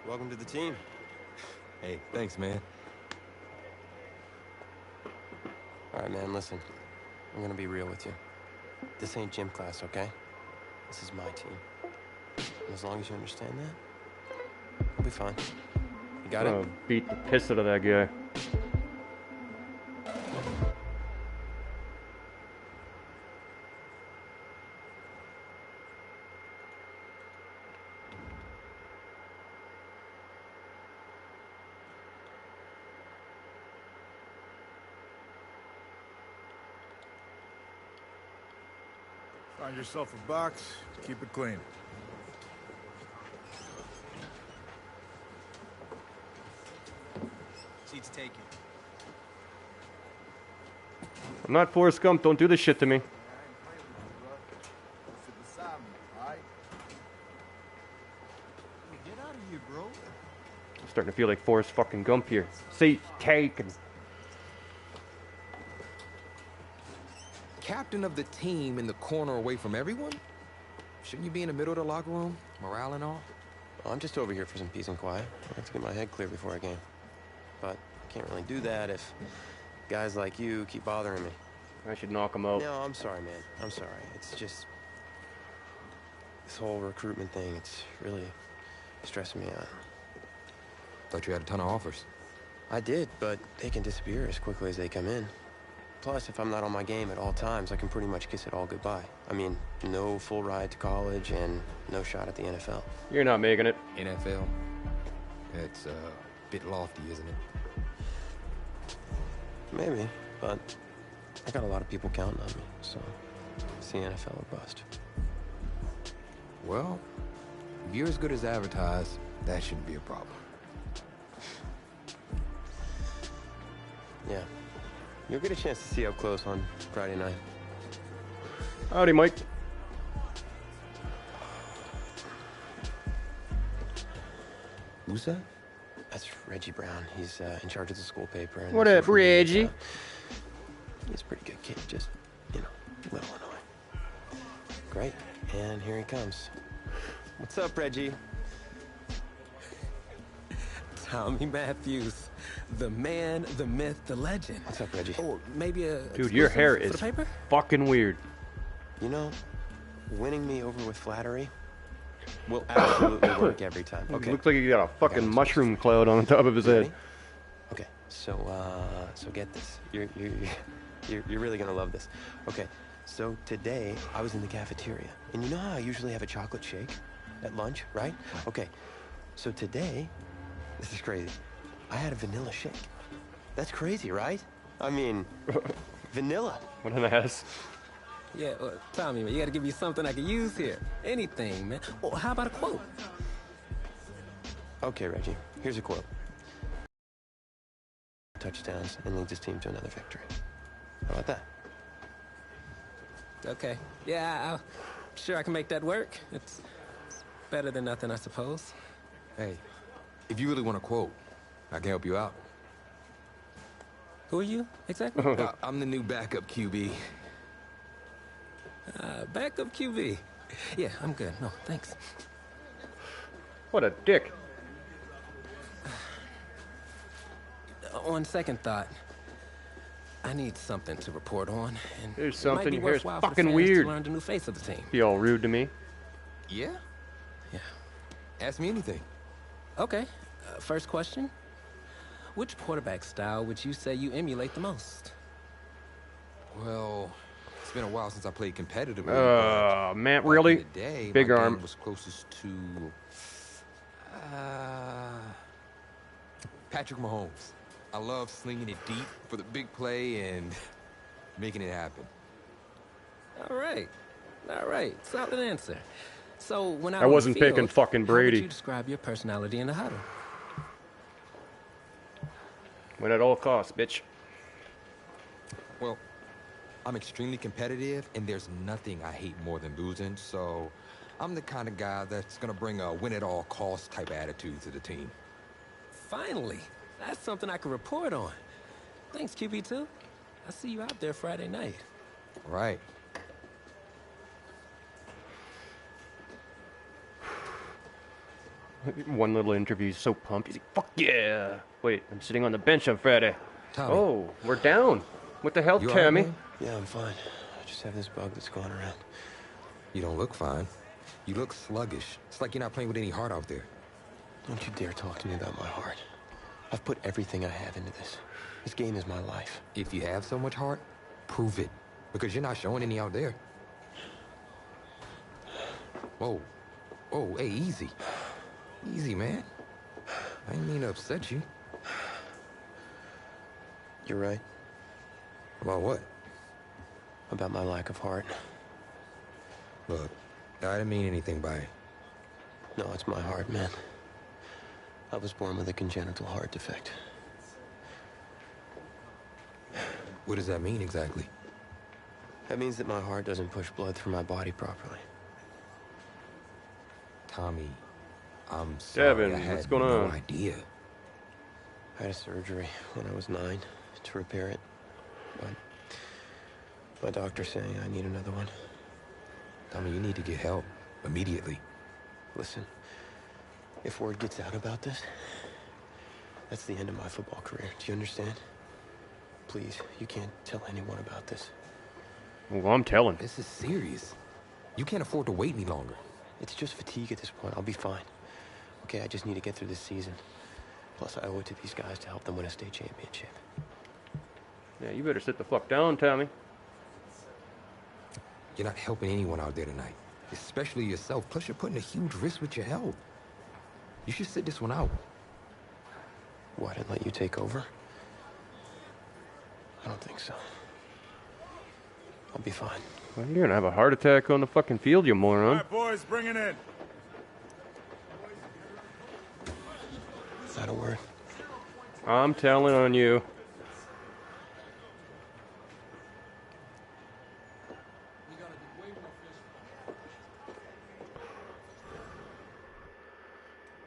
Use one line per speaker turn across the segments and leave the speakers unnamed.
Welcome to the team.
Hey, thanks, man.
All right, man, listen. I'm gonna be real with you. This ain't gym class, okay? This is my team. And as long as you understand that, we'll be fine. You got it?
Beat the piss out of that guy.
Find yourself a box, keep it clean.
Seats taken.
I'm not Forrest Gump. Don't do this shit to me.
Get out of here, bro.
I'm starting to feel like Forrest fucking Gump here. Seat taken.
Captain of the team in the corner away from everyone? Shouldn't you be in the middle of the locker room? Morale and all?
Well, I'm just over here for some peace and quiet. I have to get my head clear before a game. But I can't really do that if guys like you keep bothering me.
I should knock him out.
No, I'm sorry, man. I'm sorry. It's just... this whole recruitment thing, it's really stressing me out.
Thought you had a ton of offers.
I did, but they can disappear as quickly as they come in. Plus, if I'm not on my game at all times, I can pretty much kiss it all goodbye. I mean, no full ride to college and no shot at the NFL.
You're not making it.
NFL? It's a bit lofty, isn't it?
Maybe, but I got a lot of people counting on me, so it's the NFL or bust.
Well, if you're as good as advertised, that shouldn't be a problem.
Yeah. You'll get a chance to see up close on Friday night.
Howdy, Mike.
Who's that?
That's Reggie Brown. He's in charge of the school paper. And
What up, Reggie?
He's a pretty good kid, just, you know, a little annoying. Great, and here he comes. What's up, Reggie?
Tommy Matthews, the man, the myth, the legend.
What's up, Reggie?
Or maybe a
Dude, your hair
for
is
the paper?
fucking weird.
You know, winning me over with flattery will absolutely work every time. Okay.
Looks like he got a fucking mushroom cloud on the top of his head.
Okay, so get this. You're really gonna love this. Okay, so today I was in the cafeteria, and you know how I usually have a chocolate shake at lunch, right? Okay, so today, this is crazy. I had a vanilla shake. That's crazy, right? I mean, vanilla.
What an ass.
Yeah, Tommy, man, you gotta give me something I can use here. Anything, man. Well, how about a quote?
Okay, Reggie, here's a quote. Touchdowns and leads his team to another victory. How about that?
Okay. Yeah, I'm sure I can make that work. It's better than nothing, I suppose.
Hey, if you really want a quote, I can help you out.
Who are you, exactly?
I'm the new backup QB.
Backup QB. Yeah, I'm good. No, thanks.
What a dick.
On second thought, I need something to report on. And
There's
it might
something
be
here. It's
worthwhile for the
fucking
fans
weird.
to learn the new face of the team.
Be all rude to me.
Yeah?
Yeah.
Ask me anything.
Okay. First question. Which quarterback style would you say you emulate the most?
Well, it's been a while since I played competitively.
Man,
back
really?
in the day,
Big
my
arm.
game was closest to Patrick Mahomes. I love slinging it deep for the big play and making it happen.
All right. All right. Solid answer. So when
I wasn't picking fucking
how
Brady.
would you describe your personality in the huddle?
Win at all costs, bitch.
Well, I'm extremely competitive, and there's nothing I hate more than losing, so I'm the kind of guy that's gonna bring a win-at-all-costs type attitude to the team.
Finally. That's something I can report on. Thanks, QB2. I see you out there Friday night.
Right.
One little interview, he's so pumped. He's like, fuck yeah. Wait, I'm sitting on the bench on Friday.
Tommy.
Oh, we're down. What the hell,
You all right,
Tammy?
man?
Yeah, I'm fine. I just have this bug that's going around.
You don't look fine. You look sluggish. It's like you're not playing with any heart out there.
Don't you dare talk to me about my heart. I've put everything I have into this. This game is my life.
If you have so much heart, prove it. Because you're not showing any out there. Whoa. Whoa, hey, easy. Easy, man. I didn't mean to upset you.
You're right
About what?
about my lack of heart.
Look, I didn't mean anything by it.
No, it's my heart, man. I was born with a congenital heart defect.
What does that mean exactly?
That means that my heart doesn't push blood through my body properly.
Tommy, I'm sorry.
Devin,
I had
what's going
no
on?
idea.
I had a surgery when I was 9 to repair it. But my doctor's saying I need another one.
Tommy, you need to get help immediately.
Listen, if word gets out about this, that's the end of my football career. Do you understand? Please, you can't tell anyone about this.
Well, I'm telling.
This is serious. You can't afford to wait any longer.
It's just fatigue at this point. I'll be fine. Okay, I just need to get through this season. Plus, I owe it to these guys to help them win a state championship.
Yeah, you better sit the fuck down, Tommy.
You're not helping anyone out there tonight, especially yourself. Plus, you're putting a huge risk with your health. You should sit this one out.
What, and let you take over? I don't think so. I'll be fine.
Well, you're gonna have a heart attack on the fucking field, you
All
moron.
right, boys, bring it in.
Not a word.
I'm telling on you.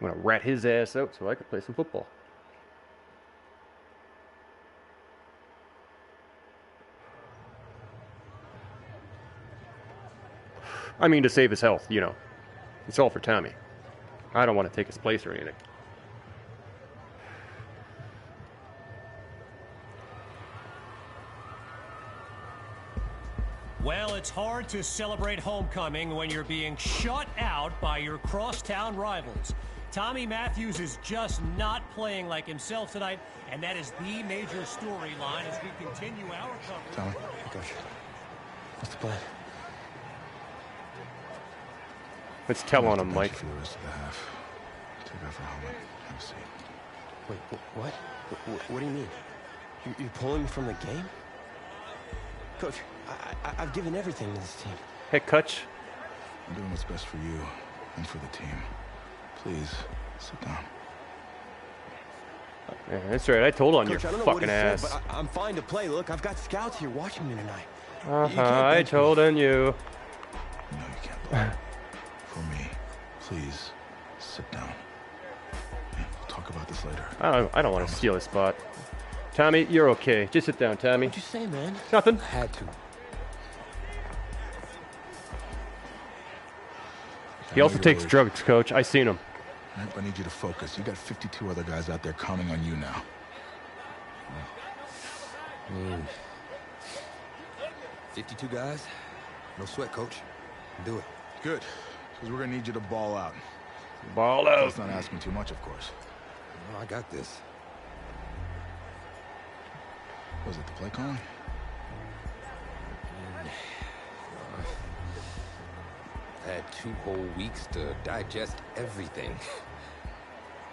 I'm gonna rat his ass out so I can play some football. I mean, to save his health, you know. It's all for Tommy. I don't want to take his place or anything.
Well, it's hard to celebrate homecoming when you're being shut out by your crosstown rivals. Tommy Matthews is just not playing like himself tonight, and that is the major storyline as we continue our coverage.
Tommy.
Hey, Coach. What's the plan?
Let's tell on him, Mike.
For the rest of the half. Take off your helmet. Have a seat.
Wait, what? What do you mean? You're pulling me from the game? Coach, I've given everything to this team.
Hey, Kutch.
I'm doing what's best for you and for the team. Please, sit down.
Yeah, that's right. I told on
Coach,
your
I don't know what
fucking
he
ass.
said, but I'm fine to play. Look, I've got scouts here watching me tonight.
I told on you.
No, you can't play. For me, please, sit down. Yeah, we'll talk about this later.
I don't want to steal his spot. Tommy, you're okay. Just sit down, Tommy.
What'd you say, man?
Nothing.
I had to.
He also takes drugs, Coach. I seen him.
All right, but I need you to focus. You got 52 other guys out there counting on you now.
52 guys? No sweat, coach. Do it.
Good, because we're gonna need you to ball out.
Ball out.
That's not asking too much, of course.
No, I got this.
Was it the play calling?
I had 2 whole weeks to digest everything.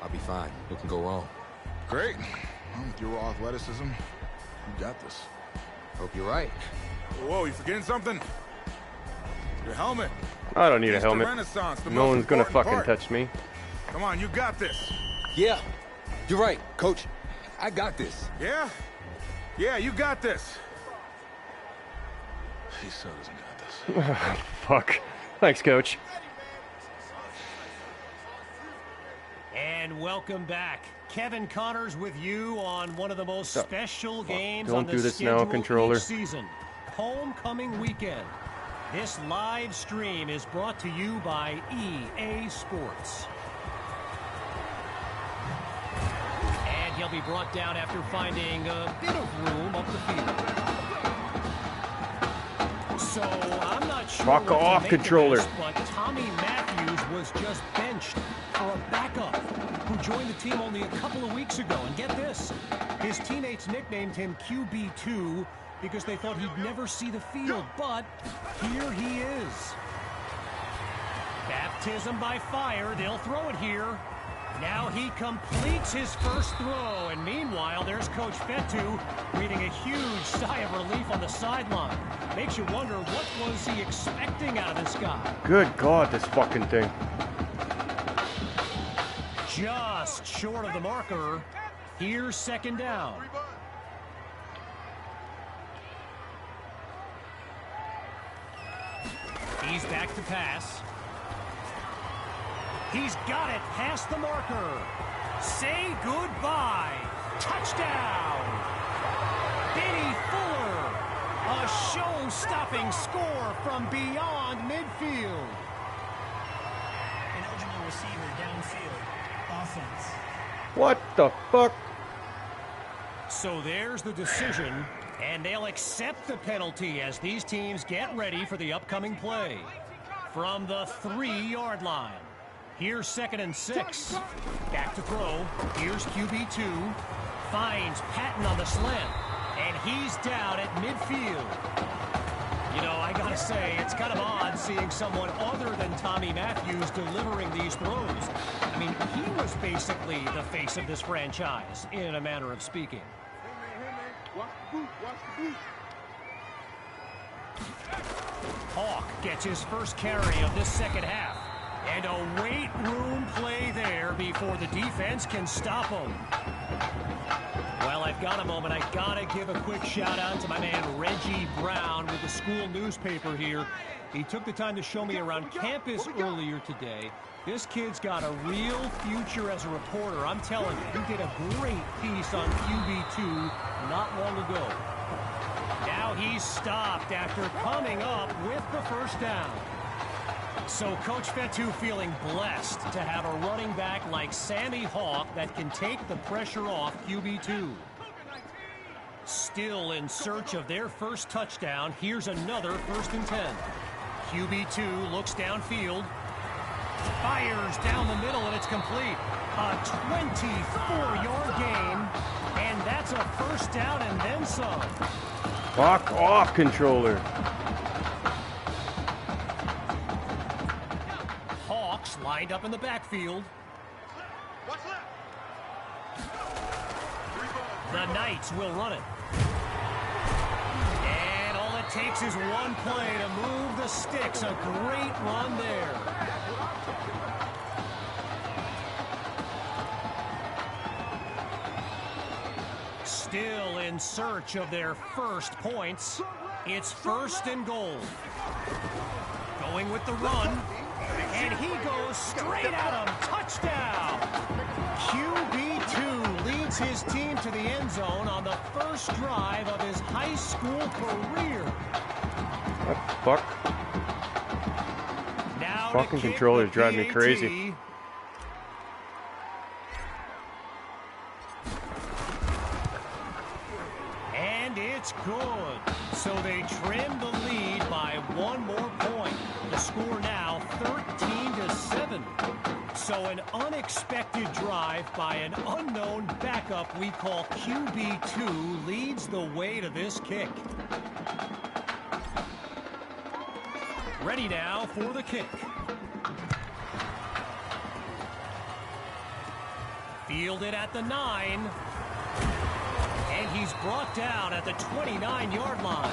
I'll be fine. What can go wrong?
Great. Well, with your raw athleticism, you got this.
Hope you're right.
Whoa, you forgetting something? Your helmet.
I don't need a
It's the
helmet.
Renaissance, the
No
most
one's gonna
important
fucking
part.
touch me.
Come on, you got this.
Yeah, you're right, coach. I got this.
Yeah? Yeah, you got this. He so doesn't got this.
Fuck. Thanks, Coach.
And welcome back. Kevin Connors with you on one of the most special games
Don't
on the
do this now,
schedule
controller.
each season, Homecoming Weekend. This live stream is brought to you by EA Sports. he'll be brought down after finding a bit of room up the field. So, I'm not sure
Fuck
what to
off,
make
controller.
of this, but Tommy Matthews was just benched for a backup who joined the team only a couple of weeks ago. And get this, his teammates nicknamed him QB2 because they thought he'd never see the field, but here he is. Baptism by fire, they'll throw it here. Now he completes his first throw, and meanwhile, there's Coach Fetu breathing a huge sigh of relief on the sideline. Makes you wonder, what was he expecting out of this guy?
Good God, this fucking thing.
Just short of the marker. Here's second down. He's back to pass. He's got it past the marker. Say goodbye. Touchdown. Benny Fuller. A show-stopping score from beyond midfield.
An eligible receiver downfield. Offense.
What the fuck?
So there's the decision, and they'll accept the penalty as these teams get ready for the upcoming play. From the 3-yard line. Here's 2nd and 6. Back to throw. Here's QB2. Finds Patton on the slant. And he's down at midfield. You know, I gotta say, it's kind of odd seeing someone other than Tommy Matthews delivering these throws. I mean, he was basically the face of this franchise, in a manner of speaking. Hawk gets his first carry of this second half. And a weight room play there before the defense can stop him. Well, I've got a moment. I gotta give a quick shout out to my man Reggie Brown with the school newspaper here. He took the time to show me around campus earlier today. This kid's got a real future as a reporter. I'm telling you, he did a great piece on QB2 not long ago. Now he's stopped after coming up with the first down. So Coach Fetu feeling blessed to have a running back like Sammy Hawk that can take the pressure off QB2. Still in search of their first touchdown, here's another 1st and 10. QB2 looks downfield, fires down the middle, and it's complete. A 24-yard gain, and that's a first down and then some.
Fuck off, controller.
Lined up in the backfield. The Knights will run it. And all it takes is one play to move the sticks. A great run there. Still in search of their first points. It's 1st and goal. Going with the run. And he goes straight at him. Touchdown. QB2 leads his team to the end zone on the first drive of his high school career.
What the fuck?
Now
fucking controllers drive me crazy.
And it's good. So they trim the lead by 1 more point. The score now 13-7. So an unexpected drive by an unknown backup we call QB2 leads the way to this kick. Ready now for the kick. Fielded at the 9. And he's brought down at the 29-yard line.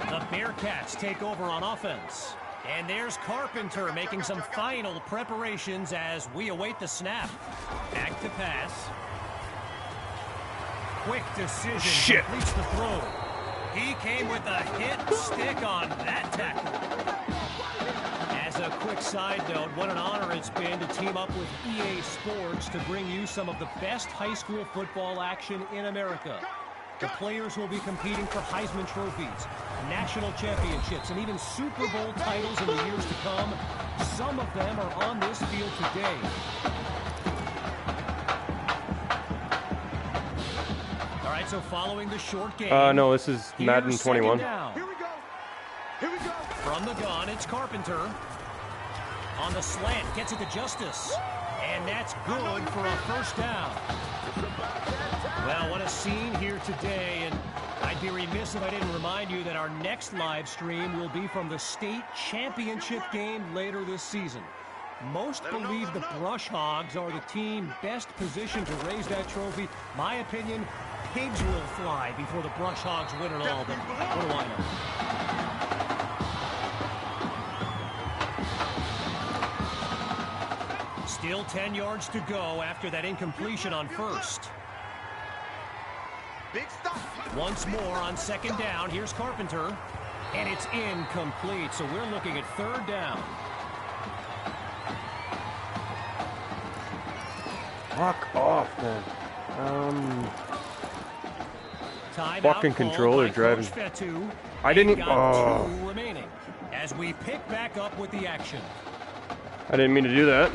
The Bearcats take over on offense. And there's Carpenter making some final preparations as we await the snap. Back to pass. Quick decision.
Shit.
Completes the throw. He came with a hit stick on that tackle. As a quick side note, what an honor it's been to team up with EA Sports to bring you some of the best high school football action in America. The players will be competing for Heisman trophies, national championships, and even Super Bowl titles in the years to come. Some of them are on this field today. All right, so following the short game.
No, this is Madden 21.
Here we go. Here we go. From the gun, it's Carpenter. On the slant, gets it to Justice. And that's good for a first down. Well, what a scene here today. And I'd be remiss if I didn't remind you that our next live stream will be from the state championship game later this season. Most believe the Brush Hogs are the team best positioned to raise that trophy. My opinion, pigs will fly before the Brush Hogs win it all, but what do I know? Still 10 yards to go after that incompletion on first. Once more on second down. Here's Carpenter. And it's incomplete. So we're looking at third down.
Fuck off, man.
Fucking
controller driving. I didn't. Oh.
2 remaining as we pick back up with the action.
I didn't mean to do that.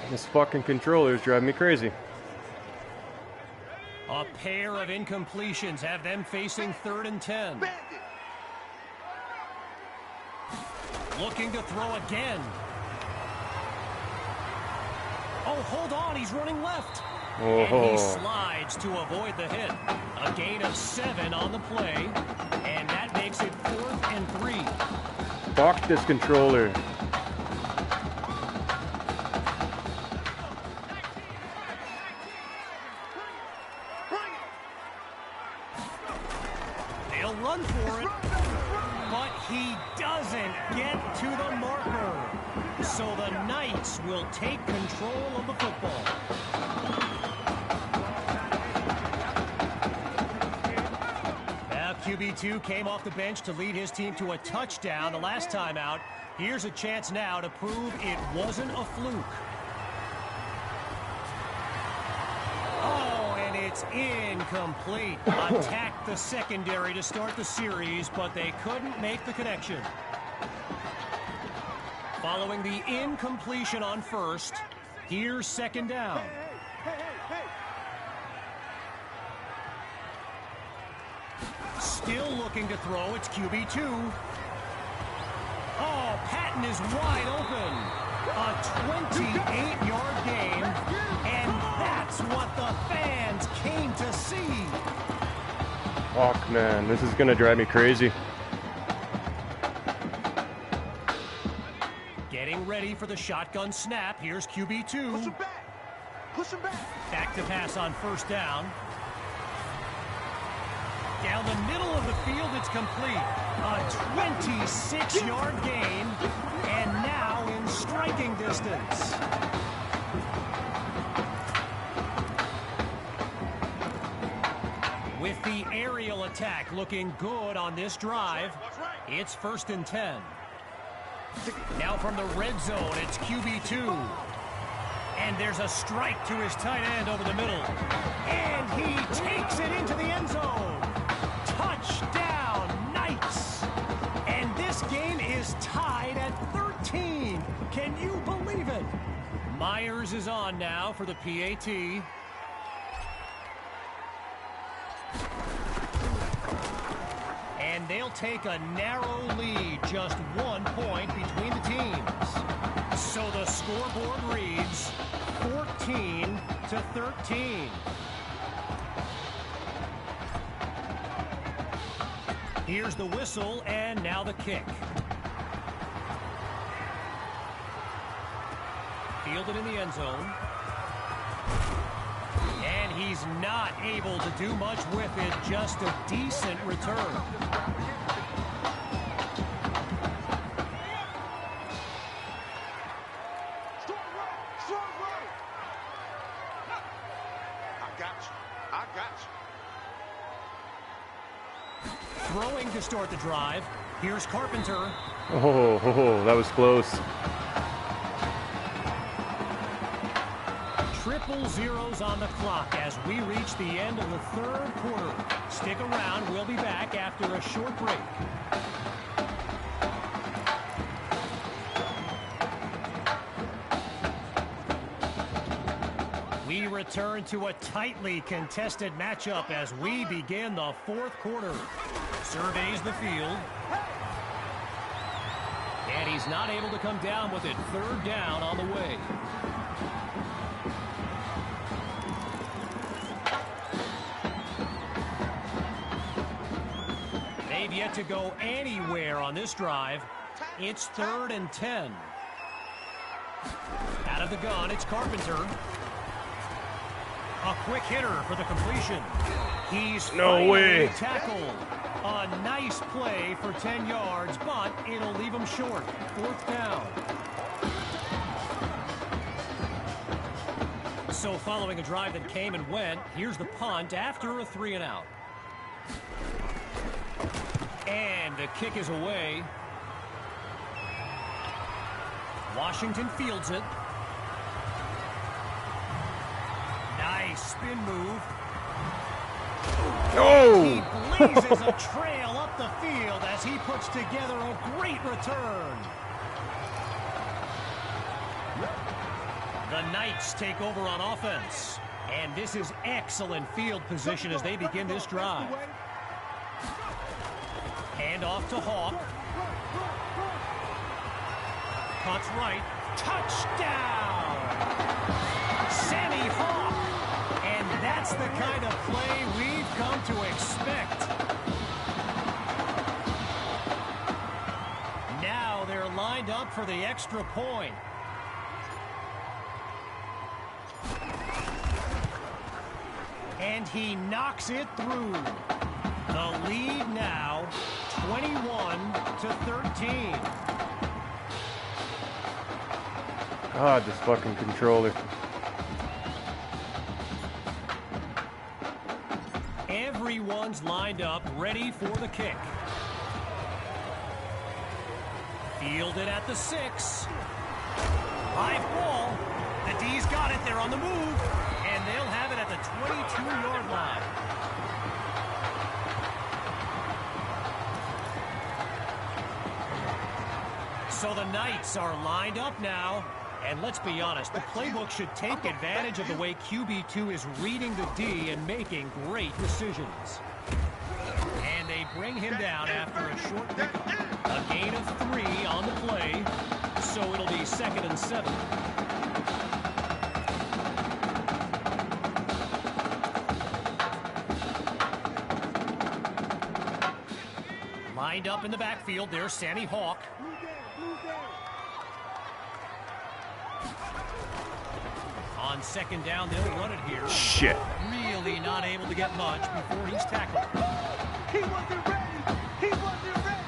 This fucking controller is driving me crazy.
A pair of incompletions have them facing 3rd and 10. Looking to throw again. Oh, hold on. He's running left.
Oh.
And he slides to avoid the hit. A gain of 7 on the play. And that makes it 4th and 3.
Fuck this controller.
They'll run for it. But he doesn't get to the marker. So the Knights will take control of the football. Now QB2 came off the bench to lead his team to a touchdown the last time out. Here's a chance now to prove it wasn't a fluke. Oh, and it's incomplete. Attacked the secondary to start the series, but they couldn't make the connection. Following the incompletion on first, here's second down. Still looking to throw, it's QB2. Oh, Patton is wide open. A 28-yard gain, and that's what the fans came to see.
Fuck, man, this is gonna drive me crazy.
Getting ready for the shotgun snap. Here's QB2.
Push him back. Push him back.
Back to pass on first down. Down the middle of the field, it's complete. A 26-yard gain, and now in striking distance. With the aerial attack looking good on this drive, it's 1st and 10. Now from the red zone, it's QB2. And there's a strike to his tight end over the middle. And he takes it into the end zone. Touchdown, Knights. And this game is tied at 13. Can you believe it? Myers is on now for the PAT. And they'll take a narrow lead, just 1 point between the teams. So the scoreboard reads 14-13. Here's the whistle, and now the kick. Fielded in the end zone. And he's not able to do much with it, just a decent return. Throwing to start the drive. Here's Carpenter.
Oh, that was close.
triple zeros on the clock as we reach the end of the third quarter. Stick around. We'll be back after a short break. We return to a tightly contested matchup as we begin the fourth quarter. Surveys the field. And he's not able to come down with it. Third down on the way. They've yet to go anywhere on this drive. It's 3rd and 10. Out of the gun, it's Carpenter. A quick hitter for the completion. He's finally tackled. A nice play for 10 yards, but it'll leave him short. 4th down. So following a drive that came and went, here's the punt after a 3-and-out. And the kick is away. Washington fields it. Nice spin move.
Oh!
He blazes a trail up the field as he puts together a great return. The Knights take over on offense. And this is excellent field position as they begin this drive. Hand off to Hawk. Cuts right. Touchdown! Sammy Hawk. And that's the kind of play we've come to expect. Now they're lined up for the extra point. And he knocks it through. The lead now, 21-13.
God, this fucking controller.
Everyone's lined up, ready for the kick. Fielded at the 6. Live ball. The D's got it. They're on the move. And they'll have it at the 22-yard line. So the Knights are lined up now. And let's be honest, the playbook should take advantage of the way QB2 is reading the D and making great decisions. And they bring him down after a short pickup. A gain of 3 on the play, so it'll be 2nd and 7. Lined up in the backfield, there's Sammy Hawk. On 2nd down, they'll run it here.
Shit.
Really not able to get much before he's tackled.
He wasn't ready. He wasn't ready.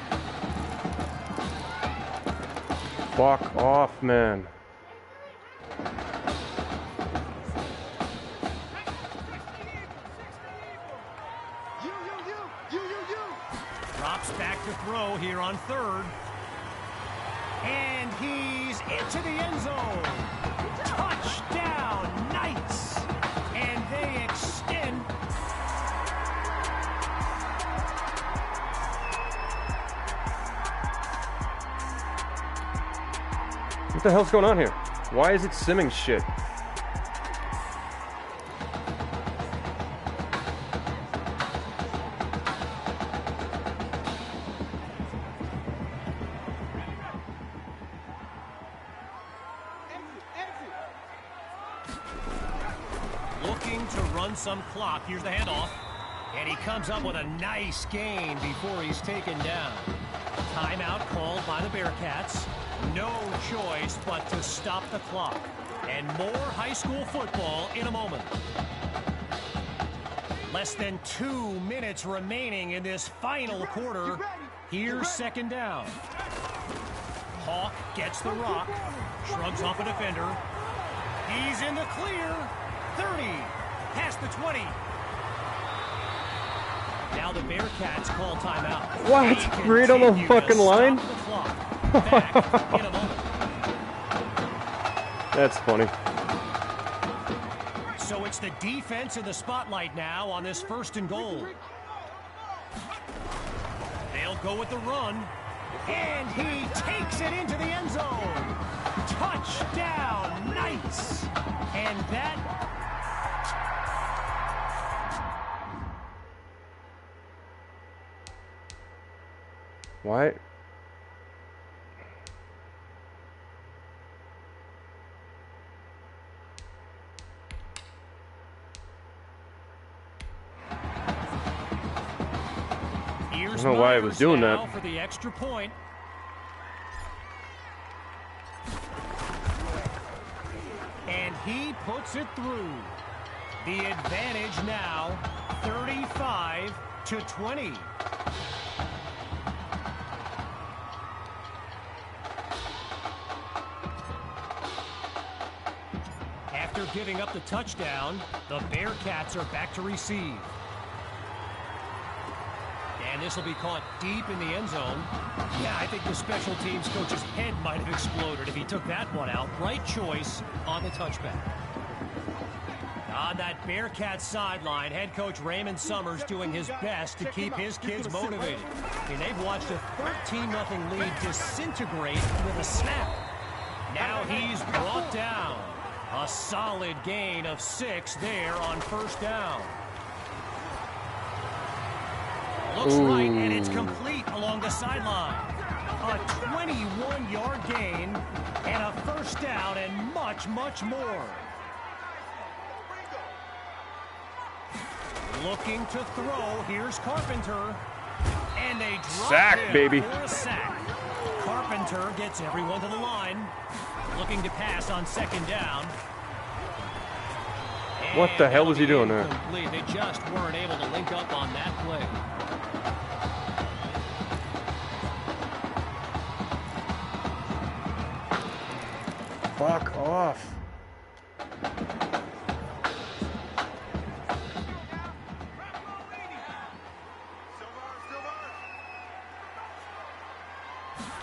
Fuck off, man.
Drops back to throw here on 3rd. And he's into the end zone. Touchdown, Knights. And they extend.
What the hell's going on here? Why is it simming shit?
Looking to run some clock. Here's the handoff. And he comes up with a nice gain before he's taken down. Timeout called by the Bearcats. No choice but to stop the clock. And more high school football in a moment. Less than 2 minutes remaining in this final quarter. Here's 2nd down. Hawk gets the rock. Shrugs off a defender. He's in the clear. 30. Past the 20. Now the Bearcats call timeout.
What? Right on the fucking line?
Back in a moment.
That's funny.
It's the defense in the spotlight now on this 1st and goal. They'll go with the run. And he takes it into the end zone. Touchdown, Knights. And that...
Why?
I
don't know why I was doing that.
For the extra point. And he puts it through. The advantage now 35-20. After giving up the touchdown, the Bearcats are back to receive. And this will be caught deep in the end zone. Yeah, I think the special teams coach's head might have exploded if he took that one out. Right choice on the touchback. On that Bearcat sideline, head coach Raymond Summers doing his best to keep his kids motivated. And they've watched a 13-0 lead disintegrate with a snap. Now he's brought down. A solid gain of 6 there on 1st down. Looks right, and it's complete along the sideline. A 21-yard gain, and a 1st down, and much, much more. Looking to throw, here's Carpenter. And they drop
sack,
him
baby.
For a sack. Carpenter gets everyone to the line. Looking to pass on 2nd down.
What the hell was he doing there?
They just weren't able to link up on that play.
Fuck off.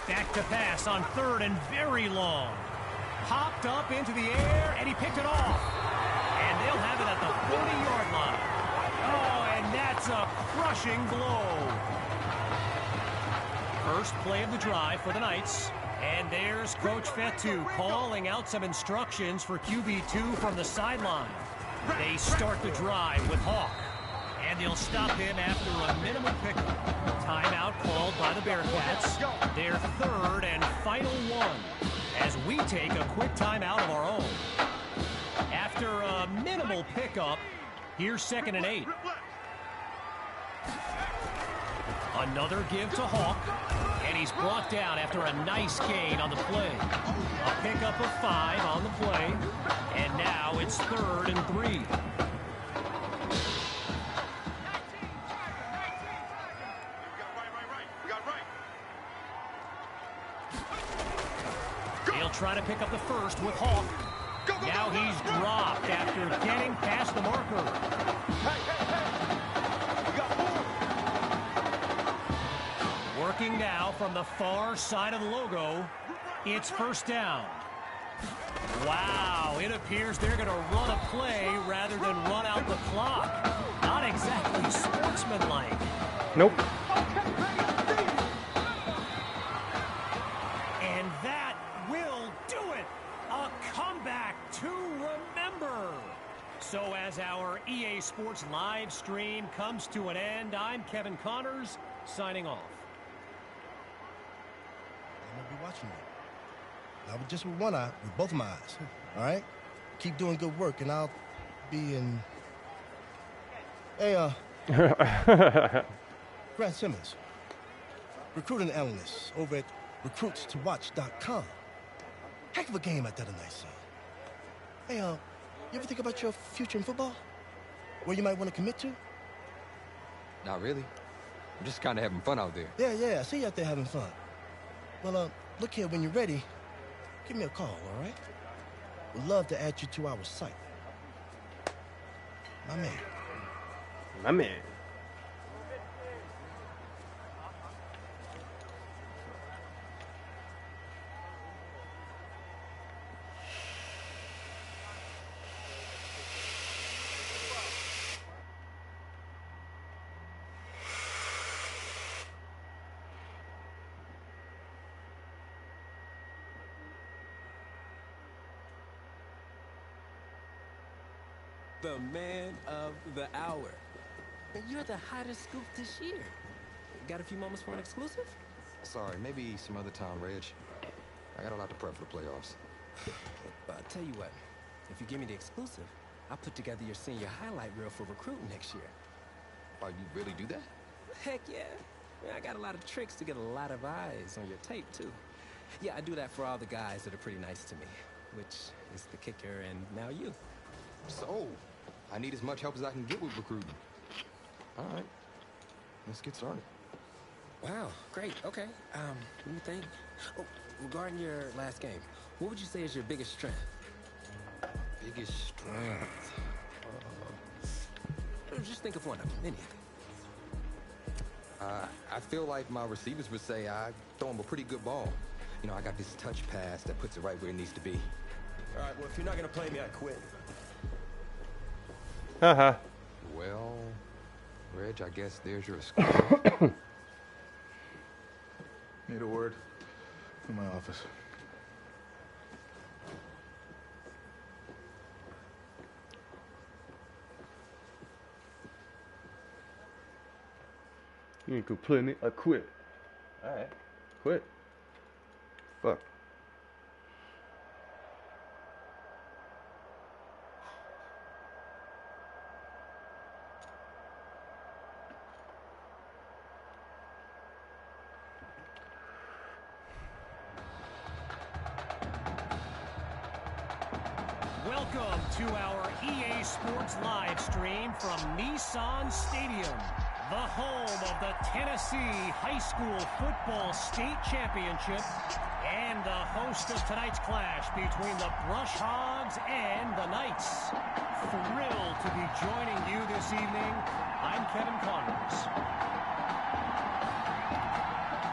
Back to pass on 3rd and very long. Popped up into the air, and he picked it off. And they'll have it at the 40-yard line. Oh, and that's a crushing blow. First play of the drive for the Knights. And there's Coach Fetu calling out some instructions for QB2 from the sideline. They start the drive with Hawk. And they'll stop him after a minimal pickup. Timeout called by the Bearcats. Their 3rd and final one. As we take a quick timeout of our own. After a minimal pickup, here's 2nd and 8. Another give to Hawk. And he's brought down after a nice gain on the play. A pickup of 5 on the play. And now it's 3rd and 3. He'll try to pick up the 1st with Hawk. Now he's dropped after getting past the marker. Working now from the far side of the logo. It's 1st down. Wow, it appears they're going to run a play rather than run out the clock. Not exactly sportsmanlike.
Nope.
And that will do it. A comeback to remember. So as our EA Sports live stream comes to an end, I'm Kevin Connors signing off.
I'm going to be watching you. Not just with one eye, with both of my eyes. All right? Keep doing good work, and I'll be in... Hey, Grant Simmons, recruiting analyst over at recruitstowatch.com. Heck of a game at that tonight, son. Hey, you ever think about your future in football? Where you might want to commit to?
Not really. I'm just kind of having fun out there.
Yeah, I see you out there having fun. Well, look here, when you're ready, give me a call, all right? We'd love to add you to our site. My man.
My man.
The man of the hour. And you're the hottest scoop this year. Got a few moments for an exclusive?
Sorry, maybe some other time, Reg. I got a lot to prep for the playoffs.
But I'll tell you what, if you give me the exclusive, I'll put together your senior highlight reel for recruiting next year.
Oh, you really do that?
Heck yeah. Man, I got a lot of tricks to get a lot of eyes on your tape, too. Yeah, I do that for all the guys that are pretty nice to me, which is the kicker and now you.
So, I need as much help as I can get with recruiting. All right, let's get started.
Wow, great, okay. Let me think. Oh, regarding your last game, what would you say is your biggest strength?
Biggest strength?
Just think of one of them, anything.
I feel like my receivers would say I throw them a pretty good ball. You know, I got this touch pass that puts it right where it needs to be.
All right, well, if you're not going to play me, I quit.
Haha.
Well, Reg, I guess there's your excuse.
Need a word from my office.
You ain't gonna play me, I quit. Alright. Quit. Fuck.
Welcome to our EA Sports live stream from Nissan Stadium, the home of the Tennessee High School Football State Championship and the host of tonight's clash between the Brush Hogs and the Knights. Thrilled to be joining you this evening. I'm Kevin Conrad.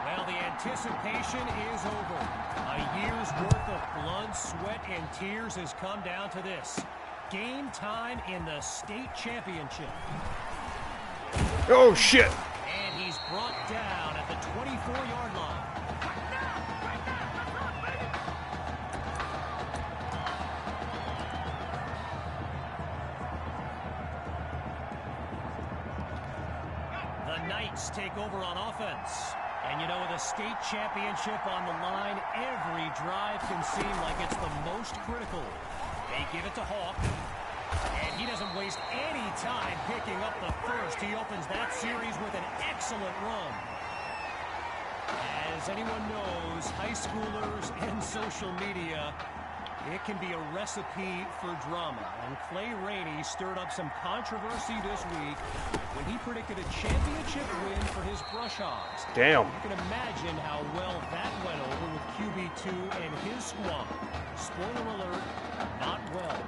Well, the anticipation is over. A year's worth of blood, sweat, and tears has come down to this. Game time in the state championship.
Oh, shit!
And he's brought down at the 24-yard line. The Knights take over on offense. And, you know, with a state championship on the line, every drive can seem like it's the most critical. They give it to Hawk. And he doesn't waste any time picking up the first. He opens that series with an excellent run. As anyone knows, high schoolers and social media, it can be a recipe for drama. And Clay Rainey stirred up some controversy this week when he predicted a championship win for his Brush Hogs.
Damn.
You can imagine how well that went over with QB2 and his squad. Spoiler alert, not well.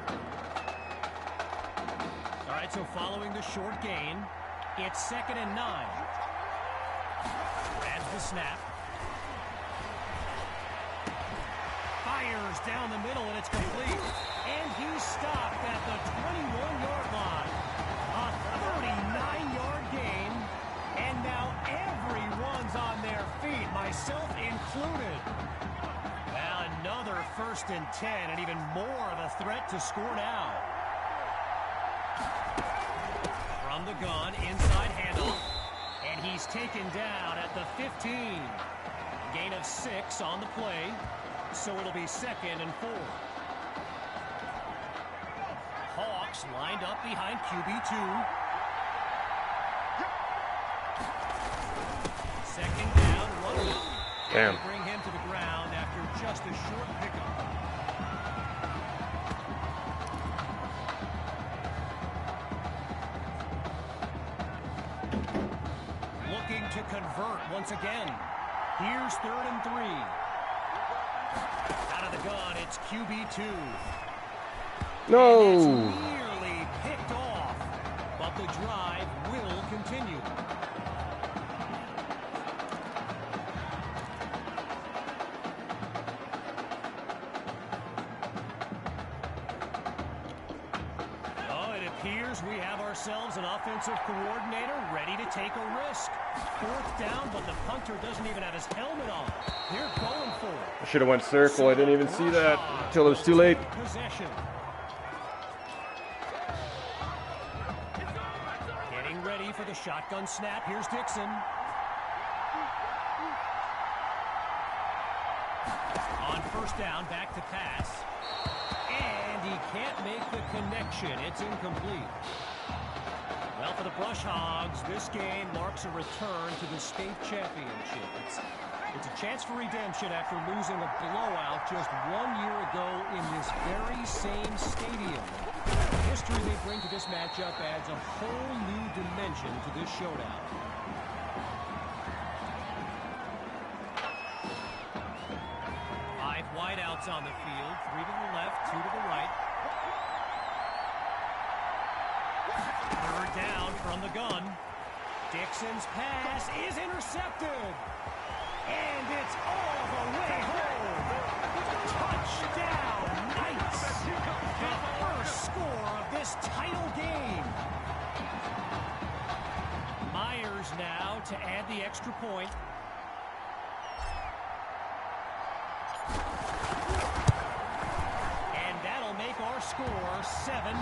All right, so following the short gain, it's 2nd and 9. Grabs the snap. Fires down the middle, and it's complete. And he's stopped at the 21-yard line. A 39-yard gain. And now everyone's on their feet, myself included. Well, another 1st and 10, and even more of a threat to score now. From the gun, inside handoff. And he's taken down at the 15. Gain of 6 on the play. So it'll be 2nd and 4. Hawks lined up behind QB2. 2nd down, running.
Damn.
They bring him to the ground after just a short pickup. Looking to convert once again. Here's 3rd and 3. Out of the gun, it's QB2.
No!
And it's nearly picked off, but the drive will continue. Oh, it appears we have ourselves an offensive coordinator ready to take a risk. 4th down, but the punter doesn't even have his helmet on. They're going for it.
I should have went circle. I didn't even see that until it was too late.
Possession. the shotgun snap. Here's Dixon. On first down, back to pass. And he can't make the connection. It's incomplete. Well, for the Brush Hogs, this game marks a return to the state championship. It's a chance for redemption after losing a blowout just 1 year ago in this very same stadium. The history they bring to this matchup adds a whole new dimension to this showdown. Five wideouts on the field, 3 to the left, 2 to the right. Third down from the gun. Dixon's pass is intercepted. And it's all the way home. Touchdown, Knights. The first score of this title game. Myers now to add the extra point. And that'll make our score 7-0.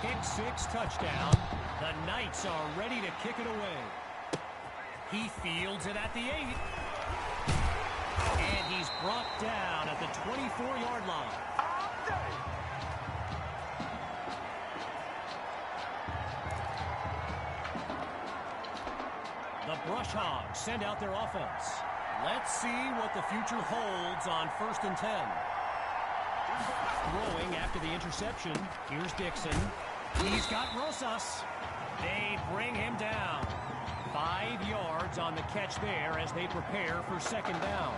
Pick-six touchdown. The Knights are ready to kick it away. He fields it at the 8. And he's brought down at the 24-yard line. The Brush Hogs send out their offense. Let's see what the future holds on 1st and 10. Throwing after the interception. Here's Dixon. He's got Rosas. They bring him down. 5 yards on the catch there as they prepare for 2nd down.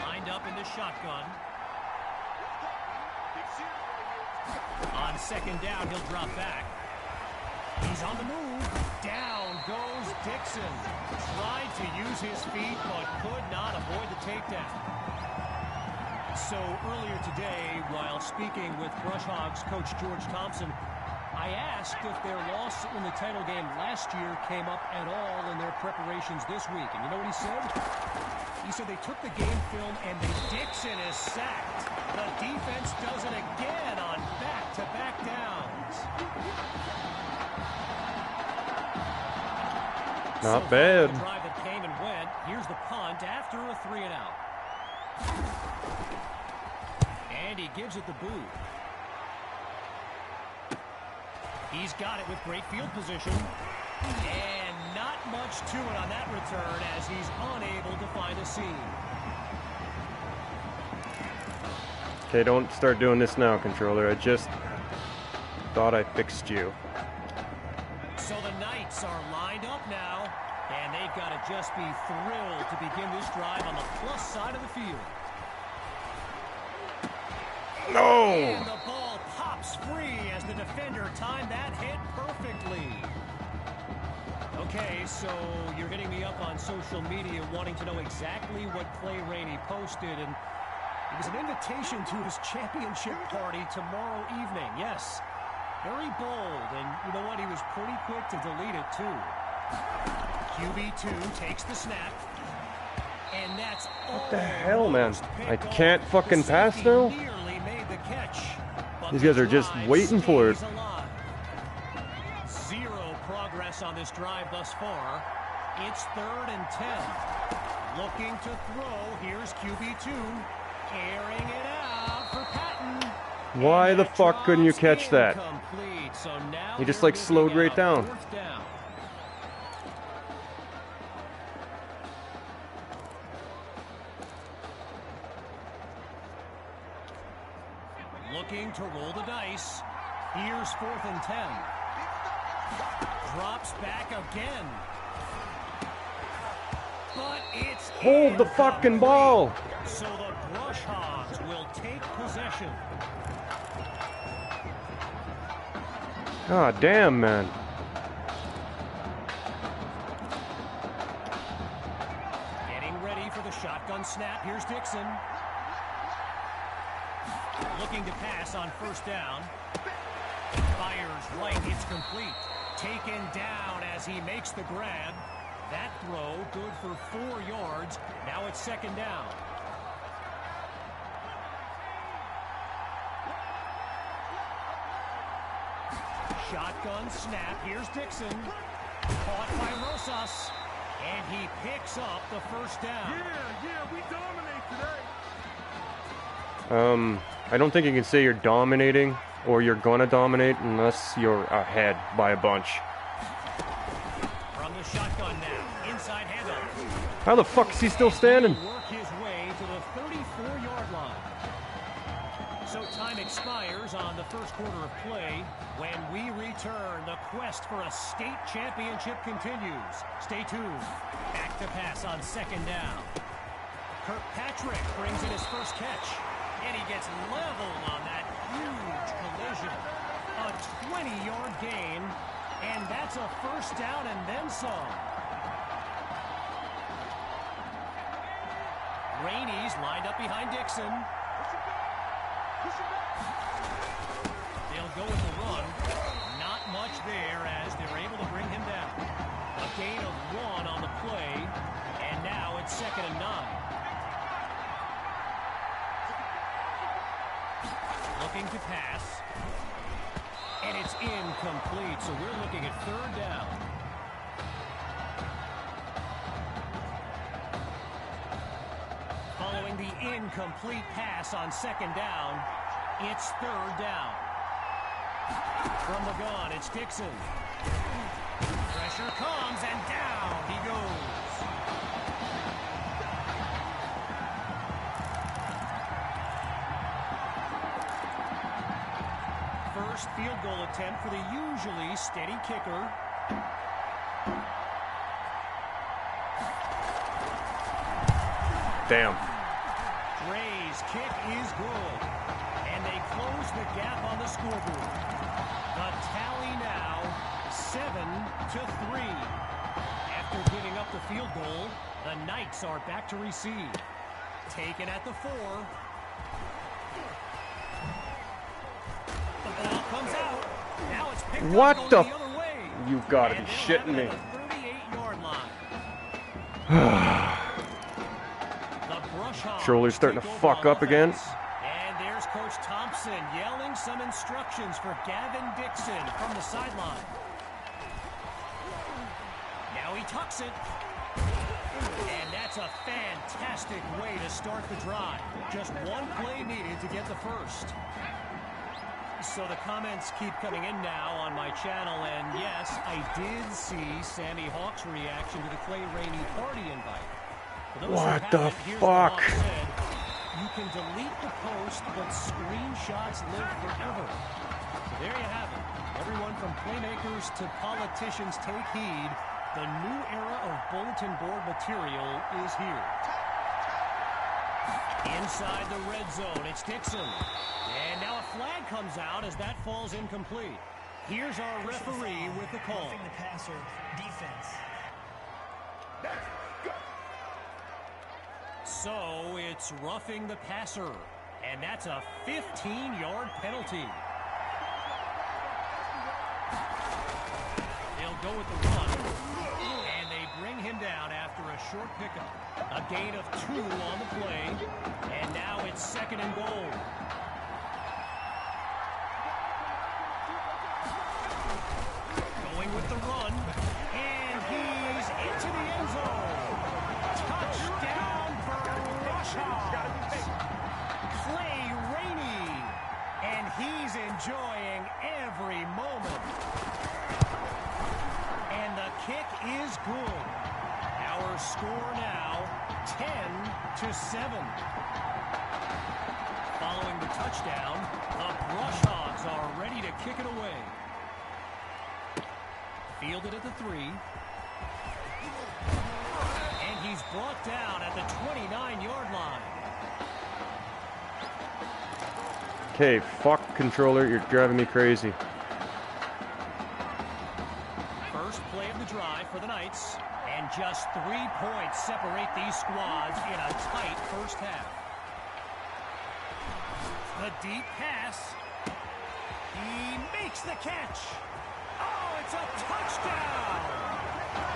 Lined up in the shotgun. On 2nd down, he'll drop back. He's on the move. Down goes Dixon. Tried to use his feet, but could not avoid the takedown. So earlier today, while speaking with Brush Hogs coach George Thompson, I asked if their loss in the title game last year came up at all in their preparations this week. And you know what he said? He said they took the game film and Dixon is sacked. The defense does it again on back-to-back downs.
Not bad.
The drive that came and went. Here's the punt after a 3-and-out. And he gives it the boot. He's got it with great field position. And not much to it on that return as he's unable to find a seam.
Okay, don't start doing this now, controller. I just thought I fixed you.
So the Knights are lined up now, and they've got to just be thrilled to begin this drive on the plus side of the field.
No!
And the ball pops free as the defender timed that hit perfectly. Okay, so you're hitting me up on social media wanting to know exactly what Clay Rainey posted, and it was an invitation to his championship party tomorrow evening. Yes, very bold, and you know what? He was pretty quick to delete it, too. QB2 takes the snap, and that's
what the hell, man? I can't fucking pass now? These guys are just waiting for it.
Zero progress on this drive thus far. It's 3rd and 10. Looking to throw. Here's QB2. Airing it out for Patton.
Why the fuck couldn't you catch that? He just like slowed right down.
Looking to roll the dice. Here's 4th and 10. Drops back again. But it's
hold the fucking ball.
So the Brush Hogs will take possession.
God damn, man.
Getting ready for the shotgun snap. Here's Dixon. Looking to pass on first down. Fires right, it's complete. Taken down as he makes the grab. That throw good for 4 yards. Now it's second down. Shotgun snap. Here's Dixon. Caught by Rosas. And he picks up the first down.
Yeah, we dominate today.
I don't think you can say you're dominating or you're gonna dominate unless you're ahead by a bunch.
From the shotgun now, inside handoff.
How the fuck is he still standing?
Work his way to the 34-yard line. So time expires on the first quarter of play. When we return, the quest for a state championship continues. Stay tuned. Back to pass on second down. Kirkpatrick brings in his first catch. And he gets leveled on that huge collision. A 20-yard gain. And that's a first down and then some. Rainey's lined up behind Dixon. They'll go with the run. Not much there as they're able to bring him down. A gain of 1 on the play. And now it's 2nd and 9. Looking to pass. And it's incomplete, so we're looking at 3rd down. Following the incomplete pass on 2nd down, it's 3rd down. From the gun, it's Dixon. Pressure comes, and down he goes. First field goal attempt for the usually steady kicker.
Damn.
Dre's kick is good. And they close the gap on the scoreboard. The tally now 7-3. After giving up the field goal, the Knights are back to receive. Taken at the 4. The ball comes out. Now it's picked
What
up
the
going the other way.
You gotta be
And they'll
shitting
have
me.
it at the 38-yard line. The brush hogs
Controller's starting to
take
fuck
over
up again.
offense. And there's Coach Thompson yelling some instructions for Gavin Dixon from the sideline. Now he tucks it. And that's a fantastic way to start the drive. Just one play needed to get the first. So the comments keep coming in now on my channel, and yes, I did see Sammy Hawk's reaction to the Clay Rainey party invite. For those who
What
haven't,
the
here's
fuck?
what Hawk said. You can delete the post, but screenshots live forever. So there you have it. Everyone from playmakers to politicians, take heed. The new era of bulletin board material is here. Inside the red zone, it's Dixon. And now a flag comes out as that falls incomplete. Here's our referee with the call.
Roughing the passer, defense.
So it's roughing the passer. And that's a 15-yard penalty. They'll go with the run. And they bring him down after a short pickup. A gain of 2 on the play. And now it's 2nd and goal. Going with the run. And he's into the end zone. Touchdown for Rushhogs. Clay Rainey. And he's enjoying every moment. And the kick is good. Our score now 10-7. Following the touchdown, the Brush Hogs are ready to kick it away. Fielded at the 3. And he's brought down at the 29-yard line.
Okay, fuck controller, you're driving me crazy.
First play of the drive for the Knights. And just 3 points separate these squads in a tight first half. The deep pass. He makes the catch. Oh, it's a touchdown.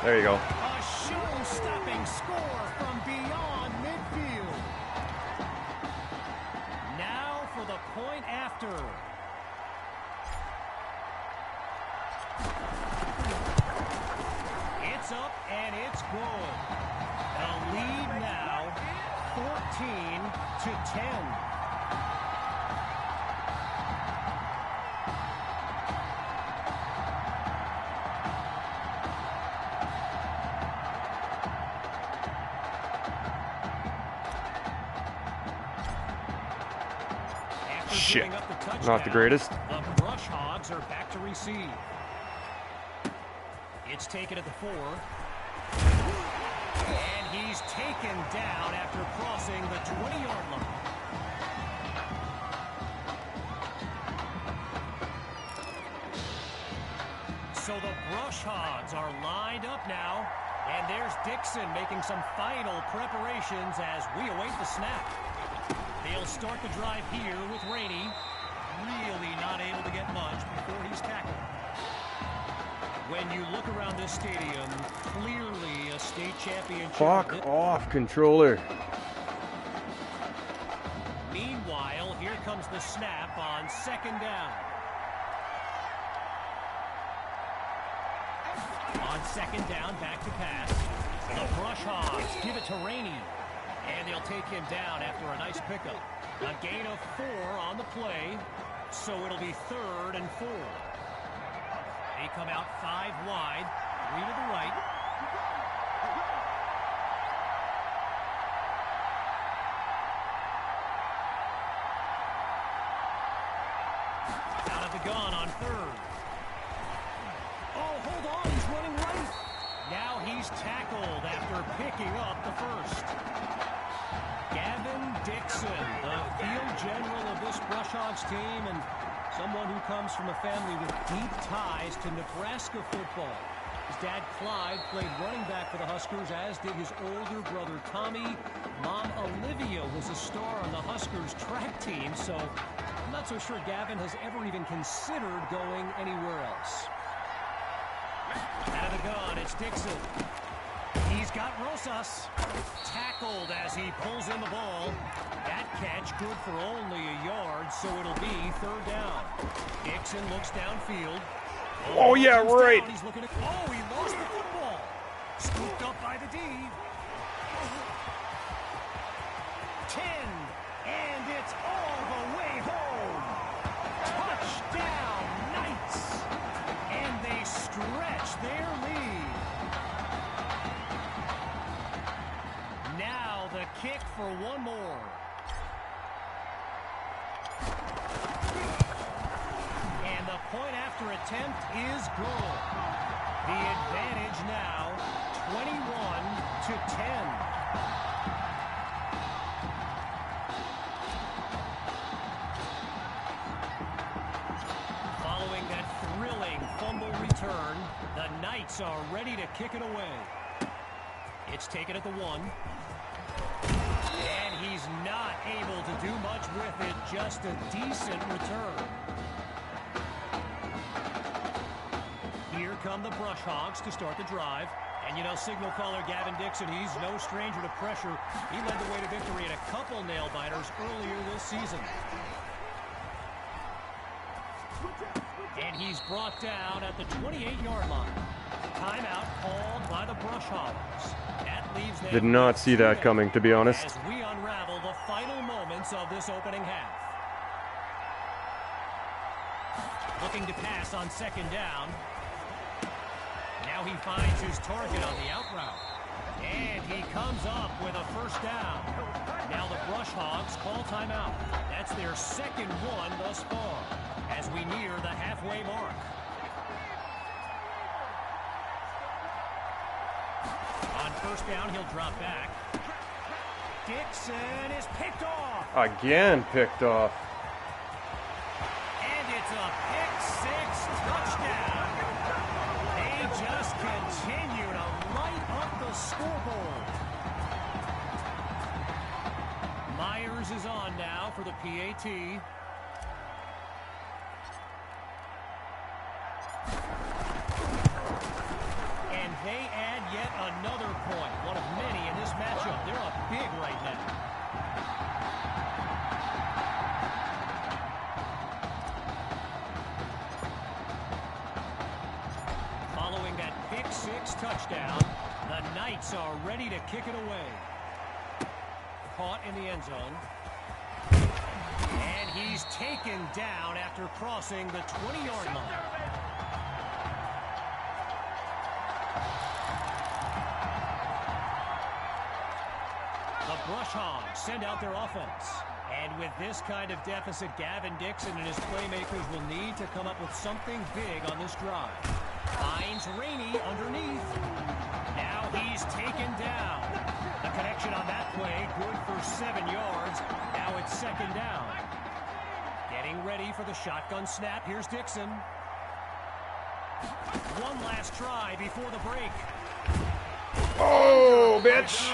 There you go.
A show-stopping score from beyond midfield. Now for the point after. It's up and it's good. The lead now 14-10.
Shit. Not the greatest.
The Brush Hogs are back to receive. It's taken at the 4. And he's taken down after crossing the 20-yard line. So the Brush Hogs are lined up now. And there's Dixon making some final preparations as we await the snap. They'll start the drive here with Rainey. Really not able to get much before he's tackled. When you look around this stadium, clearly a state championship.
Fuck off, controller.
Meanwhile, here comes the snap on second down. On second down, back to pass. The Brush Hogs give it to Rainey. And they'll take him down after a nice pickup. A gain of 4 on the play, so it'll be 3rd and 4. They come out 5 wide, 3 to the right. Out of the gun on 3rd. Oh, hold on, he's running right. Now he's tackled after picking up the 1st. Gavin Dixon, the field general of this Brush Hogs team, and someone who comes from a family with deep ties to Nebraska football. His dad, Clyde, played running back for the Huskers, as did his older brother, Tommy. Mom, Olivia, was a star on the Huskers track team, so I'm not so sure Gavin has ever even considered going anywhere else. Out of the gun, it's Dixon. He's got Rosas tackled as he pulls in the ball. That catch good for only a yard, so it'll be 3rd down. Dixon looks downfield.
Oh, yeah, right.
He's looking at, oh, he lost the football. Scooped up by the D. 10, and it's all the way home. Touchdown, Knights. And they stretch their lead. Now the kick for one more. And the point after attempt is good. The advantage now 21-10. Following that thrilling fumble return, the Knights are ready to kick it away. It's taken at the 1. And he's not able to do much with it, just a decent return. Here come the Brush Hogs to start the drive. And you know, signal caller Gavin Dixon, he's no stranger to pressure. He led the way to victory in a couple nail-biters earlier this season. And he's brought down at the 28-yard line. Timeout called by the Brush Hogs. That leaves them.
Did not see that coming, to be honest.
As we unravel the final moments of this opening half. Looking to pass on second down. Now he finds his target on the out route. And he comes up with a 1st down. Now the Brush Hogs call timeout. That's their 2nd one thus far as we near the halfway mark. On 1st down, he'll drop back. Dixon is picked off.
Again picked off.
And it's a pick-6 touchdown. They just continue to light up the scoreboard. Myers news is on now for the PAT. And they add yet another point. One of many in this matchup. They're up big right now. Following that pick-6 touchdown, the Knights are ready to kick it away. Caught in the end zone. And he's taken down after crossing the 20-yard line. The Brush Hogs send out their offense. And with this kind of deficit, Gavin Dixon and his playmakers will need to come up with something big on this drive. Finds Rainey underneath. Now he's taken down. The connection on that play, good for 7 yards. Now it's second down. Getting ready for the shotgun snap. Here's Dixon. One last try before the break.
Oh, bitch!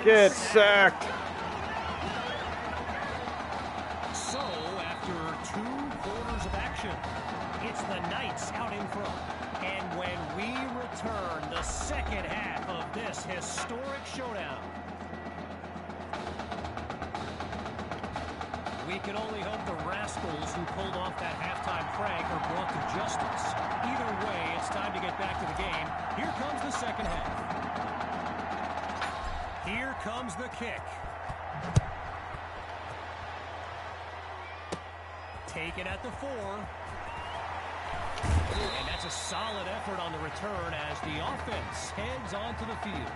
Get sacked.
So, after 2 quarters of action, it's the Knights out in front. And when we return, the second half of this historic showdown. We can only hope the rascals who pulled off that halftime prank are brought to justice. Either way, it's time to get back to the game. Here comes the second half. Here comes the kick. Taken at the 4. And that's a solid effort on the return as the offense heads onto the field.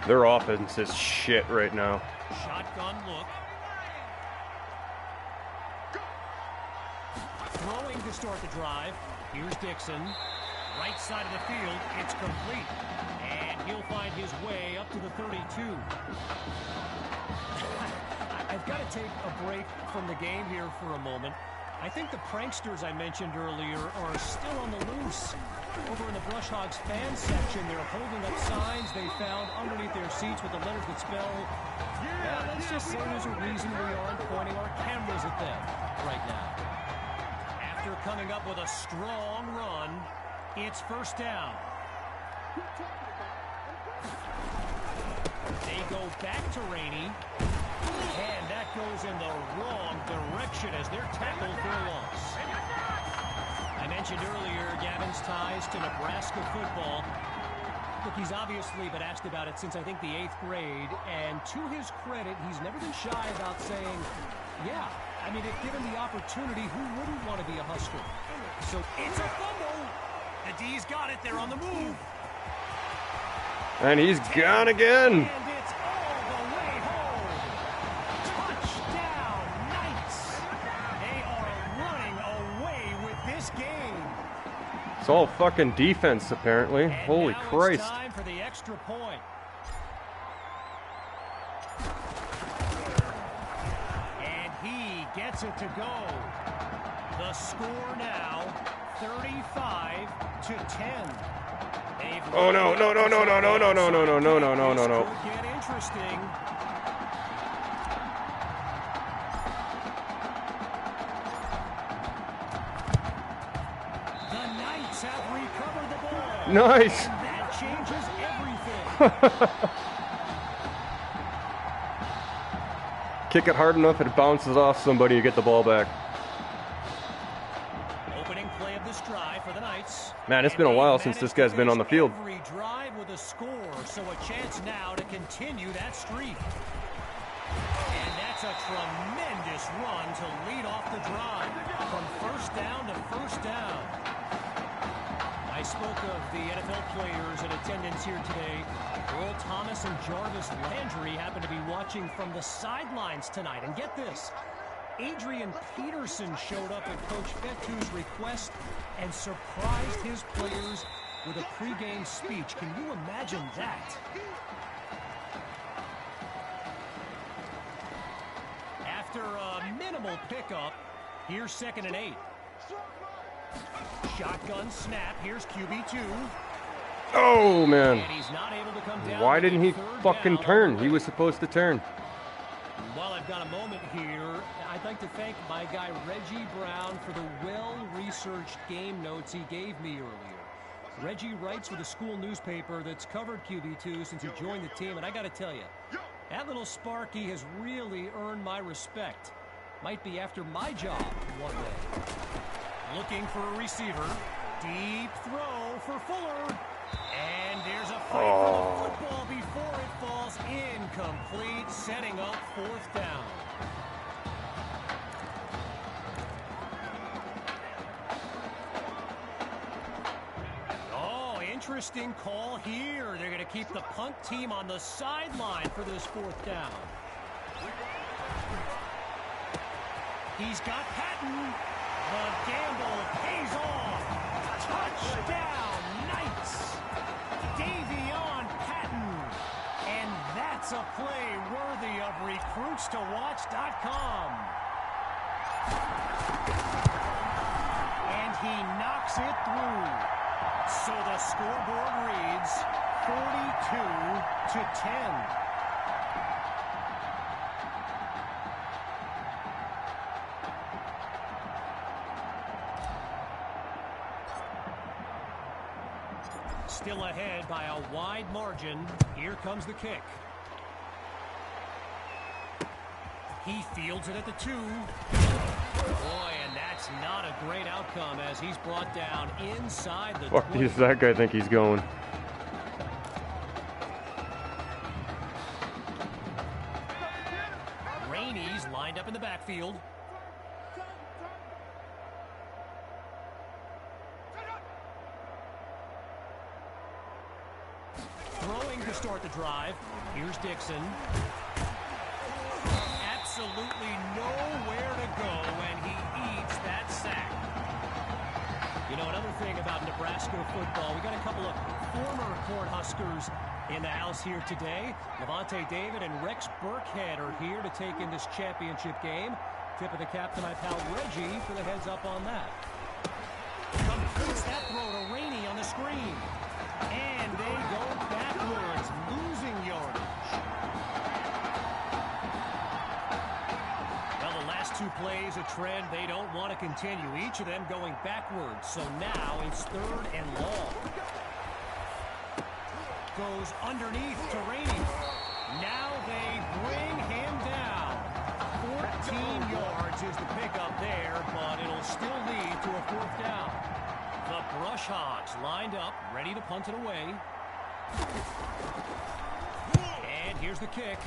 Their offense is shit right now.
Shotgun look. Throwing to start the drive. Here's Dixon. Right side of the field. It's complete. And he'll find his way up to the 32. I've got to take a break from the game here for a moment. I think the pranksters I mentioned earlier are still on the loose. Over in the Brush Hogs fan section, they're holding up signs they found underneath their seats with the letters that spell, well, let's just say there's a reason we aren't pointing our cameras at them right now. After coming up with a strong run, it's first down. They go back to Rainey. And that goes in the wrong direction as they're tackled for a loss. I mentioned earlier Gavin's ties to Nebraska football. Look, he's obviously been asked about it since I think the 8th grade. And to his credit, he's never been shy about saying, yeah, I mean, if given the opportunity, who wouldn't want to be a Husker? So it's a fumble. The D's got it. They're on the move.
And he's gone again.
And it's all the way home. Touchdown, Knights. They are running away with this game.
It's all fucking defense, apparently.
And
Holy
now
Christ.
It's time for the extra point. And he gets it to go. The score now, 35-10.
Oh no, no, no, no, no, no, no, no, no, no, no, no, no, no, no.
This could get interesting. The Knights have recovered the ball.
Nice.
And that changes everything.
Kick it hard enough, it bounces off somebody, you get the ball back.
Opening play of this drive for the Knights.
Man, it's been a while since this guy's been on the field.
Every drive with a score, so a chance now to continue that streak. And that's a tremendous run to lead off the drive. From first down to first down. I spoke of the NFL players in attendance here today. Earl Thomas and Jarvis Landry happen to be watching from the sidelines tonight. And get this, Adrian Peterson showed up at Coach Fetu's request and surprised his players with a pregame speech. Can you imagine that? After a minimal pickup, here's 2nd and 8. Shotgun snap. Here's QB2.
Oh, man.
And he's not able to come down.
Why didn't he fucking turn? He was supposed to turn.
While I've got a moment here, I'd like to thank my guy Reggie Brown for the well-researched game notes he gave me earlier. Reggie writes for the school newspaper that's covered QB2 since he joined the team, and I got to tell you, that little Sparky has really earned my respect. Might be after my job one day. Looking for a receiver. Deep throw for Fuller. And there's a fight for the football before it falls incomplete, setting up 4th down. Oh, interesting call here. They're going to keep the punt team on the sideline for this 4th down. He's got Patton. The gamble pays off. Touchdown, Knights. Davion Patton. And that's a play worthy of recruitstowatch.com. And he knocks it through. So the scoreboard reads 42-10. Still ahead by a wide margin. Here comes the kick. He fields it at the 2. Boy, and that's not a great outcome as he's brought down inside the 20.
Fuck does that guy think he's going?
Rainey's lined up in the backfield. Throwing to start the drive. Here's Dixon. Absolutely nowhere to go, and he eats that sack. You know, another thing about Nebraska football, we got a couple of former Cornhuskers in the house here today. Levante David and Rex Burkhead are here to take in this championship game. Tip of the cap to my pal Reggie for the heads up on that. Completes that throw to Rainey on the screen. And they go backwards, losing yardage. Well, the last 2 plays, a trend they don't want to continue. Each of them going backwards. So now it's 3rd and long. Goes underneath to Rainey. Now they bring him down. 14 yards is the pickup there, but it'll still lead to a 4th down. The Brush Hogs lined up, ready to punt it away. And here's the kick.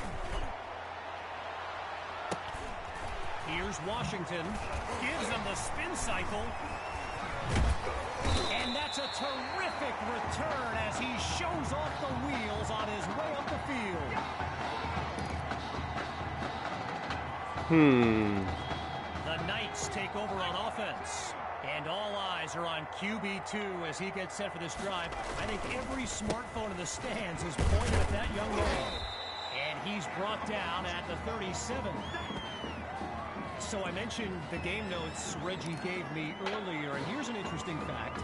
Here's Washington. Gives them the spin cycle. And that's a terrific return as he shows off the wheels on his way up the field. The Knights take over on offense. And all eyes are on QB2 as he gets set for this drive. I think every smartphone in the stands is pointed at that young man. And he's brought down at the 37. So I mentioned the game notes Reggie gave me earlier, and here's an interesting fact.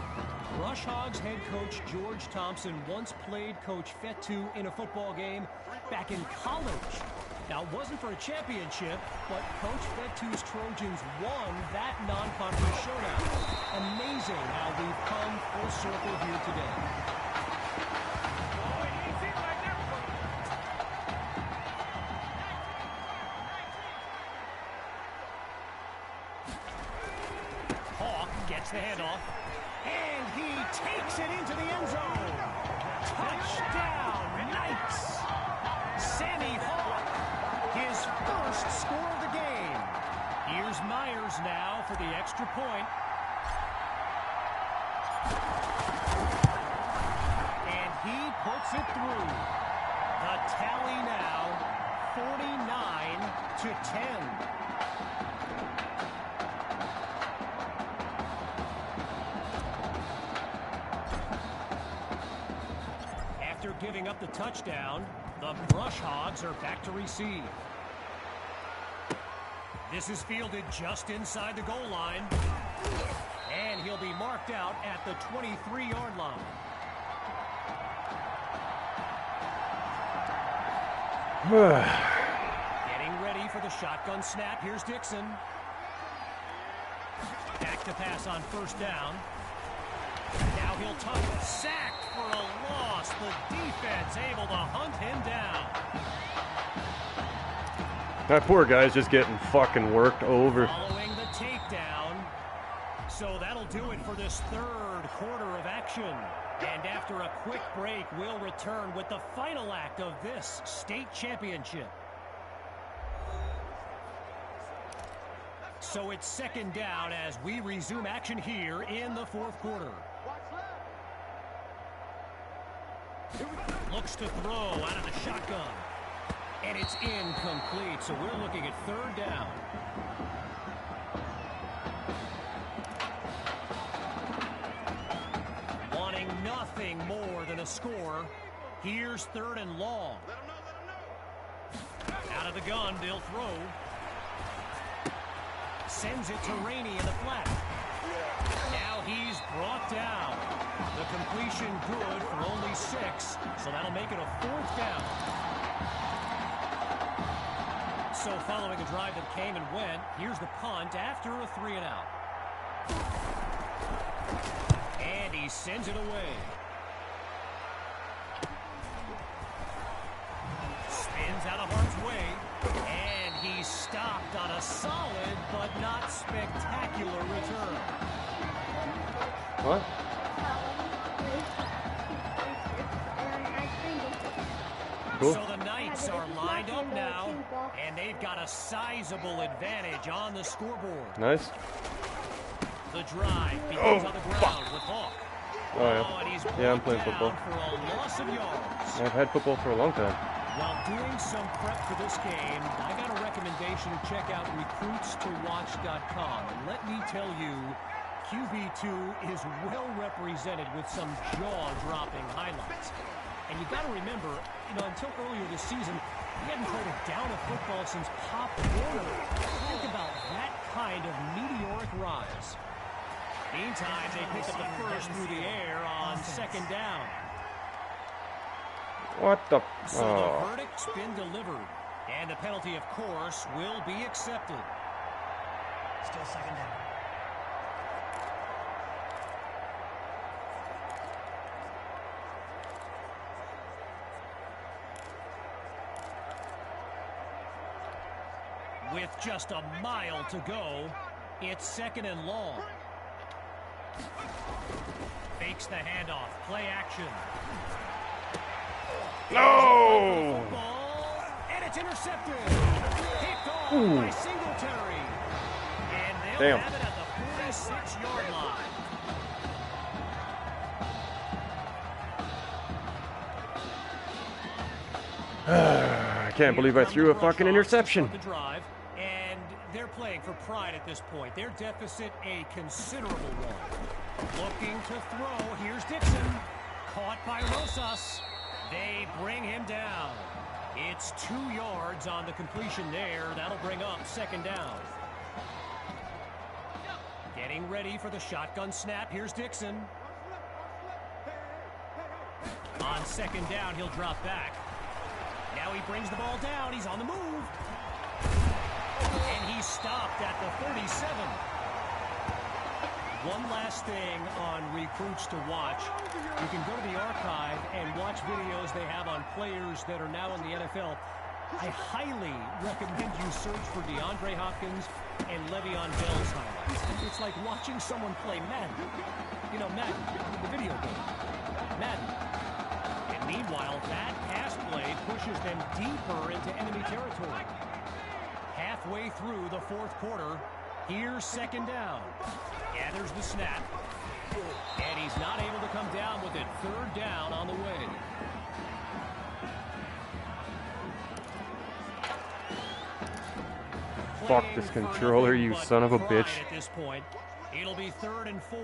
Rush Hogs head coach George Thompson once played Coach Fetu in a football game back in college. Now, it wasn't for a championship, but Coach Fetu's Trojans won that non-conference showdown. Amazing how we've come full circle here today. Hawk gets the handoff, and he takes it into the end zone. Touchdown, Knights! Sammy Hawk, his first score of the game. Here's Myers now for the extra point. And he puts it through. The tally now, 49-10. After giving up the touchdown, the Brush Hogs are back to receive. This is fielded just inside the goal line. And he'll be marked out at the 23-yard line. Getting ready for the shotgun snap. Here's Dixon. Back to pass on first down. Now he'll tuck. Sacked for a loss. The defense able to hunt him down.
That poor guy's just getting fucking worked over.
Following the takedown. So that'll do it for this third quarter of action. And after a quick break, we'll return with the final act of this state championship. So it's second down as we resume action here in the fourth quarter. Looks to throw out of the shotgun. And it's incomplete, so we're looking at third down. Wanting nothing more than a score. Here's third and long. Out of the gun, they'll throw. Sends it to Rainey in the flat. Now he's brought down. The completion good for only 6, so that'll make it a fourth down. So following a drive that came and went, here's the punt after a 3-and-out. And he sends it away. Spins out of harm's way. And he's stopped on a solid but not spectacular return.
What? Cool.
So the Knights are lined up now, and they've got a sizable advantage on the scoreboard.
Nice.
The drive begins on the ground with Hawk.
Oh, yeah.
And he's
Yeah, I'm playing football.
for a loss of yards.
I've had football for a long time.
While doing some prep for this game, I got a recommendation to check out recruitstowatch.com. And let me tell you, QB2 is well represented with some jaw-dropping highlights. And you got to remember, until earlier this season, he hadn't played a down of football since Pop Warner. Think about that kind of meteoric rise. Meantime, they pick up the first through the air on second down.
What the?
So the verdict's been delivered, and the penalty, of course, will be accepted.
Still second down.
With just a mile to go, it's second and long. Fakes the handoff. Play action.
No!
Football, and it's intercepted. Picked off by Singletary. And they'll have it at the 46-yard line.
I can't believe I threw a fucking interception.
The drive, and they're playing for pride at this point. Their deficit a considerable one. Looking to throw. Here's Dixon. Caught by Rosas. They bring him down. It's 2 yards on the completion there. That'll bring up second down. Getting ready for the shotgun snap. Here's Dixon. On second down, he'll drop back. Now he brings the ball down. He's on the move. And he's stopped at the 37. One last thing on recruits to watch. You can go to the archive and watch videos they have on players that are now in the NFL. I highly recommend you search for DeAndre Hopkins and Le'Veon Bell's highlights. It's like watching someone play Madden. You know, Madden, the video game. Madden. And meanwhile, that pass play pushes them deeper into enemy territory. Halfway through the fourth quarter, here's second down. Gathers the snap. And he's not able to come down with it. Third down on the way.
Fuck this controller, you son of a bitch.
At this point, it'll be 3rd and 4.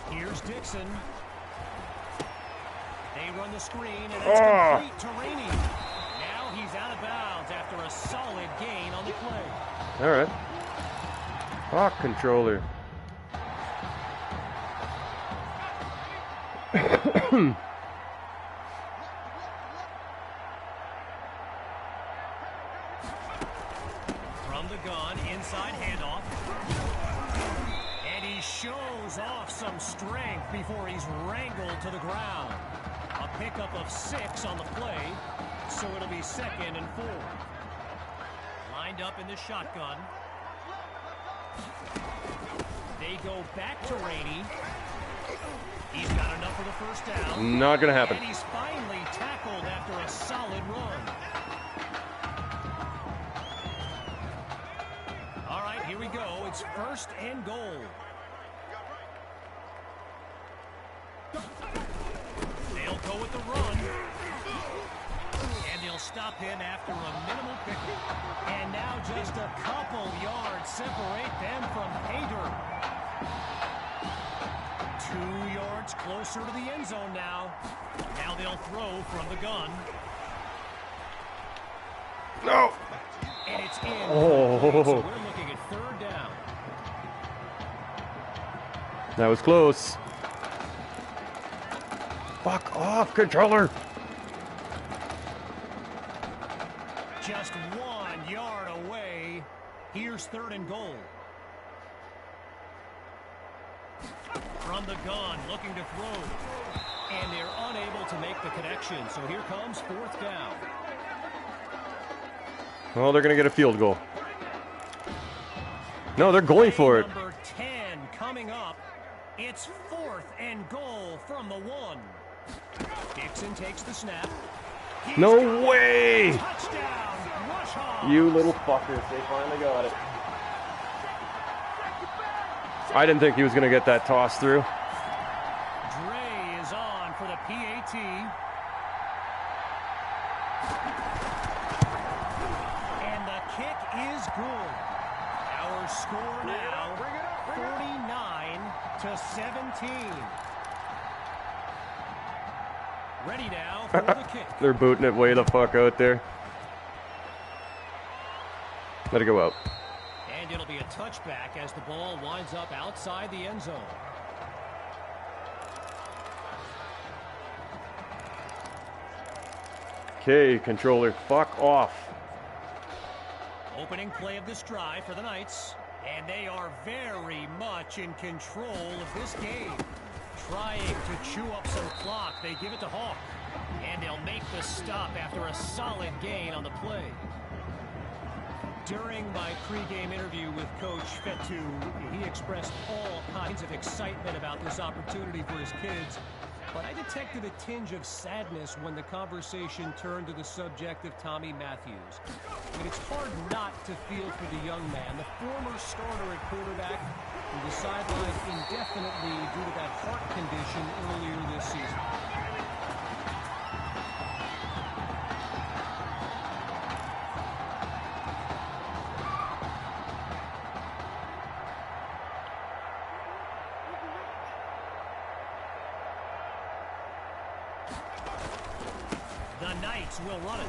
Here's Dixon. They run the screen, and it's complete to Rainey. Now he's out of bounds after a solid gain on the play.
All right. Fuck controller.
strength before he's wrangled to the ground. A pickup of 6 on the play, so it'll be 2nd and 4. Lined up in the shotgun. They go back to Rainey. He's got enough for the first down.
Not gonna happen.
And he's finally tackled after a solid run. All right, here we go. It's 1st and goal. They'll go with the run. And they'll stop him after a minimal pickup. And now just a couple yards separate them from Hader. 2 yards closer to the end zone now. Now they'll throw from the gun.
No.
And it's in.
Oh.
So we're looking at 3rd down.
That was close. Fuck off, controller.
Just 1 yard away. Here's 3rd and goal. From the gun, looking to throw. And they're unable to make the connection. So here comes 4th down.
Well, they're going to get a field goal. No, they're going for it.
Number 10 coming up. It's 4th and goal from the 1. Dixon takes the snap.
No way!
Touchdown, Rush Hobbs.
You little fuckers, they finally got it. I didn't think he was going to get that toss through.
Dre is on for the PAT. And the kick is good. Our score now, 49-17. Ready now for the kick.
They're booting it way the fuck out there. Let it go out.
And it'll be a touchback as the ball winds up outside the end zone.
Okay, controller, fuck off.
Opening play of this drive for the Knights. And they are very much in control of this game. Trying to chew up some clock. They give it to Hawk. And they'll make the stop after a solid gain on the play. During my pregame interview with Coach Fetu, he expressed all kinds of excitement about this opportunity for his kids. But I detected a tinge of sadness when the conversation turned to the subject of Tommy Matthews. I mean, it's hard not to feel for the young man, the former starter at quarterback, who was sidelined indefinitely due to that heart condition earlier this season. The Knights will run it.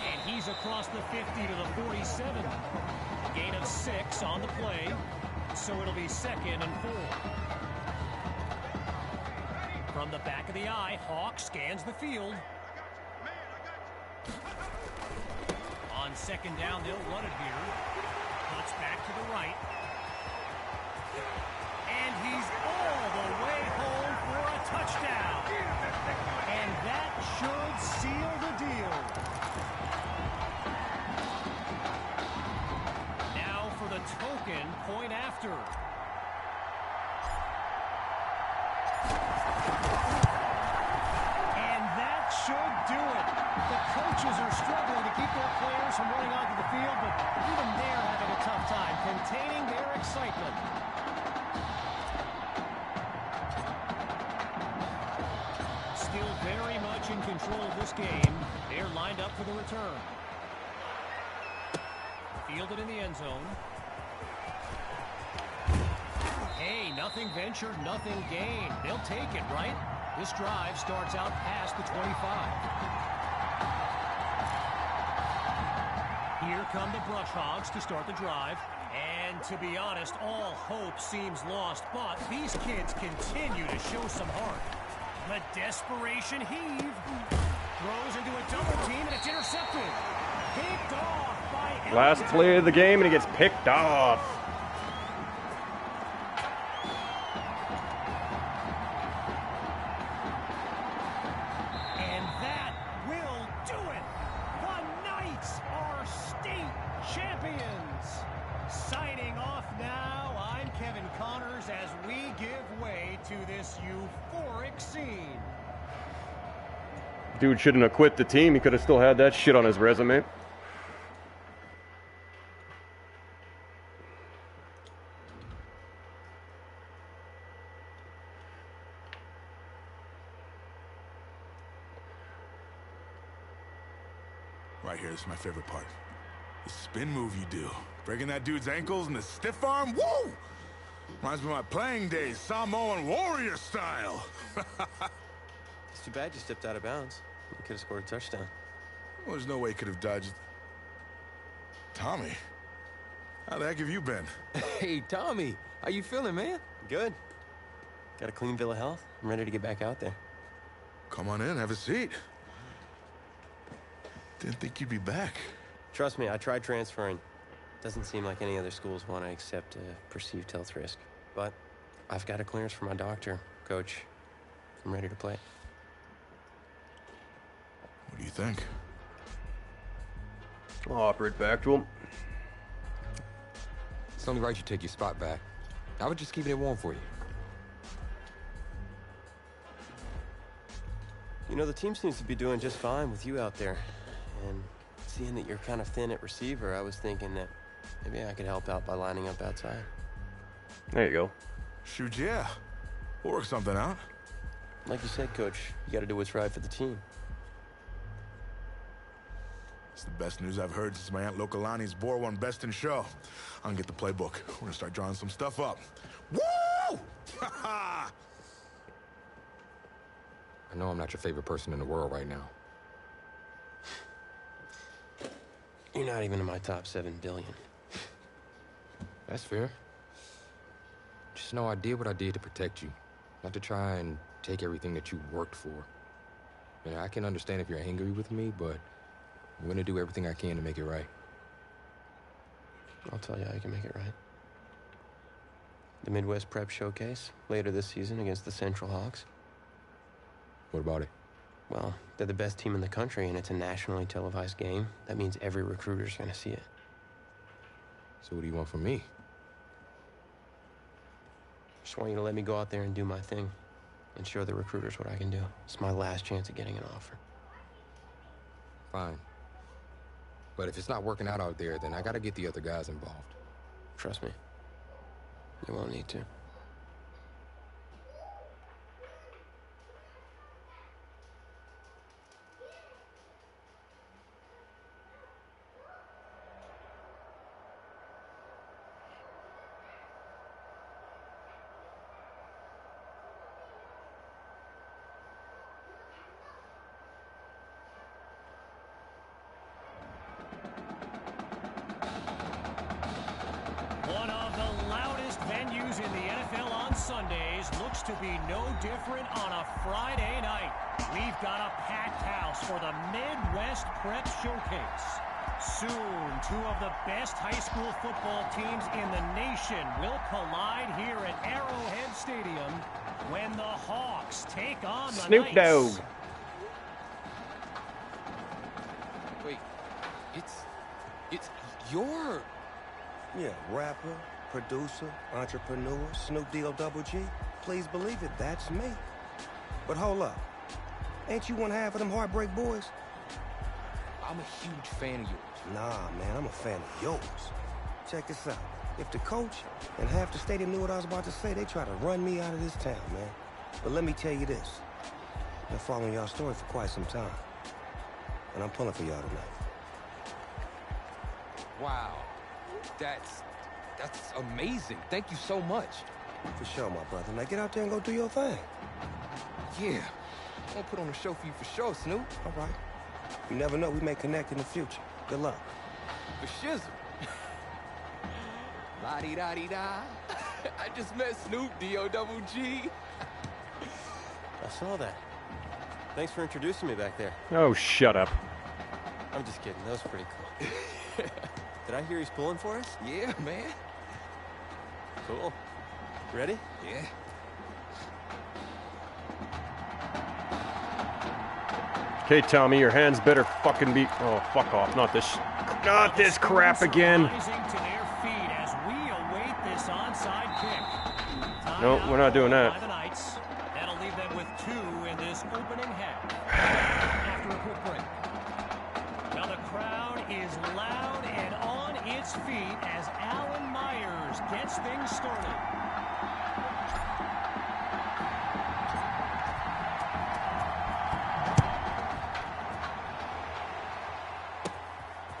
And he's across the 50 to the 47. Gain of 6 on the play. So it'll be 2nd and 4. From the back of the eye, Hawk scans the field. On 2nd down, they'll run it here. Cuts back to the right. And he's all the way home for a touchdown. And that should seal the deal. Now for the token point after. And that should do it. The coaches are struggling to keep their players from running onto the field, but even they're having a tough time containing their excitement. Still very much in control of this game. They're lined up for the return. Fielded in the end zone. Hey, nothing ventured, nothing gained. They'll take it, right? This drive starts out past the 25. Here come the Brush Hogs to start the drive. And to be honest, all hope seems lost, but these kids continue to show some heart. The desperation heave. Throws into a double team, and it's intercepted. Picked off by
Last play of the game, and he gets picked off. Dude shouldn't have quit the team. He could have still had that shit on his resume.
Right here, this is my favorite part. The spin move you do. Breaking that dude's ankles and the stiff arm, woo! Reminds me of my playing days, Samoan warrior style.
It's too bad you stepped out of bounds. You could have scored a touchdown.
Well, there's no way he could have dodged. Tommy, how the heck have you been?
Hey, Tommy, how you feeling, man?
Good. Got a clean bill of health. I'm ready to get back out there.
Come on in, have a seat. Didn't think you'd be back.
Trust me, I tried transferring. Doesn't seem like any other schools want to accept a perceived health risk. But I've got a clearance from my doctor, Coach. I'm ready to play.
What do you think?
I'll offer it back to him.
It's only right you take your spot back. I was just keeping it warm for you.
You know, the team seems to be doing just fine with you out there. And seeing that you're kind of thin at receiver, I was thinking that maybe I could help out by lining up outside.
There you go.
Shoot, yeah. We'll work something out.
Like you said, Coach, you got to do what's right for the team.
It's the best news I've heard since my Aunt Lokalani's Boar won Best in Show. I'm gonna get the playbook. We're gonna start drawing some stuff up. Woo!
I know I'm not your favorite person in the world right now.
You're not even in my top 7 billion.
That's fair. Just know I did what I did to protect you. Not to try and take everything that you worked for. You know, I can understand if you're angry with me, but I'm gonna do everything I can to make it right.
I'll tell you how you can make it right. The Midwest Prep Showcase, later this season against the Central Hawks.
What about it?
Well, they're the best team in the country, and it's a nationally televised game. That means every recruiter's gonna see it.
So what do you want from me?
Just want you to let me go out there and do my thing and show the recruiters what I can do. It's my last chance at getting an offer.
Fine. But if it's not working out there, then I gotta get the other guys involved.
Trust me, you won't need to.
One of the loudest venues in the NFL on Sundays looks to be no different on a Friday night. We've got a packed house for the Midwest Prep Showcase. Soon, 2 of the best high school football teams in the nation will collide here at Arrowhead Stadium when the Hawks take on the
Snoop
Knights.
Dogg.
Wait, it's your...
Yeah, rapper, producer, entrepreneur, Snoop D-O-double-G. Please believe it, that's me. But hold up. Ain't you one half of them Heartbreak Boys?
I'm a huge fan of yours.
Nah, man, I'm a fan of yours. Check this out. If the coach and half the stadium knew what I was about to say, they try to run me out of this town, man. But let me tell you this. I've been following y'all story for quite some time. And I'm pulling for y'all tonight.
Wow. That's amazing. Thank you so much.
For sure, my brother. Now get out there and go do your thing.
Yeah. I'm gonna put on a show for you for sure, Snoop.
All right. You never know, we may connect in the future. Good luck.
For shizzle. La-di-da-di-da. I just met Snoop D-O-double-G.
I saw that. Thanks for introducing me back there.
Oh, shut up.
I'm just kidding. That was pretty cool. Did I hear he's pulling for us?
Yeah, man.
Cool. Ready?
Yeah.
Okay, Tommy, your hands better fucking be... Oh, fuck off. Not this... Not this crap again.
Rising to their feet as we await this onside kick.
No, we're not doing that.
By the Knights. That'll leave them with 2 in this opening half. things started.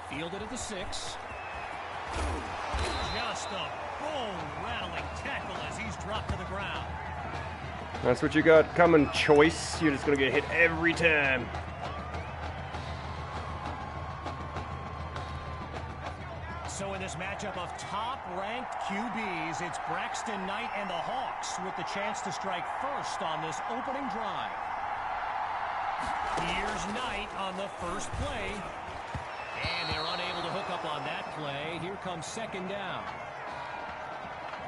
Fielded at the 6. Just a bone-rattling tackle as he's dropped to the ground.
That's what you got coming, choice. You're just gonna get hit every time.
So in this matchup of top-ranked QBs, it's Braxton Knight and the Hawks with the chance to strike first on this opening drive. Here's Knight on the first play. And they're unable to hook up on that play. Here comes second down.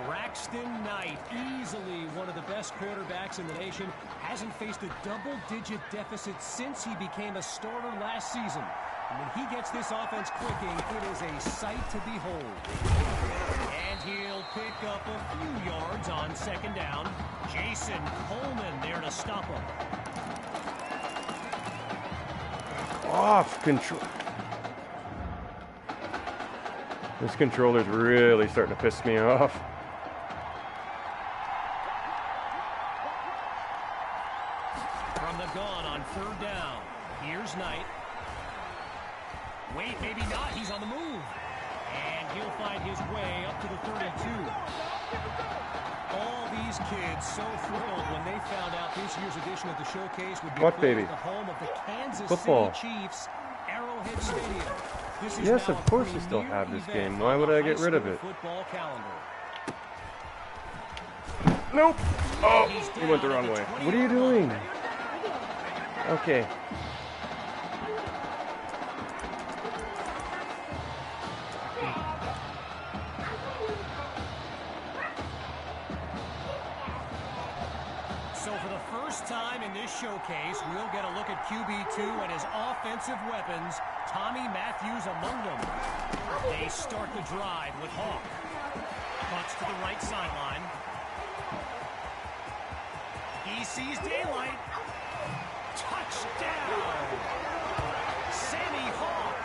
Braxton Knight, easily one of the best quarterbacks in the nation, hasn't faced a double-digit deficit since he became a starter last season. And when he gets this offense clicking, it is a sight to behold. And he'll pick up a few yards on second down. Jason Coleman there to stop him.
Off control. This controller's really starting to piss me off.
From the gun on third down. Here's Knight. Wait, maybe not. He's on the move. And he'll find his way up to the 32. All these kids so thrilled when they found out this year's edition of the showcase would be
What, baby?
the home of the Kansas
Football.
City Chiefs, Arrowhead Stadium. This is
Yes,
now
of course
a
you still
premier
have this
event
game. Why would
on
I
the
get
high
rid of
school
it?
Football calendar.
Nope. Oh,
He's
you went the
down at
wrong
the
way.
20
What are you doing? Okay.
So for the first time in this showcase, we'll get a look at QB2 and his offensive weapons, Tommy Matthews among them. They start the drive with Hawk. Cuts to the right sideline. He sees daylight. Touchdown! Sammy Hawk,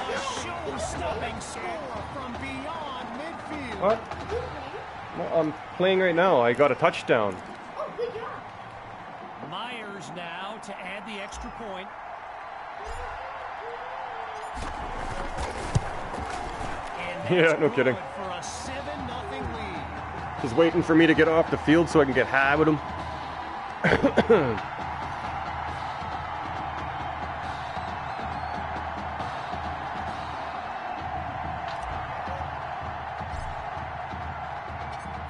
a show-stopping score from beyond midfield.
What? Well, I'm playing right now. I got a touchdown.
Myers now to add the extra point. And
Yeah,
that's
no kidding.
good for a 7-0 lead.
Just waiting for me to get off the field so I can get high with him.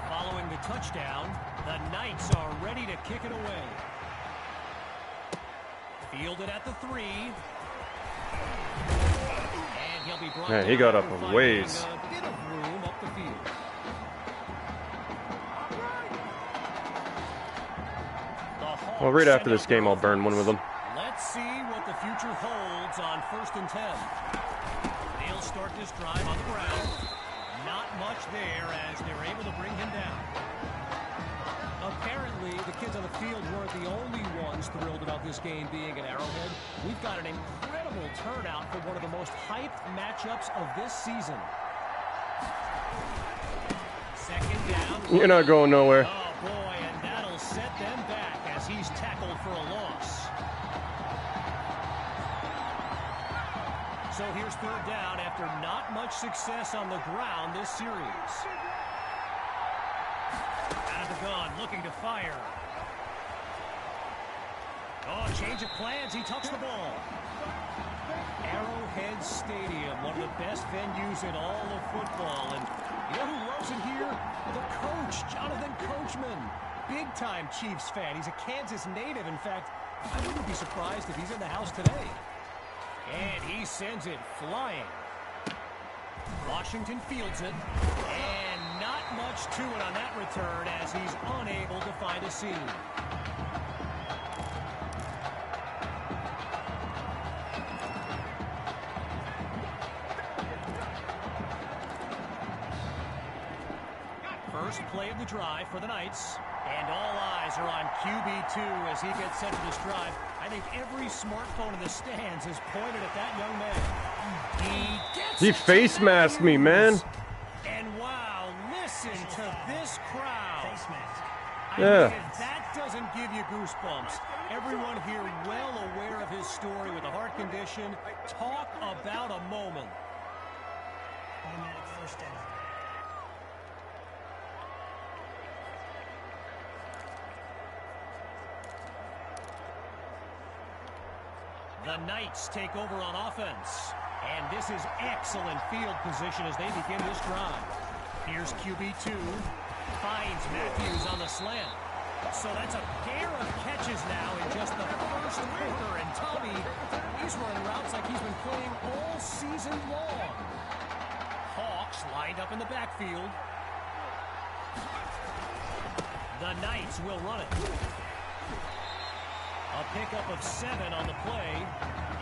Following the touchdown, the Knights are ready to kick it away. Fielded at the 3. And he'll be brought
Man, he
down
got up
after
a
finding
ways.
a bit of room up the field. The Hawks
Well, right after
send
this
out
game,
their
I'll burn one with them.
Let's see what the future holds on 1st and 10. They'll start this drive on the ground. Not much there as they're able to bring him down. Apparently, the kids on the field weren't the only ones thrilled about this game being at Arrowhead. We've got an incredible turnout for one of the most hyped matchups of this season. Second down.
You're not going nowhere.
Oh, boy, and that'll set them back as he's tackled for a loss. So here's third down after not much success on the ground this series. Out of the gun, looking to fire. Oh, change of plans. He tucks the ball. Arrowhead Stadium, one of the best venues in all of football. And you know who loves it here? The coach, Jonathan Coachman. Big-time Chiefs fan. He's a Kansas native. In fact, I wouldn't be surprised if he's in the house today. And he sends it flying. Washington fields it. And not much to it on that return as he's unable to find a seam. First play of the drive for the Knights. And all eyes are on QB2 as he gets set for this drive. I think every smartphone in the stands is pointed at that young man. He gets
He face masked me, man.
And wow, listen Listen to this crowd.
Face mask.
I mean,
Yeah.
if that doesn't give you goosebumps, everyone here well aware of his story with a heart condition. Talk about a moment.
Automatic first down.
The Knights take over on offense. And this is excellent field position as they begin this drive. Here's QB2. Finds Matthews on the slant. So that's a pair of catches now in just the first quarter. And Tommy, he's running routes like he's been playing all season long. Hawks lined up in the backfield. The Knights will run it. A pickup of 7 on the play.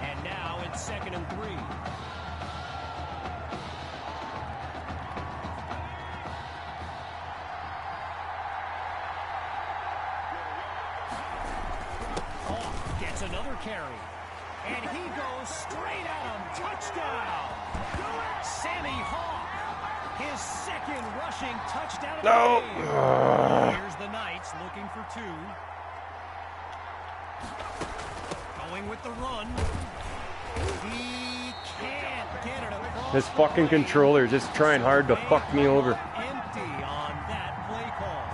And now it's 2nd and 3. Hawk gets another carry. And he goes straight at him. Touchdown! Sammy Hawk, his 2nd rushing touchdown of the game. Here's the Knights looking for 2. Going with the run. He can't get it across.
This fucking controller just trying hard to fuck me over.
Empty on that play call.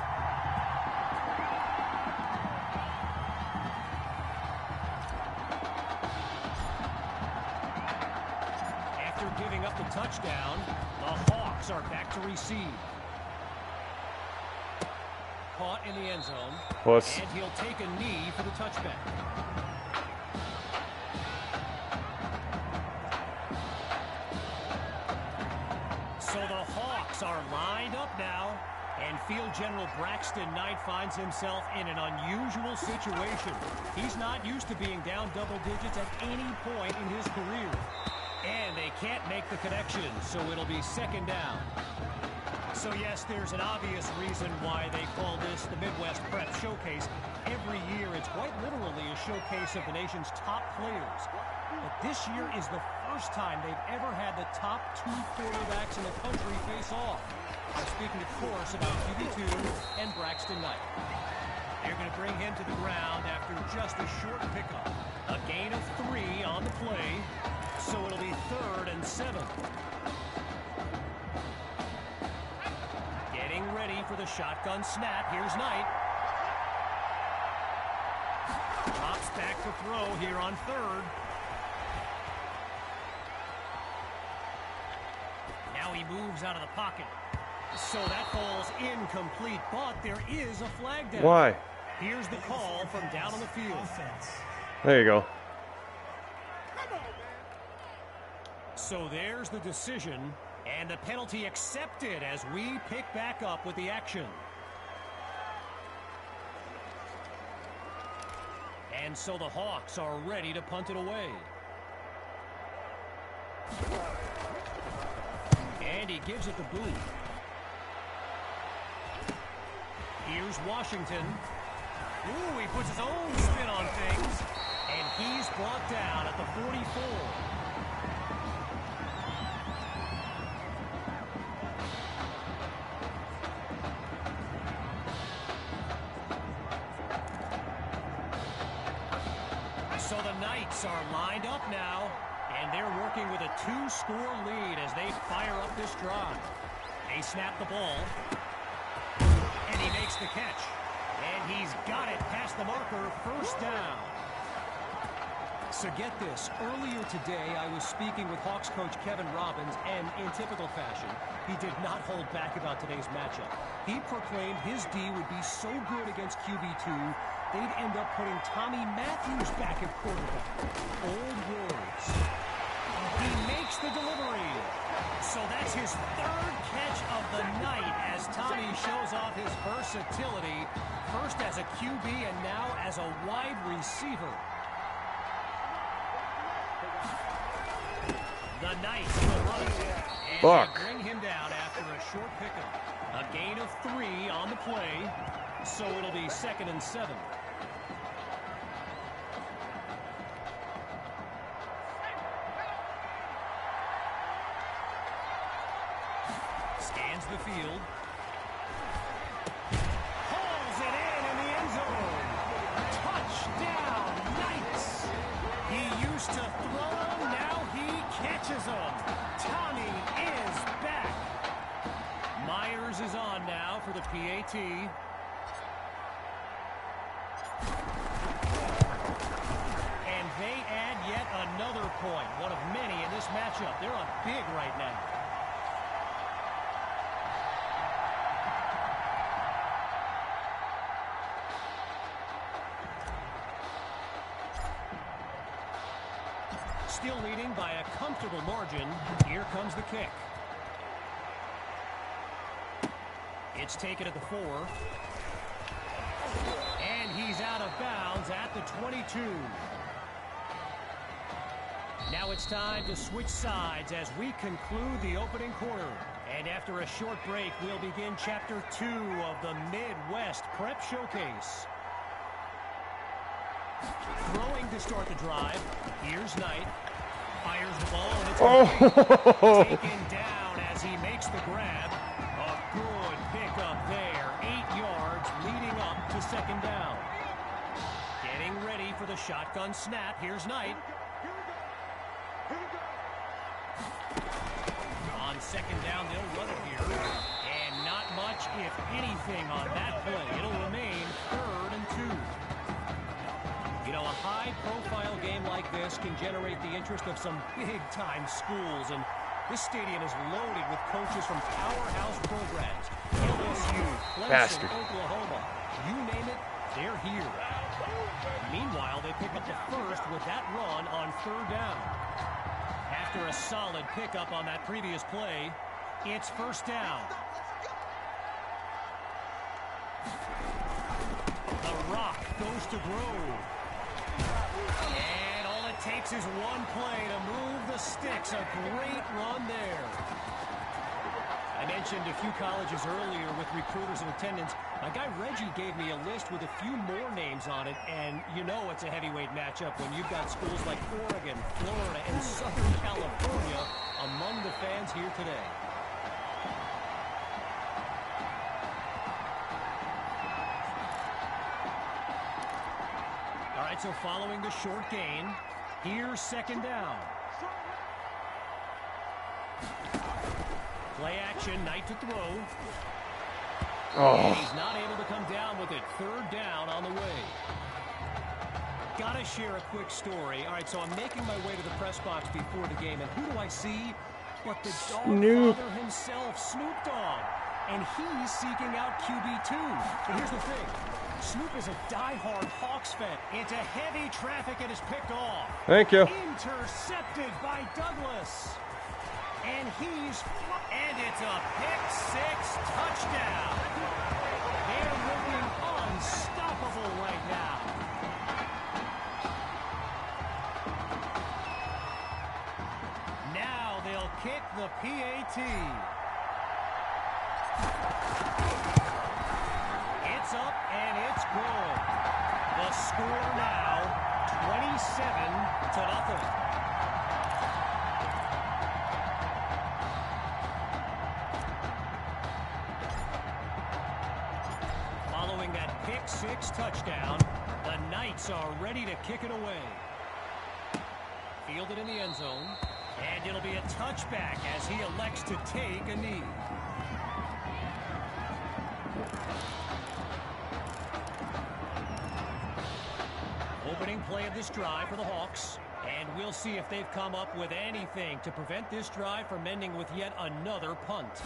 After giving up the touchdown, the Hawks are back to receive. Caught in the end zone.
Puss.
And he'll take a knee for the touchback. So the Hawks are lined up now, and field general Braxton Knight finds himself in an unusual situation. He's not used to being down double digits at any point in his career. And they can't make the connection, so it'll be 2nd down. So yes, there's an obvious reason why they call this the Midwest Prep Showcase. Every year, it's quite literally a showcase of the nation's top players. But this year is the first time they've ever had the top 2 quarterbacks in the country face off. I'm speaking, of course, about QB2 and Braxton Knight. They're going to bring him to the ground after just a short pickup. A gain of 3 on the play, so it'll be 3rd and 7. Getting ready for the shotgun snap. Here's Knight. Drops back to throw here on 3rd. Now he moves out of the pocket. So that falls incomplete, but there is a flag down.
Why?
Here's the call from down on the field.
There you go.
So there's the decision, and the penalty accepted as we pick back up with the action. And so the Hawks are ready to punt it away. And he gives it to Booth. Here's Washington. Ooh, he puts his own spin on things. And he's brought down at the 44. So the Knights are lined up now, and they're working with a 2-score lead as they fire up this drive. They snap the ball, and he makes the catch. And he's got it past the marker, 1st down. So get this, earlier today I was speaking with Hawks coach Kevin Robbins, and in typical fashion, he did not hold back about today's matchup. He proclaimed his D would be so good against QB2, they'd end up putting Tommy Matthews back at quarterback. Old words. He makes the delivery. So that's his 3rd catch of the night as Tommy shows off his versatility, first as a QB and now as a wide receiver. The Knights will run it. And they bring him down after a short pickup. A gain of 3 on the play, so it'll be 2nd and 7. Scans the field. another point. One of many in this matchup. They're on big right now. Still leading by a comfortable margin. Here comes the kick. It's taken at the 4. And he's out of bounds at the 22. Now it's time to switch sides as we conclude the opening quarter. And after a short break, we'll begin Chapter 2 of the Midwest Prep Showcase. Throwing to start the drive. Here's Knight. Fires the ball, and it's taken down as he makes the grab. A good pickup there. 8 yards leading up to second down. Getting ready for the shotgun snap. Here's Knight. On second down, they'll run it here. And not much, if anything, on that play. It'll remain 3rd and 2. You know, a high-profile game like this can generate the interest of some big-time schools, and this stadium is loaded with coaches from powerhouse programs. LSU, Clemson, Oklahoma, you name it, they're here. Meanwhile, they pick up the first with that run on 3rd down. After a solid pickup on that previous play, it's 1st down. The Rock goes to Grove. And all it takes is one play to move the sticks. A great run there. I mentioned a few colleges earlier with recruiters in attendance. My guy Reggie gave me a list with a few more names on it, and you know it's a heavyweight matchup when you've got schools like Oregon, Florida, and Southern California among the fans here today. All right, so following the short gain, here's second down. Play action, Knight to throw. And he's not able to come down with it. 3rd down on the way. Gotta share a quick story. All right, so I'm making my way to the press box before the game, and who do I see but the Dogfather himself, Snoop Dogg. And he's seeking out QB2. And here's the thing. Snoop is a diehard Hawks fan. Into heavy traffic and is picked off.
Thank you.
Intercepted by Douglas. And it's a pick-6 touchdown. They're looking unstoppable right now. Now they'll kick the PAT. It's up and it's good. The score now 27-0. Following that pick-6 touchdown, the Knights are ready to kick it away. Fielded in the end zone, and it'll be a touchback as he elects to take a knee. Opening play of this drive for the Hawks, and we'll see if they've come up with anything to prevent this drive from ending with yet another punt.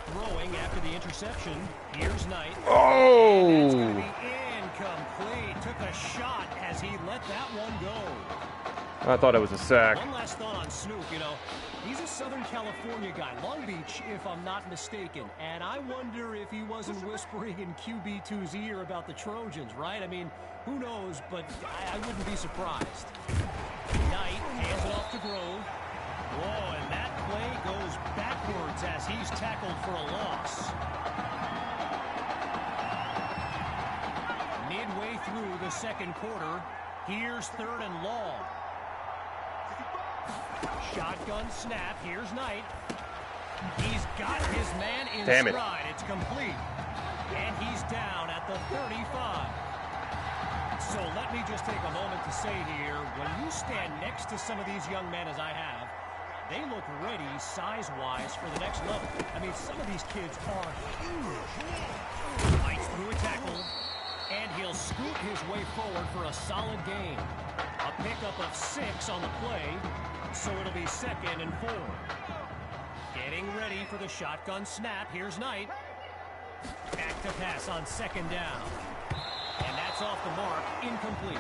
Throwing after the interception, here's Knight.
Oh!
And that's going to be incomplete. Took a shot as he let that one go.
I thought it was a sack.
One last thought on Snoop, you know. He's a Southern California guy, Long Beach, if I'm not mistaken. And I wonder if he wasn't whispering in QB2's ear about the Trojans, right? I mean, who knows, but I wouldn't be surprised. Knight hands it off to Grove. Whoa, and that play goes backwards as he's tackled for a loss. Midway through the second quarter, here's 3rd and long. Shotgun snap. Here's Knight. He's got his man in stride. It's complete. And he's down at the 35. So let me just take a moment to say here, when you stand next to some of these young men as I have, they look ready size-wise for the next level. I mean, some of these kids are huge. Fights through a tackle, and he'll scoot his way forward for a solid gain. A pickup of 6 on the play, so it'll be 2nd and 4. Getting ready for the shotgun snap. Here's Knight. Back to pass on 2nd down. And that's off the mark, incomplete.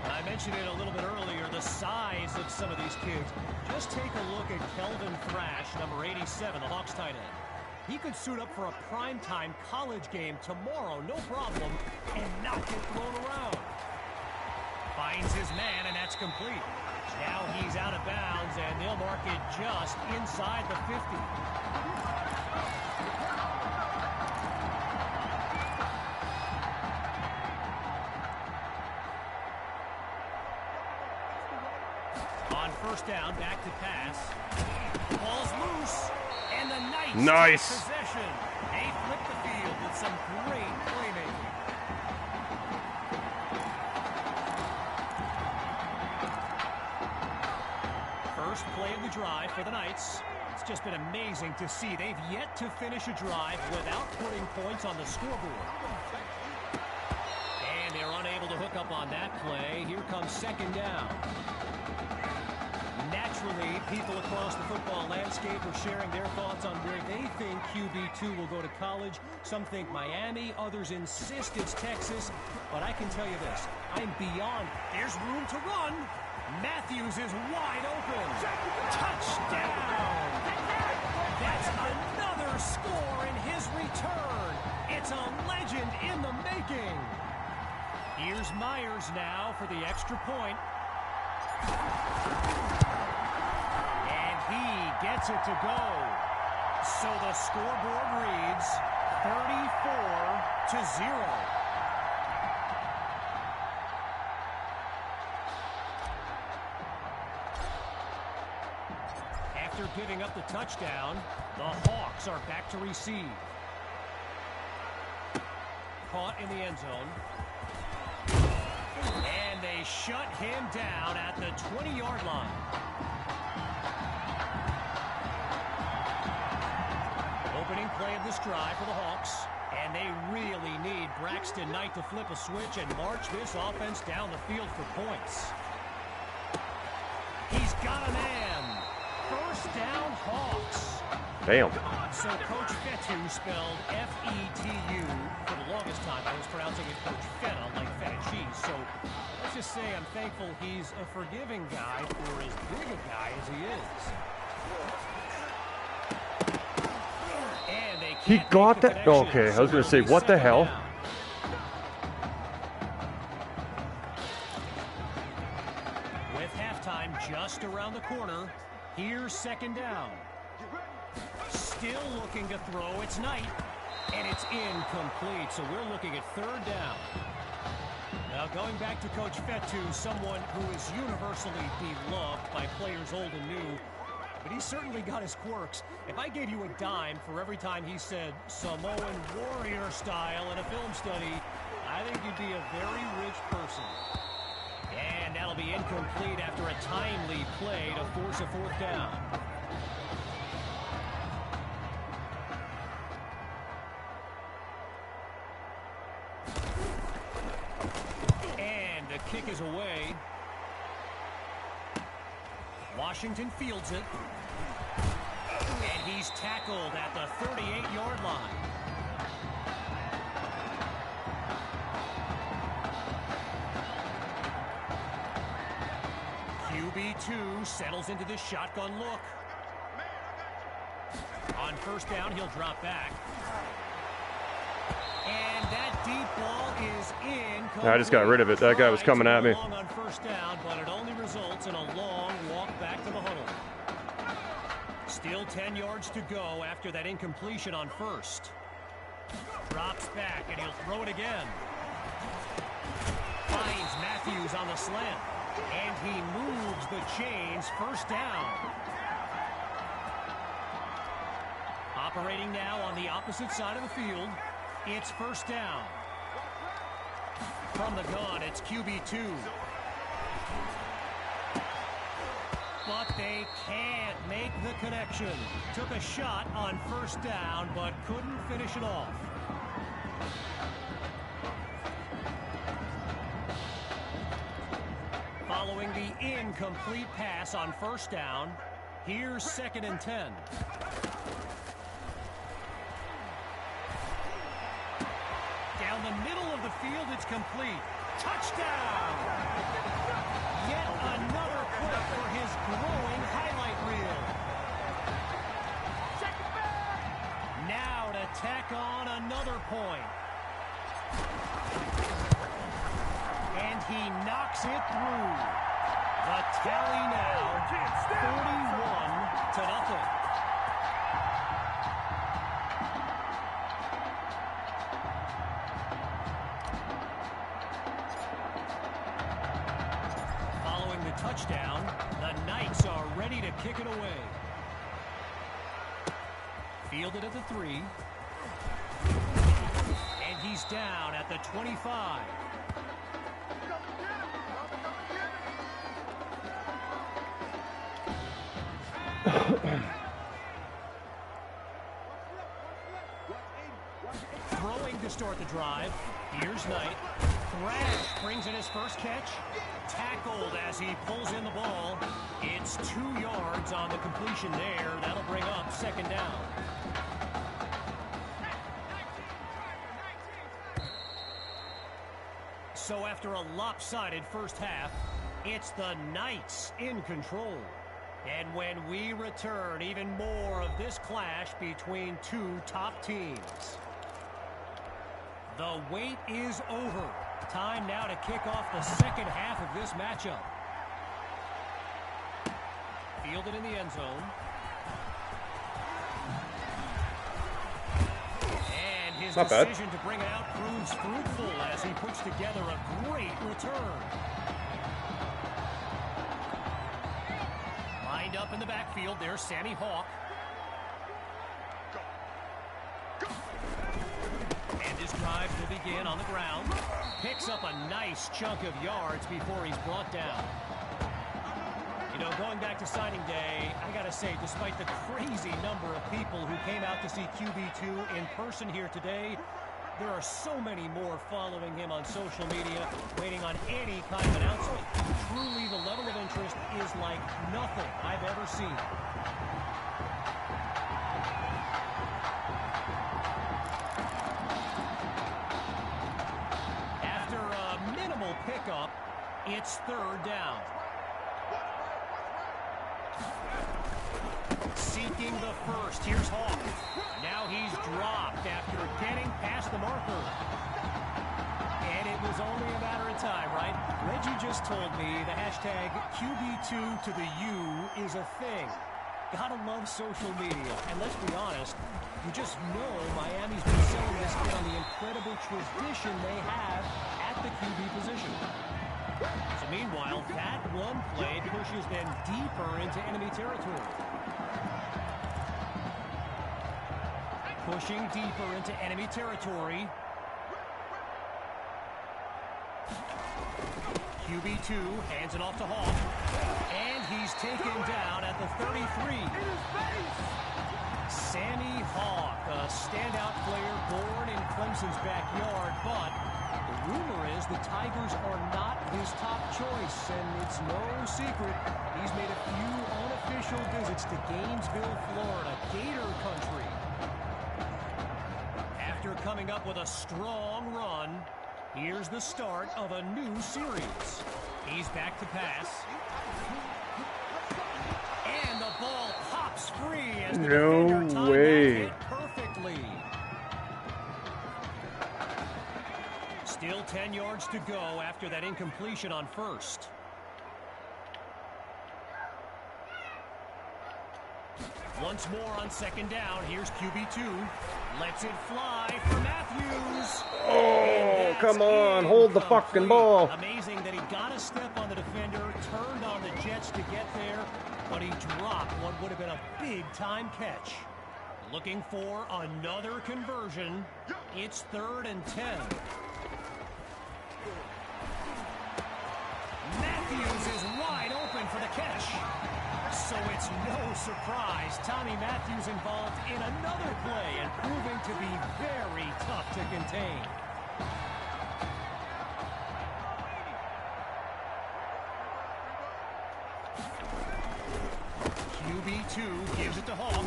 I mentioned it a little bit earlier, the size of some of these kids. Just take a look at Kelvin Thrash, number 87, the Hawks tight end. He could suit up for a primetime college game tomorrow, no problem, and not get thrown around. Finds his man, and that's complete. Now he's out of bounds, and they'll mark it just inside the 50. On 1st down, back to pass. Ball's loose, and the Knights
nice
take possession. They flip the field with some great playmaking. First play of the drive for the Knights. It's just been amazing to see. They've yet to finish a drive without putting points on the scoreboard. And they're unable to hook up on that play. Here comes 2nd down. Naturally, people across the football landscape are sharing their thoughts on where they think QB2 will go to college. Some think Miami, others insist it's Texas. But I can tell you this, I'm beyond. There's room to run. Matthews is wide open. Touchdown! That's another score in his return. It's a legend in the making. Here's Myers now for the extra point. He gets it to go. So the scoreboard reads 34-0. After giving up the touchdown, the Hawks are back to receive. Caught in the end zone. And they shut him down at the 20-yard line. Opening play of this drive for the Hawks, and they really need Braxton Knight to flip a switch and march this offense down the field for points. He's got a man. 1st down, Hawks.
Damn.
So Coach Fetu, spelled F-E-T-U. For the longest time, I was pronouncing it Coach Feta, like feta cheese. So let's just say I'm thankful he's a forgiving guy for as big a guy as he is.
He got that? Okay, I was going to say, what the hell?
With halftime just around the corner, here's 2nd down. Still looking to throw. It's Knight, and it's incomplete. So we're looking at 3rd down. Now going back to Coach Fetu, someone who is universally beloved by players old and new. But he's certainly got his quirks. If I gave you a dime for every time he said Samoan warrior style in a film study, I think you'd be a very rich person. And that'll be incomplete after a timely play to force a 4th down. And the kick is away. Washington fields it. And he's tackled at the 38-yard line. QB2 settles into this shotgun look. On 1st down, he'll drop back. And that deep ball is incomplete.
I just got rid of it. That guy was coming at me.
On 1st down, but it only results in a long walk back to the huddle. Still 10 yards to go after that incompletion on 1st. Drops back, and he'll throw it again. Finds Matthews on the slant. And he moves the chains. 1st down. Operating now on the opposite side of the field. It's 1st down. From the gun, it's QB2. But they can't make the connection. Took a shot on 1st down, but couldn't finish it off. incomplete pass on first down. Here's 2nd and 10. Down the middle of the field, it's complete. Touchdown! Yet another clip for his growing highlight reel. Now to tack on another point. And he knocks it through. The tally now, 41-0. Following the touchdown, the Knights are ready to kick it away. Fielded at the 3. And he's down at the 25. Throwing to start the drive. Here's Knight. Thrash brings in his first catch. Tackled as he pulls in the ball. It's 2 yards on the completion there. That'll bring up 2nd down. So after a lopsided first half, it's the Knights in control. And when we return, even more of this clash between 2 top teams. The wait is over. Time now to kick off the second half of this matchup. Fielded in the end zone. And his decision to bring it out proves fruitful as he puts together a great return. Lined up in the backfield, there's Sammy Hawk. And his drive will begin on the ground. Picks up a nice chunk of yards before he's brought down. You know, going back to signing day, I gotta say, despite the crazy number of people who came out to see QB2 in person here today, there are so many more following him on social media, waiting on any kind of announcement. Truly, the level of interest is like nothing I've ever seen. After a minimal pickup, it's 3rd down. Seeking the first. Here's Hawk. Now he's dropped after getting past the marker. And it was only a matter of time, right? Reggie just told me the hashtag QB2 to the U is a thing. Gotta love social media. And let's be honest, you just know Miami's been selling this kid on the incredible tradition they have at the QB position. So meanwhile, that one play pushes them deeper into enemy territory. Pushing deeper into enemy territory. QB2 hands it off to Hawk. And he's taken down at the 33. Sammy Hawk, a standout player born in Clemson's backyard, but the rumor is the Tigers are not his top choice, and it's no secret he's made a few unofficial visits to Gainesville, Florida, Gator country. After coming up with a strong run, here's the start of a new series. He's back to pass. And the ball pops free as the defender timed it perfectly. Still 10 yards to go after that incompletion on first. Once more on 2nd down. Here's QB2. Lets it fly for Matthews.
Oh, come on. Hold the fucking ball.
Amazing that he got a step on the defender, turned on the Jets to get there, but he dropped what would have been a big-time catch. Looking for another conversion. It's 3rd and 10. Matthews is wide open for the catch. So it's no surprise Tommy Matthews involved in another play and proving to be very tough to contain. QB2 gives it to Hawk.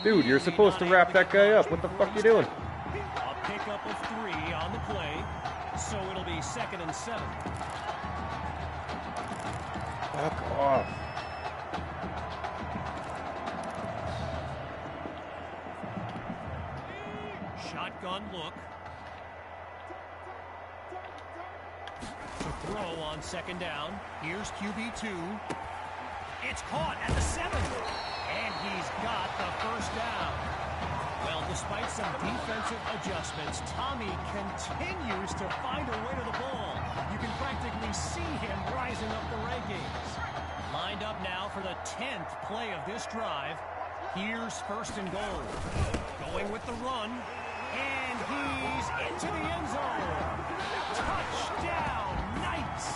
Dude, you're supposed to wrap that guy up. What the fuck you doing?
A pickup of 3 on the play, so it'll be 2nd and 7.
Fuck off.
Shotgun look. To throw on 2nd down. Here's QB2. It's caught at the 7. And he's got the 1st down. Well, despite some defensive adjustments, Tommy continues to find a way to the ball. You can practically see him rising up the rankings. Lined up now for the 10th play of this drive. Here's 1st and goal. Going with the run. And he's into the end zone. Touchdown, Knights.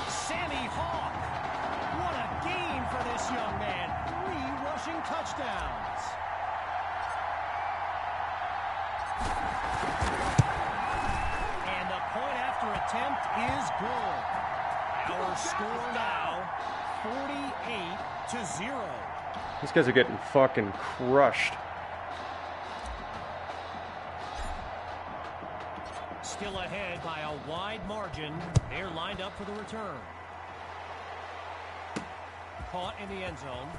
Sammy Hawk. What a game for this young man. 3 rushing touchdowns. And the point after attempt is good. Our score now, 48-0.
These guys are getting fucking crushed.
Still ahead by a wide margin. They're lined up for the return. Caught in the end zone.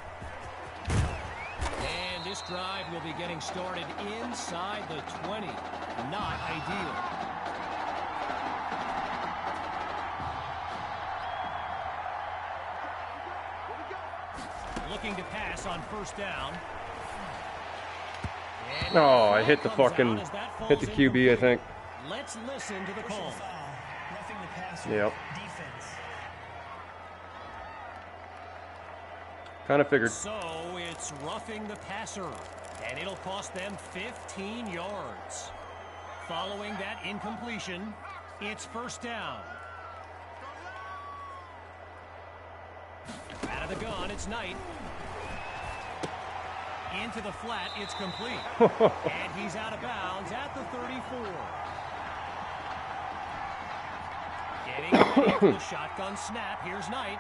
And this drive will be getting started inside the 20. Not ideal. Looking to pass on 1st down. And
Oh, I hit the fucking, hit the QB, I think.
Let's listen to the call.
Roughing the passer.
Yep.
Defense.
Kind of figured.
So it's roughing the passer, and it'll cost them 15 yards. Following that incompletion, it's 1st down. Out of the gun, it's Knight. Into the flat, it's complete. And he's out of bounds at the 34. Getting ready for the shotgun snap. Here's Knight.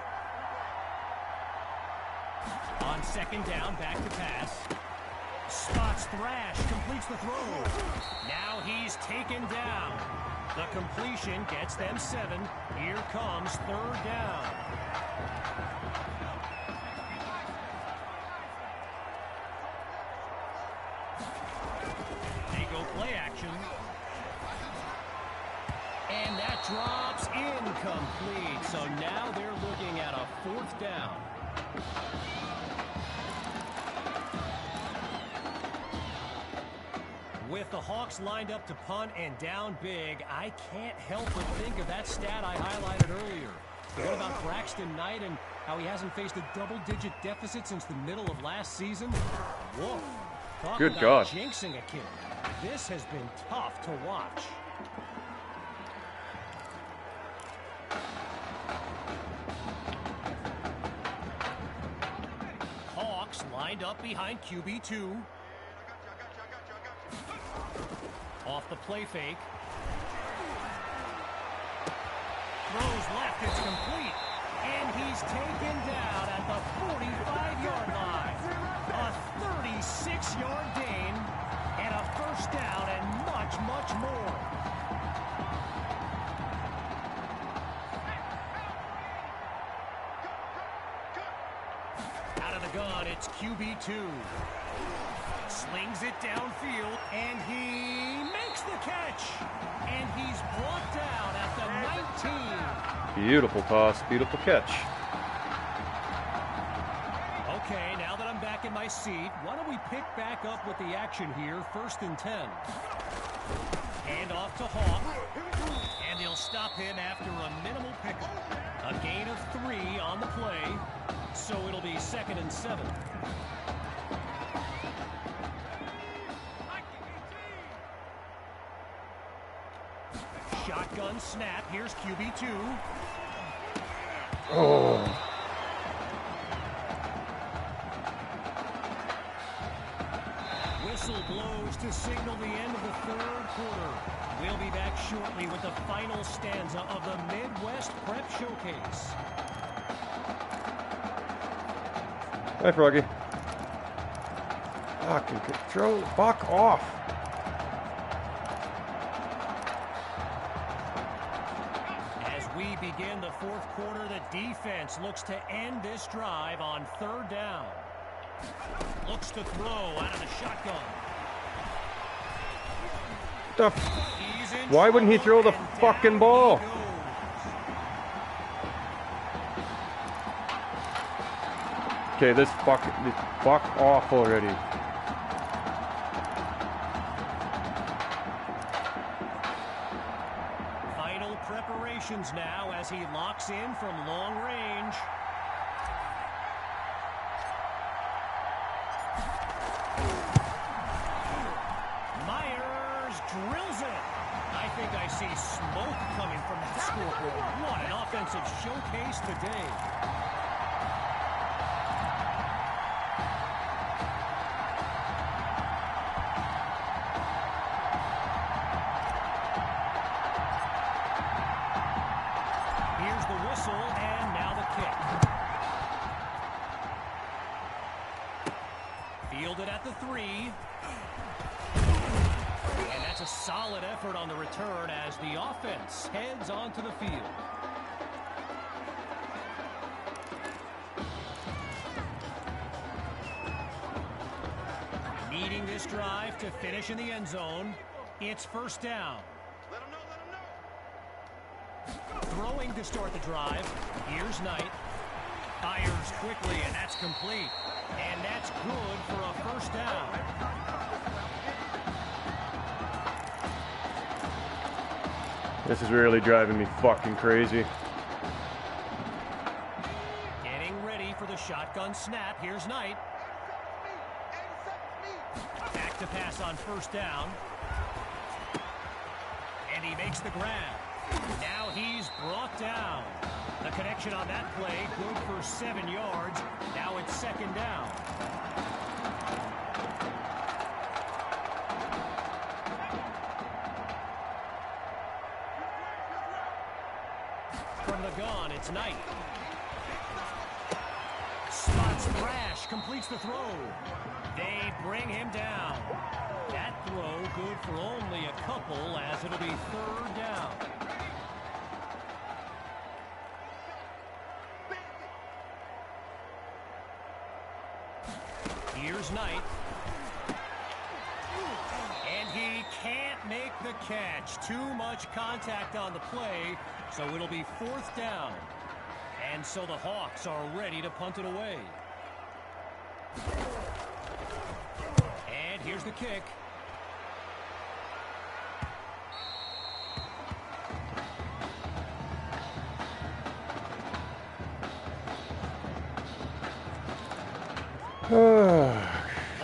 On 2nd down, back to pass. Spots Thrash, completes the throw. Now he's taken down. The completion gets them 7. Here comes 3rd down. They go play action. And that drops incomplete. So now they're looking at a 4th down. With the Hawks lined up to punt and down big, I can't help but think of that stat I highlighted earlier. What about Braxton Knight and how he hasn't faced a double-digit deficit since the middle of last season? Whoa. Talk
Good
about
God.
jinxing a kid. This has been tough to watch. Hawks lined up behind QB2. Off the play fake. Throws left, it's complete. And he's taken down at the 45-yard line. A 36-yard gain and a 1st down and much, much more. Out of the gun, it's QB2. Slings it downfield, and he makes the catch. And he's brought down at the 19.
Beautiful toss, beautiful catch.
Okay, now that I'm back in my seat, why don't we pick back up with the action here, 1st and 10. Hand off to Hawk, and they'll stop him after a minimal pickup. A gain of 3 on the play, so it'll be 2nd and 7. Shotgun snap. Here's QB2.
Oh.
Whistle blows to signal the end of the 3rd quarter. We'll be back shortly with the final stanza of the Midwest Prep Showcase.
Hi, Froggy. Fucking control. Fuck off.
As we begin the fourth quarter, the defense looks to end this drive on 3rd down. Looks to throw out of the shotgun.
Why wouldn't he throw the fucking ball? Okay, this fuck off already.
Final preparations now as he locks in from long range. Myers drills it. I think I see smoke coming from that scoreboard. What an offensive showcase today. Here's the whistle, and now the kick. Fielded at the 3. And that's a solid effort on the return as the offense heads onto the field. Needing this drive to finish in the end zone. It's 1st down. Throwing to start the drive. Here's Knight. Fires quickly, and that's complete. And that's good for a 1st down.
This is really driving me fucking crazy.
Getting ready for the shotgun snap. Here's Knight. Back to pass on 1st down. And he makes the grab. Now he's brought down. The connection on that play, good for 7 yards. Now it's 2nd down. From the gun, it's Knight. Spots Thrash, completes the throw. They bring him down. That throw good for only a couple, as it'll be 3rd down. Here's Knight. And he can't make the catch. Too much contact on the play, so it'll be 4th down. And so the Hawks are ready to punt it away. And here's the kick.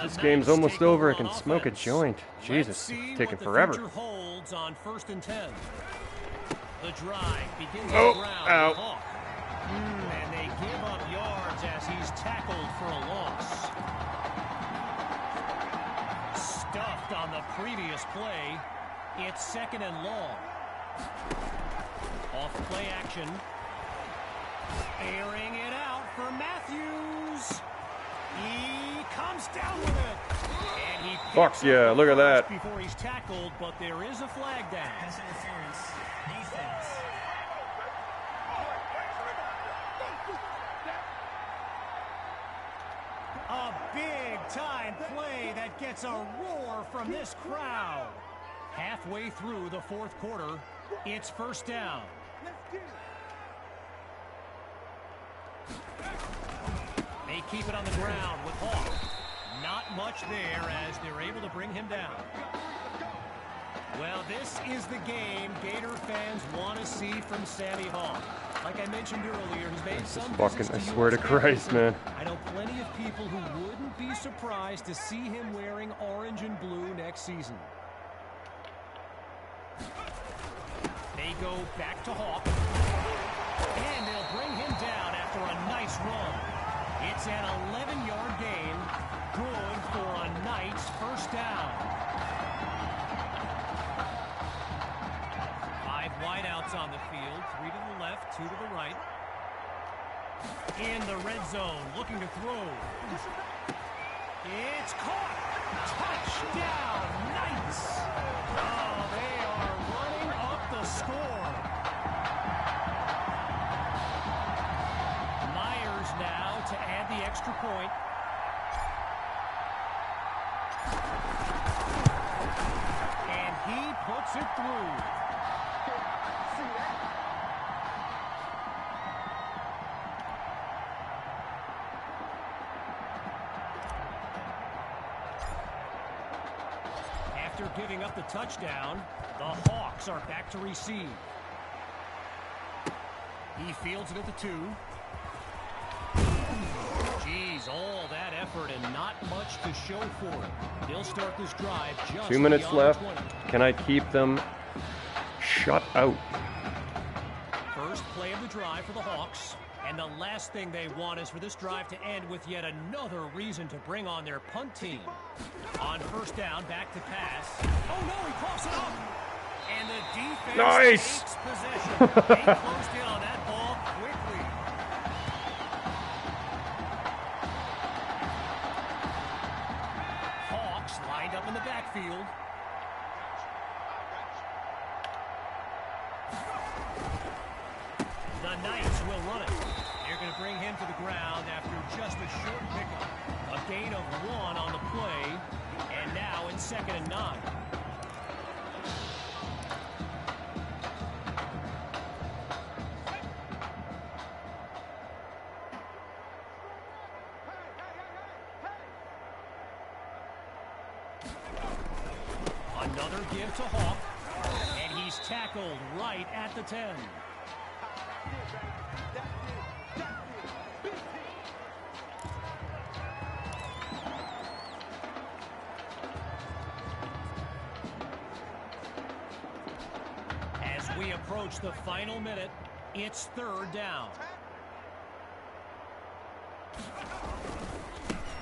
This game's almost over. I can smoke a joint. Jesus, it's taking forever.
Holds on 1st and 10. The drive begins
Oh,
around
out.
the Hawk. And they give up yards as he's tackled for a loss. Stuffed on the previous play. It's 2nd and long. Off play action. Airing it out for Matthews. He comes down with it. And he
Fuck yeah, look at that.
Before he's tackled, but there is a flag down.
Pass interference. Defense.
A big-time play that gets a roar from this crowd. Halfway through the 4th quarter, it's 1st down. They keep it on the ground with Hawk. Not much there as they're able to bring him down. Well, this is the game Gator fans want to see from Sammy Hawk. Like I mentioned earlier, he's made some
Fucking, I swear to Christ, man.
I know plenty of people who wouldn't be surprised to see him wearing orange and blue next season. They go back to Hawk. And they'll bring him down after a nice run. It's an 11-yard gain. Good for a Knight's 1st down. 5 wideouts on the field. 3 to the left, 2 to the right. In the red zone, looking to throw. It's caught. Touchdown, Knights. Oh, they are running up the score. Myers now to add the extra point. And he puts it through. After giving up the touchdown, the Hawks are back to receive. He fields it at the 2. Geez, all that effort and not much to show for it. They'll start this drive just
2 minutes left.
20.
Can I keep them shut out?
First play of the drive for the Hawks. And the last thing they want is for this drive to end with yet another reason to bring on their punt team. On first down, back to pass. Oh no, he coughs it up! And the defense takes possession. They closed in on that ball quickly. Hawks lined up in the backfield. The Knights will run it. They're going to bring him to the ground after just a short pickup. A gain of 1 on the play, and now in 2nd and 9. Another give to Hawk, and he's tackled right at the 10. As we approach the final minute, it's 3rd down.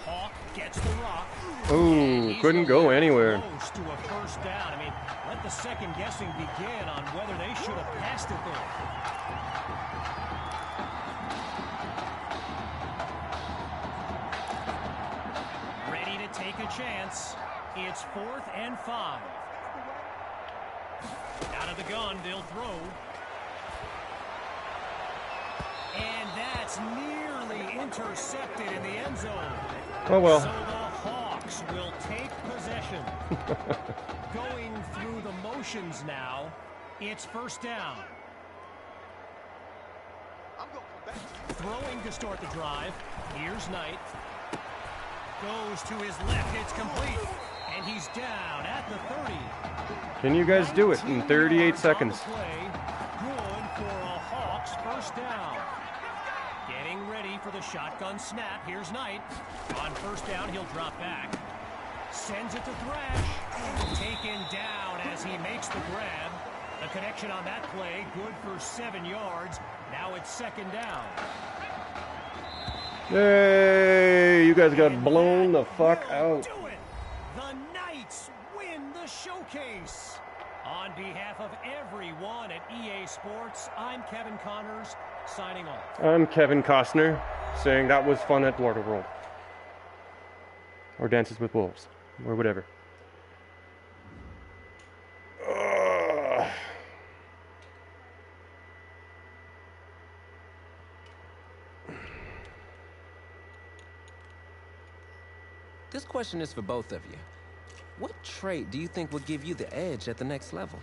Hawk gets the rock.
Ooh, couldn't go anywhere.
Close to a first down. I mean, let the second guessing begin on whether they should have passed it there. Ready to take a chance. It's 4th and 5. Out of the gun, they'll throw. And that's nearly intercepted in the end zone.
Oh well.
So the Hawks will take possession. Going through the motions now. It's first down. Throwing to start the drive. Here's Knight. Goes to his left. It's complete. And he's down at the 30.
Can you guys do it in 38 seconds?
Good for a Hawks first down. Getting ready for the shotgun snap. Here's Knight. On first down, he'll drop back. Sends it to Thrash. Taken down as he makes the grab. The connection on that play, good for 7 yards. Now it's 2nd down.
Hey, you guys got blown the fuck out.
Do it. The Knights win the showcase. On behalf of everyone at EA Sports, I'm Kevin Connors, signing off.
I'm Kevin Costner, saying that was fun at Waterworld. Or Dances with Wolves, or whatever.
This question is for both of you. What trait do you think will give you the edge at the next level?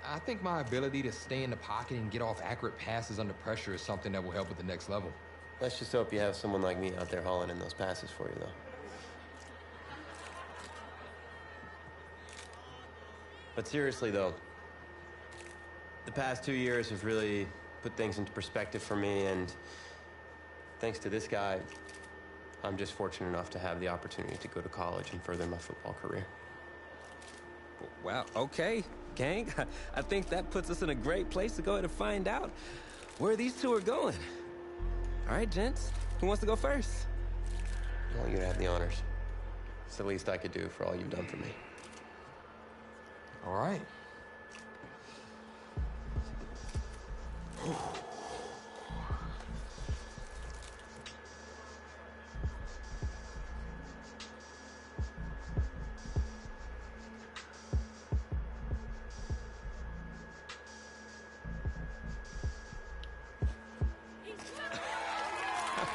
I think my ability to stay in the pocket and get off accurate passes under pressure is something that will help at the next level.
Let's just hope you have someone like me out there hauling in those passes for you, though. But seriously, though, the past 2 years have really put things into perspective for me, and thanks to this guy, I'm just fortunate enough to have the opportunity to go to college and further my football career.
Well, okay, gang. I think that puts us in a great place to go ahead and find out where these two are going. All right, gents, who wants to go first?
I want you to have the honors. It's the least I could do for all you've done for me.
All right.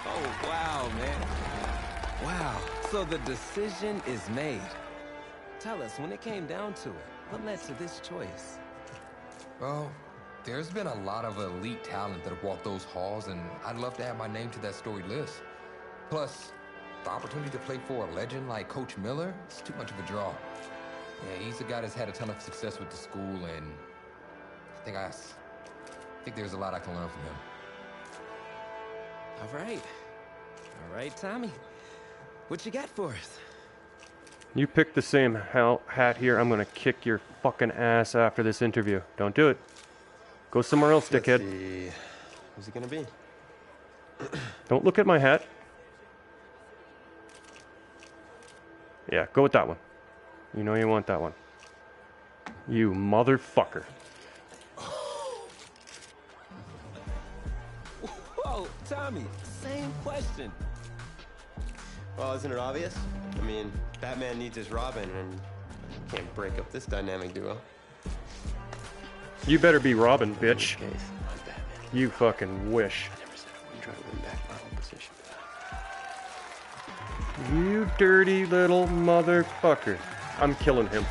Oh, wow, man. Wow. So the decision is made. Tell us, when it came down to it, what led to this choice?
Well, there's been a lot of elite talent that have walked those halls, and I'd love to add my name to that storied list. Plus, the opportunity to play for a legend like Coach Miller is too much of a draw. Yeah, he's a guy that's had a ton of success with the school, and I think there's a lot I can learn from him.
All right. All right, Tommy. What you got for us?
You pick the same hat here. I'm gonna kick your fucking ass after this interview. Don't do it. Go somewhere else, dickhead.
Let's see. Who's it gonna be?
Don't look at my hat. Yeah, go with that one. You know you want that one. You motherfucker.
Whoa, Tommy, same question.
Well, isn't it obvious? I mean, Batman needs his Robin, and can't break up this dynamic duo.
You better be Robin, bitch.
Case, I'm Batman.
You fucking wish.
I never said I wouldn't try to win back my whole position.
You dirty little motherfucker. I'm killing him.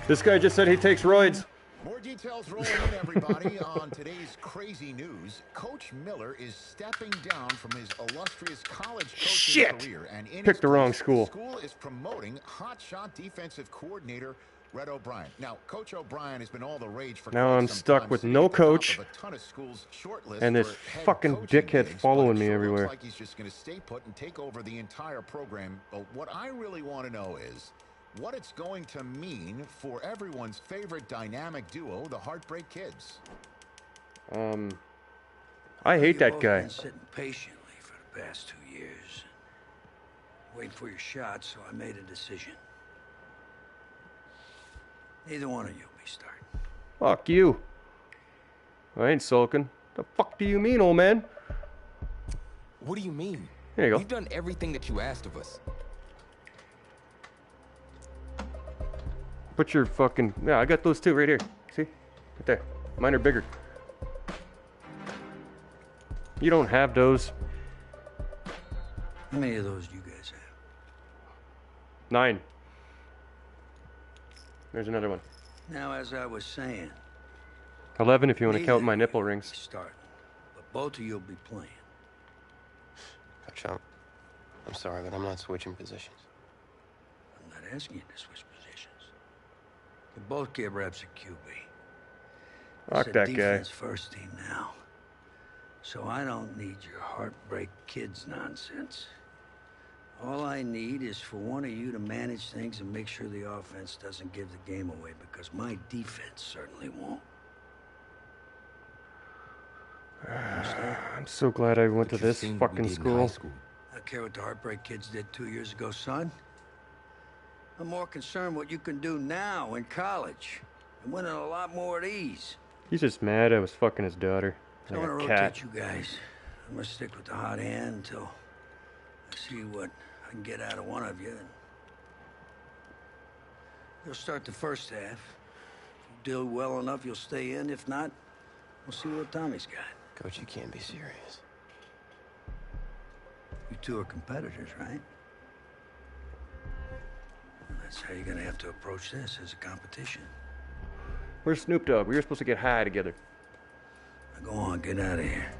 This guy just said he takes roids.
More details rolling in, everybody. On today's crazy news, Coach Miller is stepping down from his illustrious college coaching career. And in
Picked the wrong school.
The school is promoting hotshot defensive coordinator Red O'Brien. Now, Coach O'Brien has been all the rage for
Now I'm stuck with no coach and this fucking dickhead following me everywhere.
Looks like he's just going to stay put and take over the entire program. But what I really want to know is what it's going to mean for everyone's favorite dynamic duo, the Heartbreak Kids.
I hate that guy.
You've been sitting patiently for the past 2 years, waiting for your shot, so I made a decision. Neither one of you will be starting.
Fuck you. I ain't sulking. The fuck do you mean, old man?
What do you mean?
Here you go.
We've done everything that you asked of us.
Put your fucking... Yeah, I got those two right here. See? Right there. Mine are bigger. You don't have those.
How many of those do you guys have?
9. There's another one.
Now, as I was saying...
11 if you want to count my nipple rings.
Starting, but both of you will be playing.
Coach, I'm sorry, but I'm not switching positions.
I'm not asking you to switch positions. You both get reps at QB.
Fuck that guy.
Defense first team now. So I don't need your Heartbreak Kids nonsense. All I need is for one of you to manage things and make sure the offense doesn't give the game away, because my defense certainly won't.
I'm so glad I went to this fucking school.
I don't care what the Heartbreak Kids did 2 years ago, son. I'm more concerned what you can do now in college and winning a lot more of these.
He's just mad I was fucking his daughter.
So I'm
Like
gonna
a cat.
rotate you guys. I'm gonna stick with the hot hand until I see what I can get out of one of you. And you'll start the first half. If you do well enough, you'll stay in. If not, we'll see what Tommy's got.
Coach, you can't be serious.
You two are competitors, right? That's how you're gonna have to approach this, as a competition.
Where's Snoop Dogg? We were supposed to get high together.
Now go on, get out of here.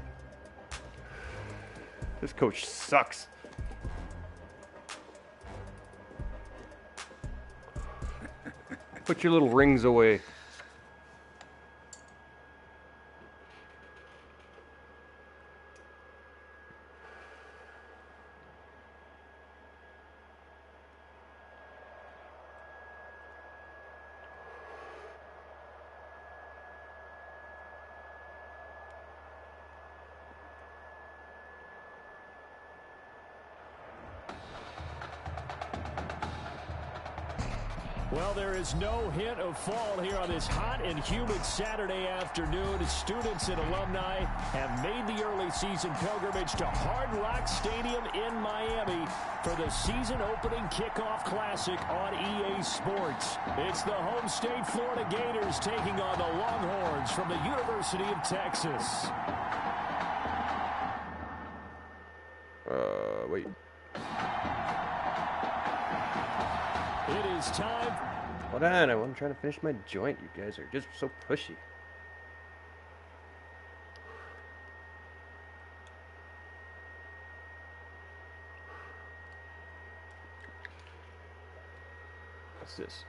This coach sucks. Put your little rings away.
Well, there is no hint of fall here on this hot and humid Saturday afternoon. Students and alumni have made the early season pilgrimage to Hard Rock Stadium in Miami for the season-opening kickoff classic on EA Sports. It's the home state Florida Gators taking on the Longhorns from the University of Texas.
Wait.
It is time.
Hold on, I'm trying to finish my joint. You guys are just so pushy. What's this?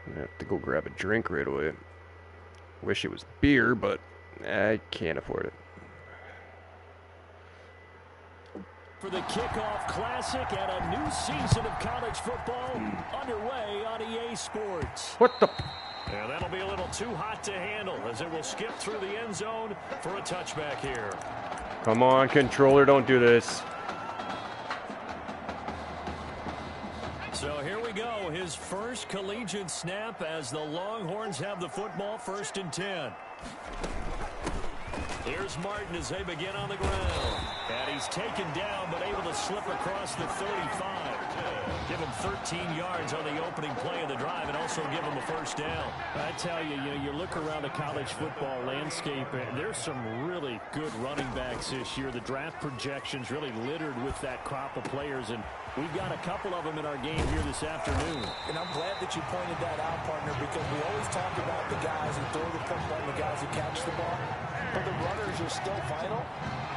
I have to go grab a drink right away. Wish it was beer, but I can't afford it.
For the kickoff classic and a new season of college football underway on EA Sports.
What the?
Yeah, that'll be a little too hot to handle as it will skip through the end zone for a touchback here.
Come on, controller, don't do this.
So here we go, his first collegiate snap as the Longhorns have the football, 1st and 10. Here's Martin as they begin on the ground. And he's taken down, but able to slip across the 35. Give him 13 yards on the opening play of the drive and also give him a 1st down. I tell you, you look around the college football landscape, and there's some really good running backs this year. The draft projections really littered with that crop of players, and we've got a couple of them in our game here this afternoon.
And I'm glad that you pointed that out, partner, because we always talk about the guys who throw the football and the guys who catch the ball. But the runners are still vital,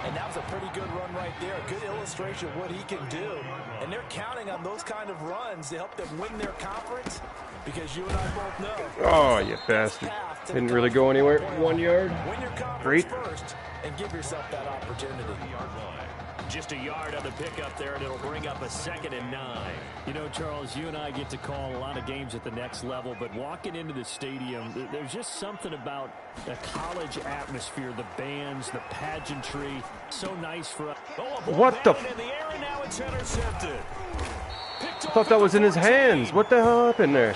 and that was a pretty good run right there. A good illustration of what he can do. And they're counting on those kind of runs to help them win their conference, because you and I both know.
Oh, you bastard. Didn't really go anywhere. 1 yard.
Win your conference
Great.
first and give yourself that opportunity.
Just a yard on the pickup there, and it'll bring up a 2nd and 9. You know, Charles, you and I get to call a lot of games at the next level, but walking into the stadium, there's just something about the college atmosphere, the bands, the pageantry. So nice for us. Oh,
what the?
In the air, and now it's intercepted.
I thought that was in his hands. What the hell happened there?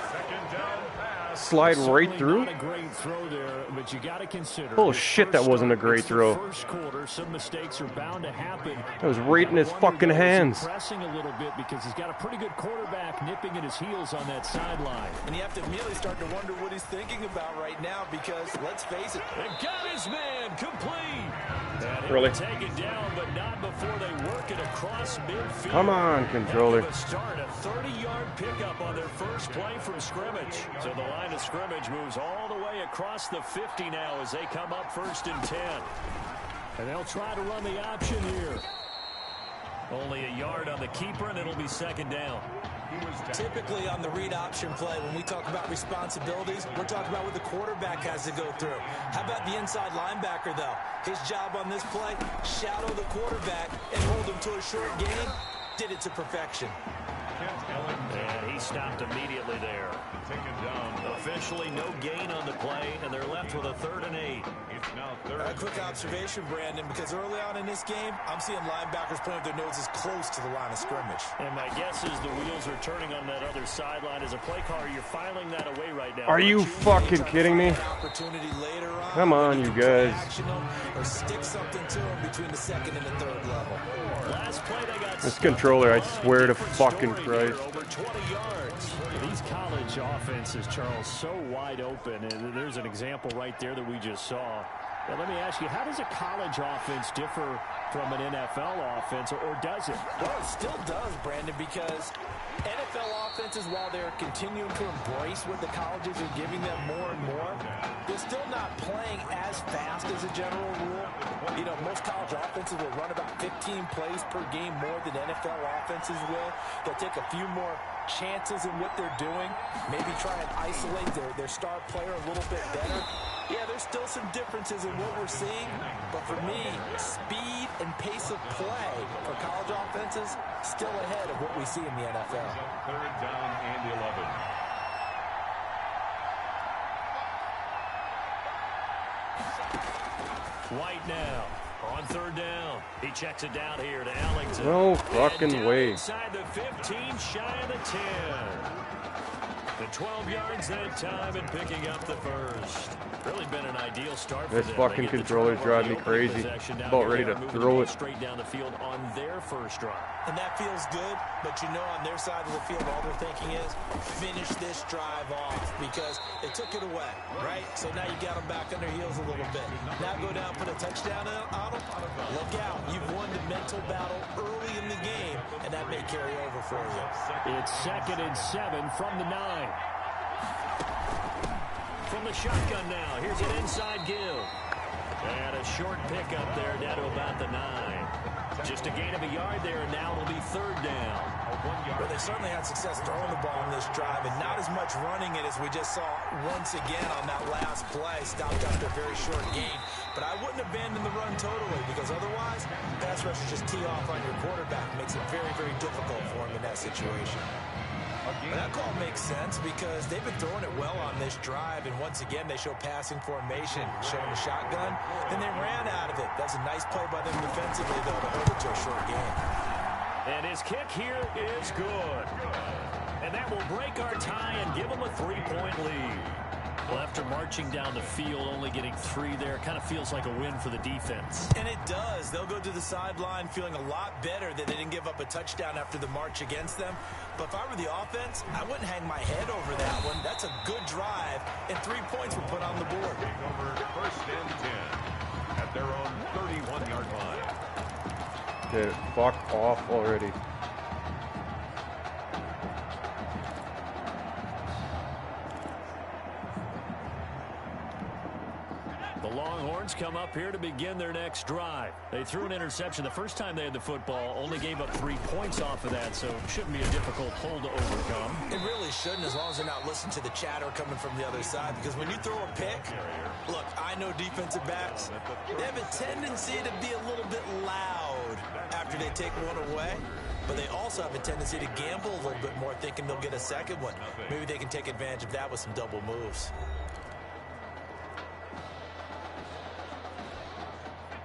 Slide right through?
Not a great throw there, but you got to consider.
Oh shit, that wasn't a great throw.
First quarter, some mistakes are bound to happen.
That was right in his fucking hands.
Pressing a little bit because he's got a pretty good quarterback nipping at his heels on that sideline.
And you have to immediately start to wonder what he's thinking about right now, because let's face it,
they got his man complete. And
really?
Taken down, but not before they work it across midfield.
Come on, controller.
Start a 30-yard pickup on their first play from scrimmage. So the line of scrimmage moves all the way across the 50 now as they come up 1st and 10. And they'll try to run the option here. Only a yard on the keeper, and it'll be 2nd down.
Typically on the read option play, when we talk about responsibilities, we're talking about what the quarterback has to go through. How about the inside linebacker, though? His job on this play, shadow the quarterback and hold him to a short gain. Did it to perfection.
And he stopped immediately there. Officially no gain on the play, and they're left with a 3rd and 8.
A quick observation, Brandon, because early on in this game, I'm seeing linebackers putting their noses close to the line of scrimmage.
And my guess is the wheels are turning on that other sideline. As a play caller, you're filing that away right now.
Are you fucking kidding me? Come on, you guys.
Or stick something to him between the 2nd and the 3rd level.
Last play they got
this controller, I swear to fucking Christ.
Over 20 yards. These college offenses, Charles, so wide open. And there's an example right there that we just saw. Now, let me ask you, how does a college offense differ from an NFL offense, or does it?
Well, it still does, Brandon, because NFL offenses, while they're continuing to embrace what the colleges are giving them more and more, they're still not playing as fast as a general rule. You know, most college offenses will run about 15 plays per game more than NFL offenses will. They'll take a few more chances in what they're doing, maybe try and isolate their star player a little bit better. Yeah, there's still some differences in what we're seeing, but for me, speed and pace of play for college offenses still ahead of what we see in the NFL.
Third down and 11.
White now on third down. He checks it down here to Ellington.
No fucking way.
Inside the 15, shy of the 10. The 12 yards that time and picking up the first. Really been an ideal start for
This
them.
fucking controller drive me crazy. About ready to throw it.
Straight down the field on their first drive.
And that feels good, but you know on their side of the field, all they're thinking is finish this drive off because they took it away, right? So now you got them back on their heels a little bit. Now go down, put a touchdown on them. Look out. You've won the mental battle early in the game, and that may carry over for you.
It's 2nd and 7 from the 9. From the shotgun now, here's an inside give. And a short pickup there down to about the 9. Just a gain of a yard there, and now it'll be third down.
Well, they certainly had success throwing the ball on this drive, and not as much running it as we just saw once again on that last play. Stopped after a very short gain. But I wouldn't abandon the run totally, because otherwise, pass rushers just tee off on your quarterback. It makes it very, very difficult for him in that situation. But that call makes sense because they've been throwing it well on this drive, and once again they show passing formation, showing the shotgun, then they ran out of it. That's a nice play by them defensively, though, to hold it to a short game.
And his kick here is good. And that will break our tie and give them a 3-point lead. Well, after marching down the field, only getting 3 there, kind of feels like a win for the defense.
And it does. They'll go to the sideline feeling a lot better that they didn't give up a touchdown after the march against them. But if I were the offense, I wouldn't hang my head over that one. That's a good drive, and 3 points were put on the board.
Over 1st and 10 at their own 31-yard line.
Dude, fuck off already.
The Longhorns come up here to begin their next drive. They threw an interception the first time they had the football, only gave up 3 points off of that, so it shouldn't be a difficult hole to overcome.
It really shouldn't, as long as they're not listening to the chatter coming from the other side, because when you throw a pick, look, I know defensive backs, they have a tendency to be a little bit loud after they take one away. But they also have a tendency to gamble a little bit more, thinking they'll get a second one. Maybe they can take advantage of that with some double moves.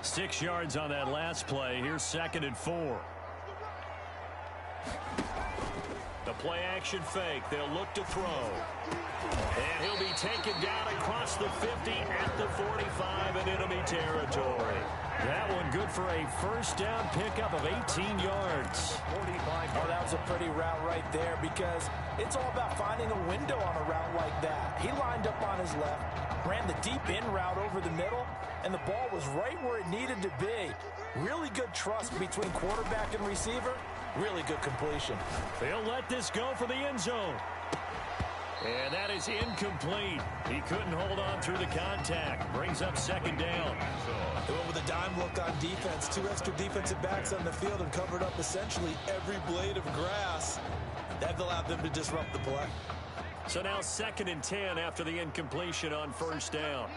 6 yards on that last play. Here's 2nd and 4. The play action fake. They'll look to throw. And he'll be taken down across the 50 at the 45 in enemy territory. That one good for a first down pickup of 18 yards.
Oh, that was a pretty route right there because it's all about finding a window on a route like that. He lined up on his left, ran the deep in route over the middle, and the ball was right where it needed to be. Really good trust between quarterback and receiver. Really good completion.
They'll let this go for the end zone. And that is incomplete. He couldn't hold on through the contact. Brings up 2nd down.
They went with a dime look on defense. 2 extra defensive backs on the field and covered up essentially every blade of grass. That allowed them to disrupt the play.
So now 2nd and 10 after the incompletion on first down.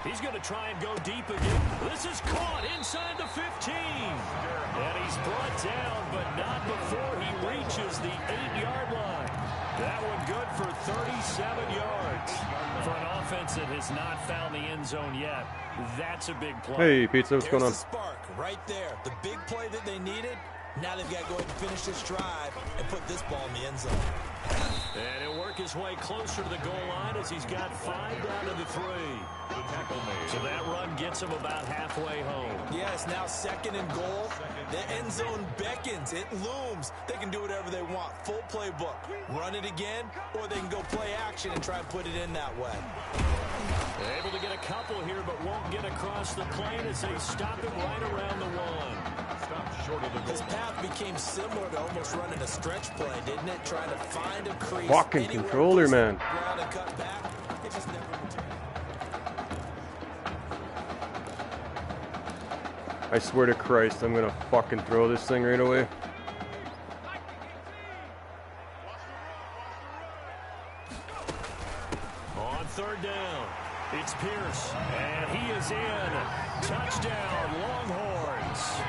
He's going to try and go deep again. This is caught inside the 15. And he's brought down, but not before he reaches the 8-yard line. That one good for 37 yards. For an offense that has not found the end zone yet, that's a big play.
Hey, Pizza, what's going on?
There's the spark right there. The big play that they needed. Now they've got to go ahead and finish this drive and put this ball in the end zone.
And he'll work his way closer to the goal line as he's got 5 down to the 3. So that run gets him about halfway home.
Yes, now 2nd and goal. The end zone beckons. It looms. They can do whatever they want. Full playbook. Run it again, or they can go play action and try and put it in that way.
They're able to get a couple here, but won't get across the plane as they stop him right around the 1.
Short of the
His path became similar to almost running a stretch play, didn't it? Trying to find a crease.
Fucking controller, man.
Ground and cut back. It just never returned.
I swear to Christ, I'm gonna fucking throw this thing right away.
third down. It's Pierce, and he is in. Touchdown, Longhorns.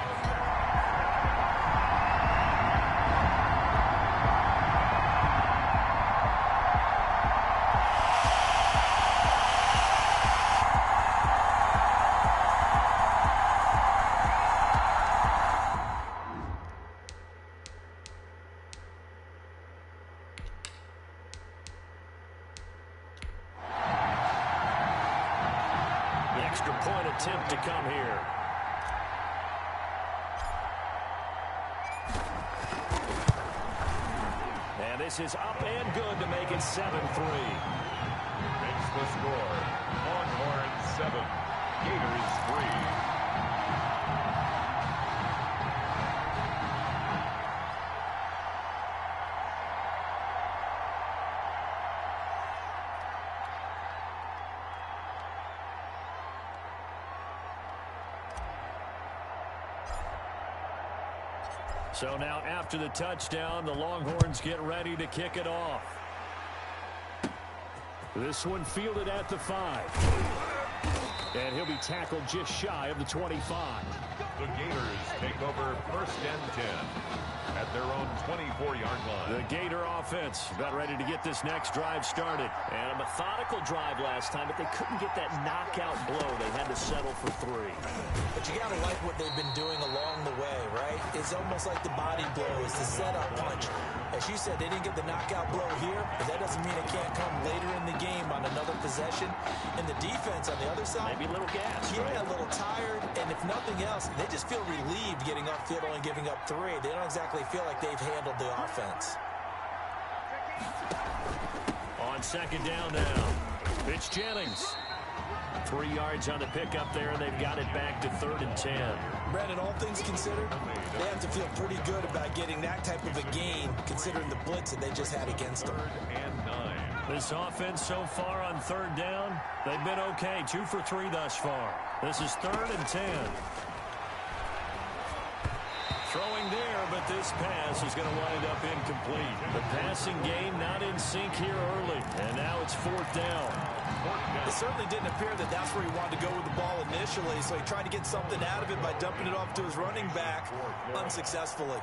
Extra-point attempt to come here. And this is up and good to make it 7-3.
Makes the score. Longhorns 7, Gators 3.
So now after the touchdown, the Longhorns get ready to kick it off. This one fielded at the 5. And he'll be tackled just shy of the 25.
The Gators take over 1st and 10 at their own 24-yard line.
The Gator offense about ready to get this next drive started.
And a methodical drive last time, but they couldn't get that knockout blow. They had to settle for 3.
But you got to like what they've been doing along the way, right? It's almost like the body blow is the setup punch. As you said, they didn't get the knockout blow here, but that doesn't mean it can't come later in the game on another possession. And the defense on the other side,
maybe a little gas,
yeah, a little tired. And if nothing else, they just feel relieved getting upfield only giving up 3. They don't exactly feel like they've handled the offense.
On second down now, it's Jennings. 3 yards on the pickup there, and they've got it back to 3rd and 10.
Brandon, all things considered, they have to feel pretty good about getting that type of a gain, considering the blitz that they just had against them.
3rd and 9.
This offense so far on 3rd down, they've been okay. 2 for 3 thus far. This is 3rd and 10. Throwing there, but this pass is going to wind up incomplete. The passing game not in sync here early, and now it's 4th down.
It certainly didn't appear that that's where he wanted to go with the ball initially, so he tried to get something out of it by dumping it off to his running back unsuccessfully.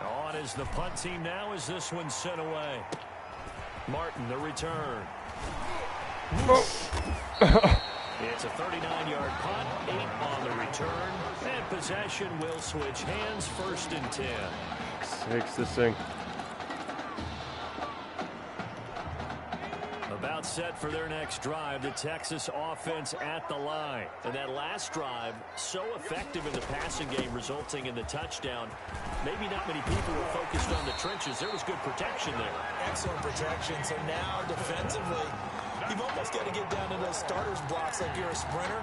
On is the punt team now as this one's sent away. Martin, the return. It's a 39-yard punt, 8 on the return, and possession will switch hands, 1st and 10.
Takes this thing.
About set for their next drive, the Texas offense at the line. And that last drive, so effective in the passing game, resulting in the touchdown. Maybe not many people were focused on the trenches. There was good protection there.
Excellent protection. So now defensively, you've almost got to get down to those starters blocks like you're a sprinter.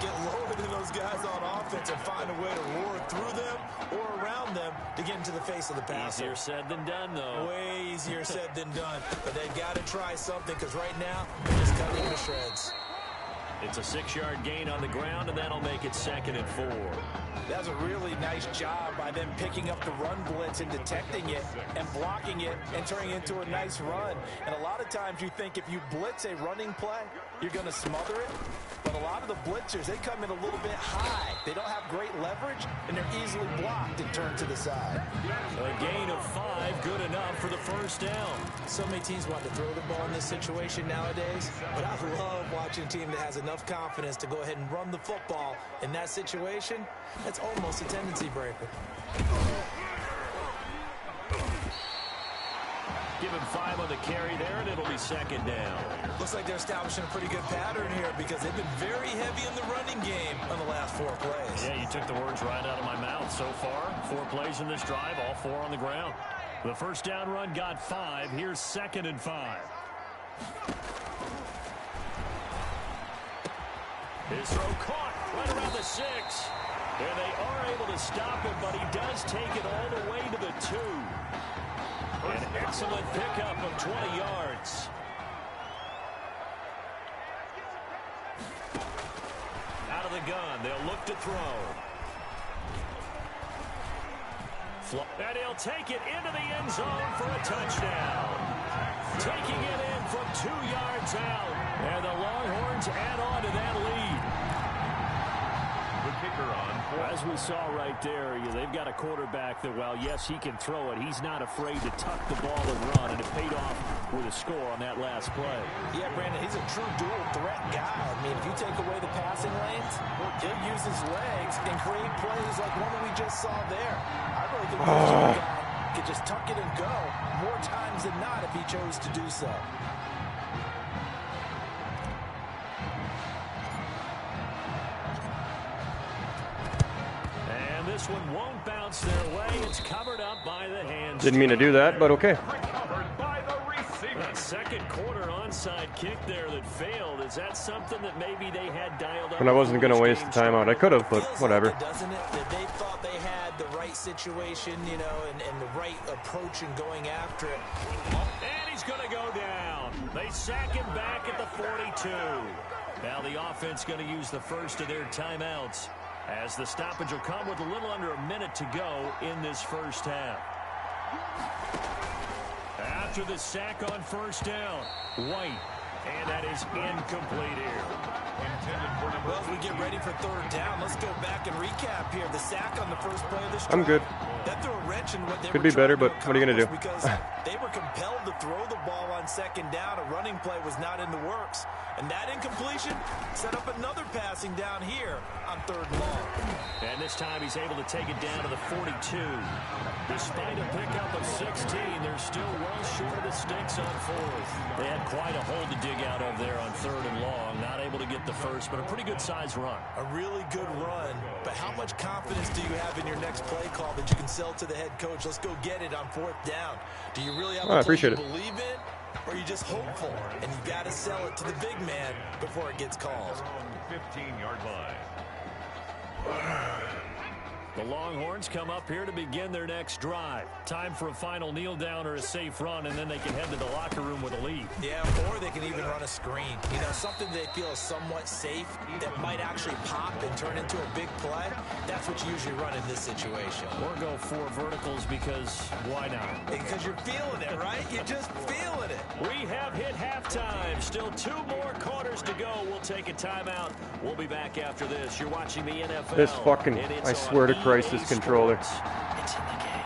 Get lower than those guys on offense and find a way to roar through them or around them to get into the face of the passer.
Easier said than done, though.
Way easier said than done. But they've got to try something because right now, they're just cutting to shreds.
It's a 6-yard gain on the ground, and that'll make it 2nd and 4.
That's a really nice job by them picking up the run blitz and detecting it and blocking it and turning it into a nice run. And a lot of times you think if you blitz a running play, you're going to smother it. But a lot of the blitzers, they come in a little bit high. They don't have great leverage, and they're easily blocked and turned to the side.
A gain of 5, good enough for the 1st down.
So many teams want to throw the ball in this situation nowadays, but I love watching a team that has enough confidence to go ahead and run the football in that situation. That's almost a tendency breaker.
Give him 5 on the carry there, and it'll be 2nd down.
Looks like they're establishing a pretty good pattern here because they've been very heavy in the running game on the last 4 plays.
Yeah, you took the words right out of my mouth. So far, 4 plays in this drive, all 4 on the ground. The 1st down run got 5. Here's 2nd and 5. His throw caught right around the 6. And they are able to stop him, but he does take it all the way to the 2. An excellent pickup of 20 yards. Out of the gun, they'll look to throw. And he'll take it into the end zone for a touchdown. taking it in from 2 yards out. And the Longhorns add on to that lead.
The kicker on.
As we saw right there, they've got a quarterback that, while, yes, he can throw it, he's not afraid to tuck the ball and run, and it paid off with a score on that last play.
Yeah, Brandon, he's a true dual threat guy. I mean, if you take away the passing lanes, he'll use his legs and create plays like one that we just saw there. I really think this young guy could just tuck it and go more times than not if he chose to do so.
This one won't bounce their way. It's covered up by the hands.
Didn't mean to do that, but okay.
Recovered by the receiver.
That second quarter onside kick there that failed. Is that something that maybe they had dialed up?
And I wasn't going to waste the timeout. I could have, but whatever.
Like it, doesn't it? That they thought they had the right situation, you know, and the right approach in going after it.
And he's going to go down. They sack him back at the 42. Now the offense going to use the first of their timeouts, as the stoppage will come with a little under a minute to go in this first half. After the sack on first down, White, and that is incomplete here.
Well, as we get ready for third down, let's go back and recap here. The sack on the first play of this drive.
I'm good.
That threw a wrench in what they
Could
were
be better,
trying
but
to
what are you going to do?
Because they were compelled to throw the ball on second down. A running play was not in the works. And that incompletion set up another passing down here on third and long.
And this time he's able to take it down to the 42. Despite a pickup of 16, they're still well short of the sticks on fourth. They had quite a hole to dig out of there on third and long. Not able to get the first, but a pretty good size run.
A really good run. But how much confidence do you have in your next play call that you can sell to the head coach? Let's go get it on fourth down. Do you really have a play you believe in? Or are you just hopeful, and you got to sell it to the big man before it gets called?
15-yard line.
The Longhorns come up here to begin their next drive. Time for a final kneel down or a safe run, and then they can head to the locker room with a lead.
Yeah, or they can even run a screen. You know, something they feel is somewhat safe that might actually pop and turn into a big play. That's what you usually run in this situation.
Or go 4 verticals, because why not?
Because you're feeling it, right? You're just feeling it.
We have hit halftime. Still 2 more quarters to go. We'll take a timeout. We'll be back after this. You're watching the NFL.
This fucking, I swear to Christ, this controller.
It's in the game.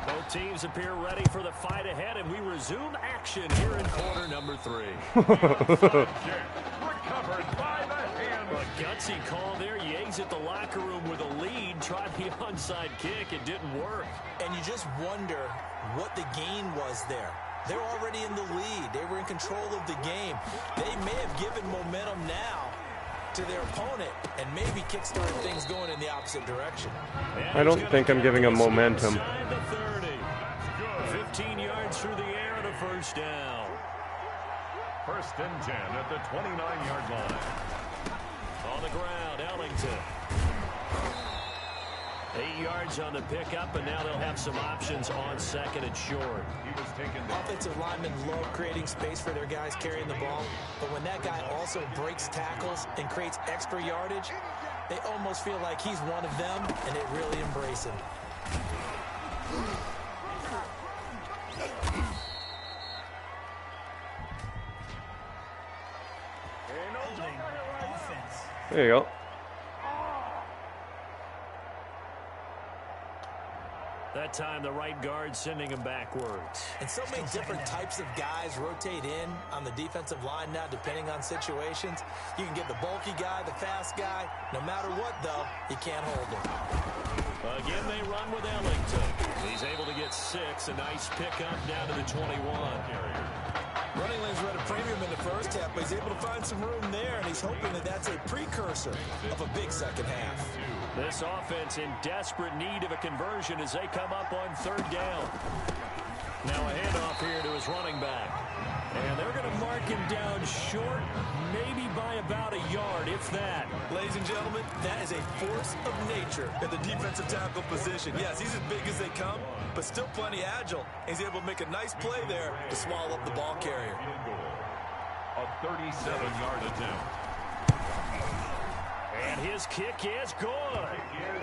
Both teams appear ready for the fight ahead, and we resume action here in quarter number 3.
Recovered by the hand.
A gutsy call there. You exit the locker room with a lead. Tried the onside kick. It didn't work.
And you just wonder what the gain was there. They're already in the lead. They were in control of the game. They may have given momentum now to their opponent and maybe kickstarted things going in the opposite direction.
I don't think I'm giving them momentum.
15 yards through the air and a first down.
First and 10 at the 29-yard line.
On the ground, Ellington. 8 yards on the pickup, and now they'll have some options on second and short.
He was taken down.
Offensive linemen love creating space for their guys carrying the ball, but when that guy also breaks tackles and creates extra yardage, they almost feel like he's one of them, and they really embrace him.
There you go.
That time, the right guard sending him backwards.
And so many different types of guys rotate in on the defensive line now, depending on situations. You can get the bulky guy, the fast guy. No matter what, though, you can't hold him.
Again, they run with Ellington. He's able to get 6. A nice pickup down to the 21.
Running lanes were at a premium in the first half, but he's able to find some room there, and he's hoping that that's a precursor of a big second half.
This offense in desperate need of a conversion as they come up on third down. Now a handoff here to his running back. And they're going to mark him down short, maybe by about a yard, if that.
Ladies and gentlemen, that is a force of nature at the defensive tackle position. Yes, he's as big as they come, but still plenty agile. He's able to make a nice play there to swallow up the ball carrier.
A 37-yard attempt.
And his kick is good.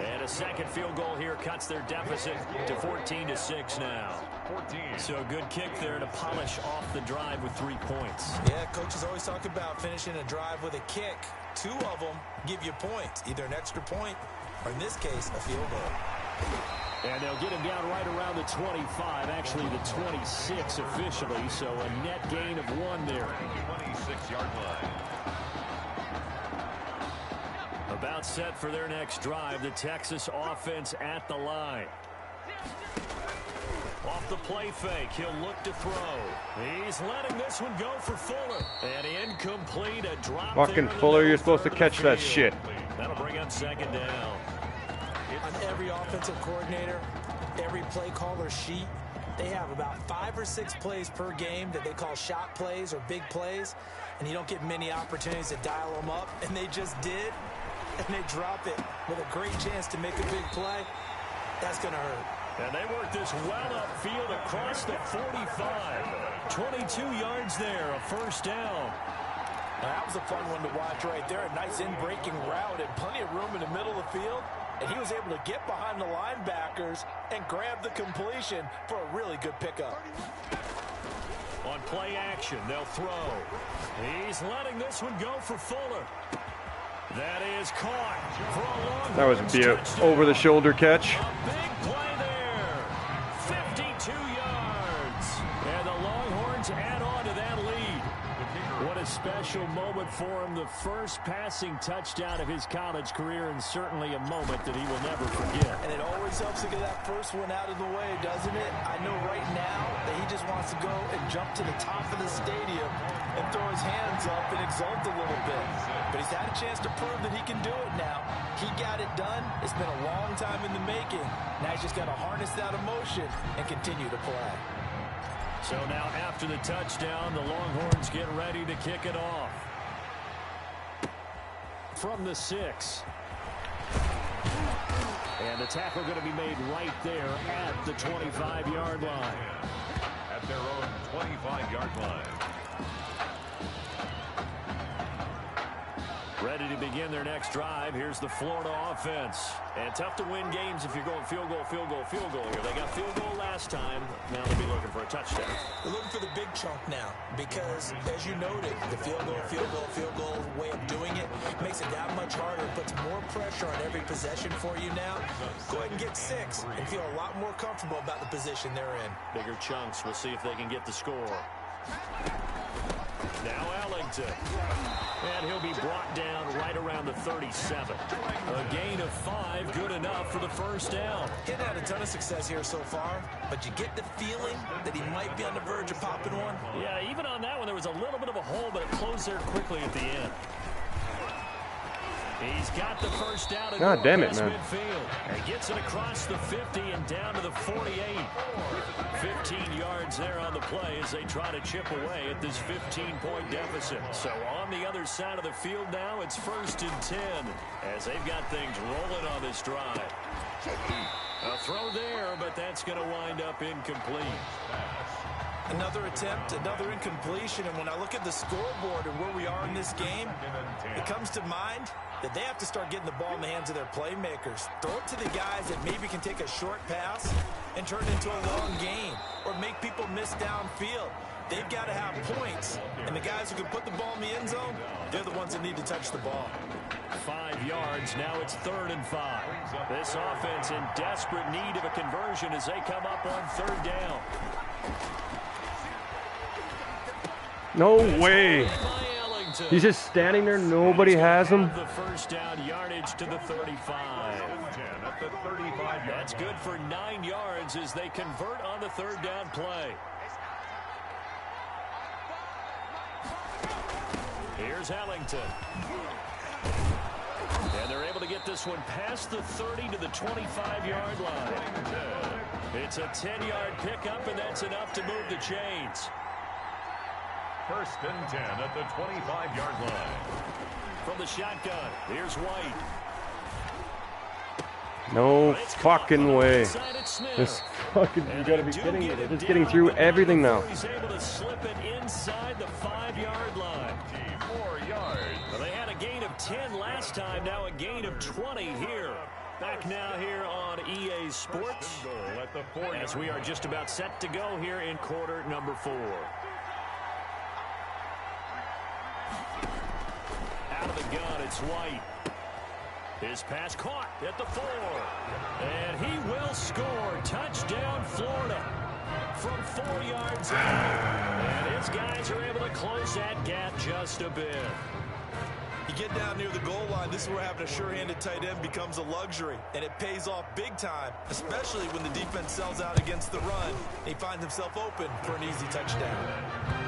And second field goal here cuts their deficit to 14-6 now.
14.
So a good kick there to polish off the drive with 3 points.
Yeah, coaches always talk about finishing a drive with a kick. 2 of them give you points, either an extra point or, in this case, a field goal.
And they'll get him down right around the 25, actually the 26 officially, so a net gain of 1 there.
26-yard line.
About set for their next drive, the Texas offense at the line. Off the play fake, he'll look to throw. He's letting this one go for Fuller. And incomplete, a drop.
Fucking Fuller, you're supposed to catch that shit.
That'll bring up second down.
On every offensive coordinator, every play caller sheet, they have about 5 or 6 plays per game that they call shot plays or big plays, and you don't get many opportunities to dial them up, and they just did, and they drop it with a great chance to make a big play. That's going to hurt.
And they work this well upfield across the 45. 22 yards there, a first down.
Now, that was a fun one to watch right there. A nice in-breaking route and plenty of room in the middle of the field. And he was able to get behind the linebackers and grab the completion for a really good pickup.
On play action, they'll throw. He's letting this one go for Fuller. That is caught for a long.
That was a over-the-shoulder catch.
A big play there. 52 yards. And the Longhorns add on to that lead. What a special moment for him. The first passing touchdown of his college career, and certainly a moment that he will never forget.
And it always helps to get that first one out of the way, doesn't it? I know right now that he just wants to go and jump to the top of the stadium and throw his hands up and exult a little bit. But he's had a chance to prove that he can do it now. He got it done. It's been a long time in the making. Now he's just got to harness that emotion and continue to play.
So now after the touchdown, the Longhorns get ready to kick it off. From the 6. And the tackle going to be made right there at the 25-yard line.
At their own 25-yard line.
Ready to begin their next drive. Here's the Florida offense. And tough to win games if you're going field goal, field goal, field goal here. They got field goal last time. Now they'll be looking for a touchdown.
They're looking for the big chunk now because, as you noted, the field goal way of doing it makes it that much harder. Puts more pressure on every possession for you now. Go ahead and get 6 and feel a lot more comfortable about the position they're in.
Bigger chunks. We'll see if they can get the score. Now Ellington. And he'll be brought down right around the 37. A gain of 5, good enough for the first down.
He hasn't had a ton of success here so far, but you get the feeling that he might be on the verge of popping one.
Yeah, even on that one, there was a little bit of a hole, but it closed there quickly at the end. He's got the first down.
God damn it, man.
Midfield. And gets it across the 50 and down to the 48. 15 yards there on the play as they try to chip away at this 15-point deficit. So on the other side of the field now, it's 1st and 10 as they've got things rolling on this drive. A throw there, but that's going to wind up incomplete.
Another attempt, another incompletion, and when I look at the scoreboard and where we are in this game, it comes to mind that they have to start getting the ball in the hands of their playmakers. Throw it to the guys that maybe can take a short pass and turn it into a long gain or make people miss downfield. They've got to have points, and the guys who can put the ball in the end zone, they're the ones that need to touch the ball.
5 yards, now it's 3rd and 5. This offense in desperate need of a conversion as they come up on 3rd down.
No way. He's just standing there. Nobody has him.
The first down yardage to the 35. That's good for 9 yards as they convert on the 3rd down play. Here's Ellington. And they're able to get this one past the 30 to the 25-yard line. It's a 10-yard pickup, and that's enough to move the chains.
1st and 10 at the 25-yard line.
From the shotgun, here's White.
No fucking way. This fucking, you gotta be kidding me. They're just getting through everything now.
He's able to slip it inside the 5-yard line.
4 yards.
Well, they had a gain of 10 last time, now a gain of 20 here. Back now here on EA Sports as we are just about set to go here in quarter number 4. Out of the gun, it's White. His pass caught at the 4. And he will score. Touchdown, Florida. From 4 yards out. And his guys are able to close that gap just a bit.
You get down near the goal line, this is where having a sure-handed tight end becomes a luxury, and it pays off big time, especially when the defense sells out against the run, and he finds himself open for an easy touchdown.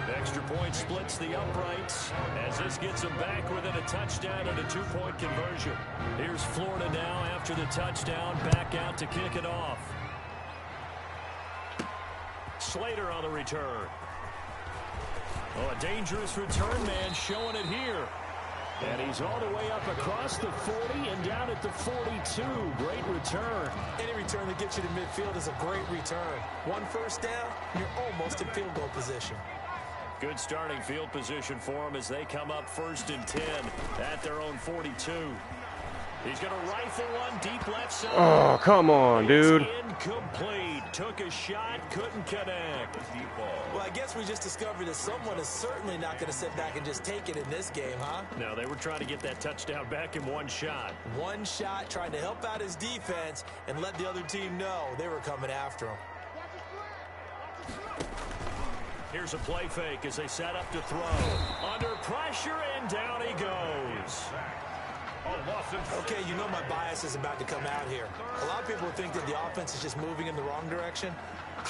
The extra point splits the uprights as this gets him back within a touchdown and a 2-point conversion. Here's Florida now after the touchdown, back out to kick it off. Slater on the return. Oh, a dangerous return man showing it here. And he's all the way up across the 40 and down at the 42. Great return.
Any return that gets you to midfield is a great return. 1 first down, you're almost in field goal position.
Good starting field position for them as they come up 1st and 10 at their own 42. He's going to rifle one deep left side.
Oh, come on, dude.
Incomplete. Took a shot, couldn't connect.
Well, I guess we just discovered that someone is certainly not going to sit back and just take it in this game, huh?
No, they were trying to get that touchdown back in 1 shot.
1 shot, trying to help out his defense and let the other team know they were coming after him.
Here's a play fake as they set up to throw. Under pressure, and down he goes.
Okay, you know my bias is about to come out here. A lot of people think that the offense is just moving in the wrong direction.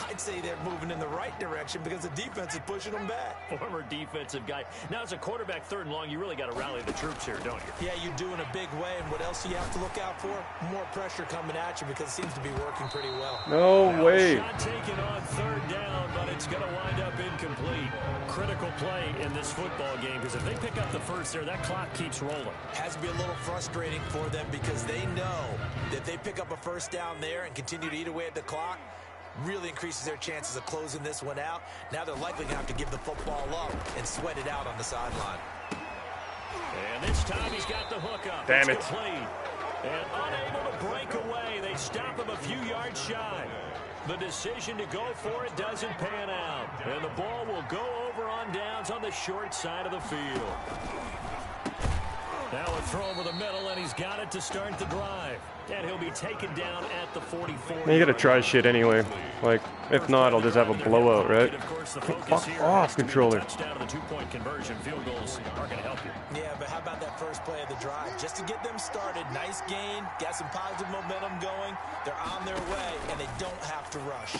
I'd say they're moving in the right direction because the defense is pushing them back.
Former defensive guy. Now, as a quarterback 3rd and long, you really got to rally the troops here, don't you?
Yeah, you do in a big way. And what else do you have to look out for? More pressure coming at you because it seems to be working pretty well.
No way.
Shot taken on 3rd down, but it's going to wind up incomplete. Critical play in this football game because if they pick up the first there, that clock keeps rolling.
Has to be a little frustrating for them because they know that if they pick up a first down there and continue to eat away at the clock, really increases their chances of closing this one out. Now they're likely going to have to give the football up and sweat it out on the sideline.
And this time he's got the hook up.
Damn it.
Complete. And unable to break away. They stop him a few yards shy. The decision to go for it doesn't pan out. And the ball will go over on downs on the short side of the field. Now a throw over the middle, and he's got it to start the drive. And he'll be taken down at the 44.
You gotta try shit anyway. Like, if not, I'll just have a blowout, right? Fuck off, controller.
Touchdown to the 2-point conversion. Field goals are going to help you.
Yeah, but how about that first play of the drive? Just to get them started, nice gain, got some positive momentum going. They're on their way, and they don't have to rush.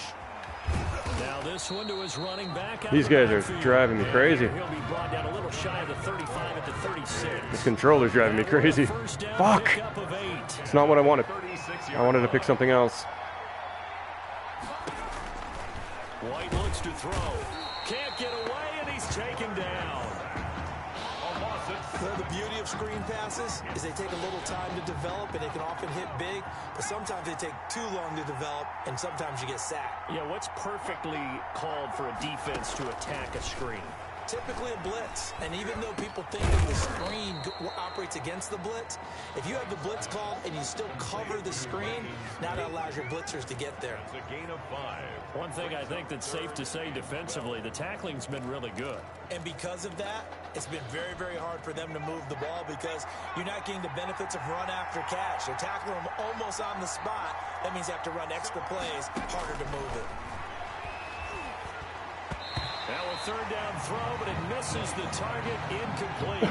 Now this one to his running back.
These guys are driving me crazy.
He'll be brought down a little shy of the 35 at the 36.
This controller's driving me crazy. Fuck. It's not what I wanted. I wanted to pick something else.
White looks to throw. Can't get away, and he's taken down.
Well, the beauty of screen passes is they take a little time to develop, and they can often hit big, but sometimes they take too long to develop, and sometimes you get sacked.
Yeah, what's perfectly called for a defense to attack a screen?
Typically a blitz, and even though people think that the screen operates against the blitz, if you have the blitz called and you still cover the screen, now that allows your blitzers to get there.
It's a gain of 5.
One thing I think that's safe to say defensively, the tackling's been really good.
And because of that, it's been very, very hard for them to move the ball because you're not getting the benefits of run after catch. They're tackling them almost on the spot. That means they have to run extra plays, harder to move it.
Now a 3rd down throw, but it misses the target, incomplete.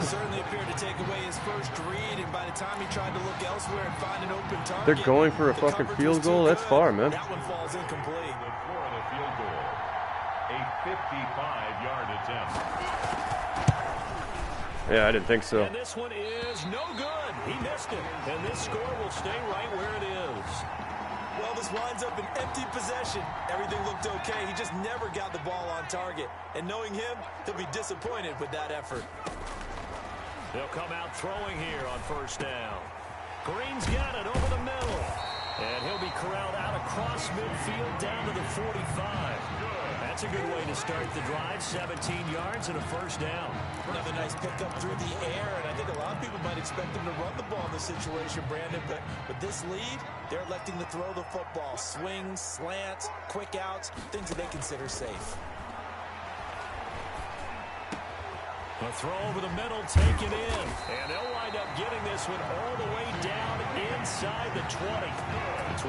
Certainly appeared to take away his first read, and by the time he tried to look elsewhere and find an open target,
they're going for a fucking field goal? That's far, man.
That one falls incomplete.
The Florida field goal. A 55-yard attempt.
Yeah, I didn't think so.
And this one is no good. He missed it. And this score will stay right where it is.
Well, this winds up in empty possession. Everything looked okay. He just never got the ball on target. And knowing him, he'll be disappointed with that effort.
They'll come out throwing here on 1st down. Green's got it over the middle. And he'll be corralled out across midfield down to the 45. That's a good way to start the drive. 17 yards and a first down.
Another nice pickup through the air, and I think a lot of people might expect him to run the ball in this situation, Brandon, but with this lead, they're electing to throw the football. Swings, slants, quick outs, things that they consider safe.
A throw over the middle, taken in, and they'll wind up getting this one all the way down inside the 20.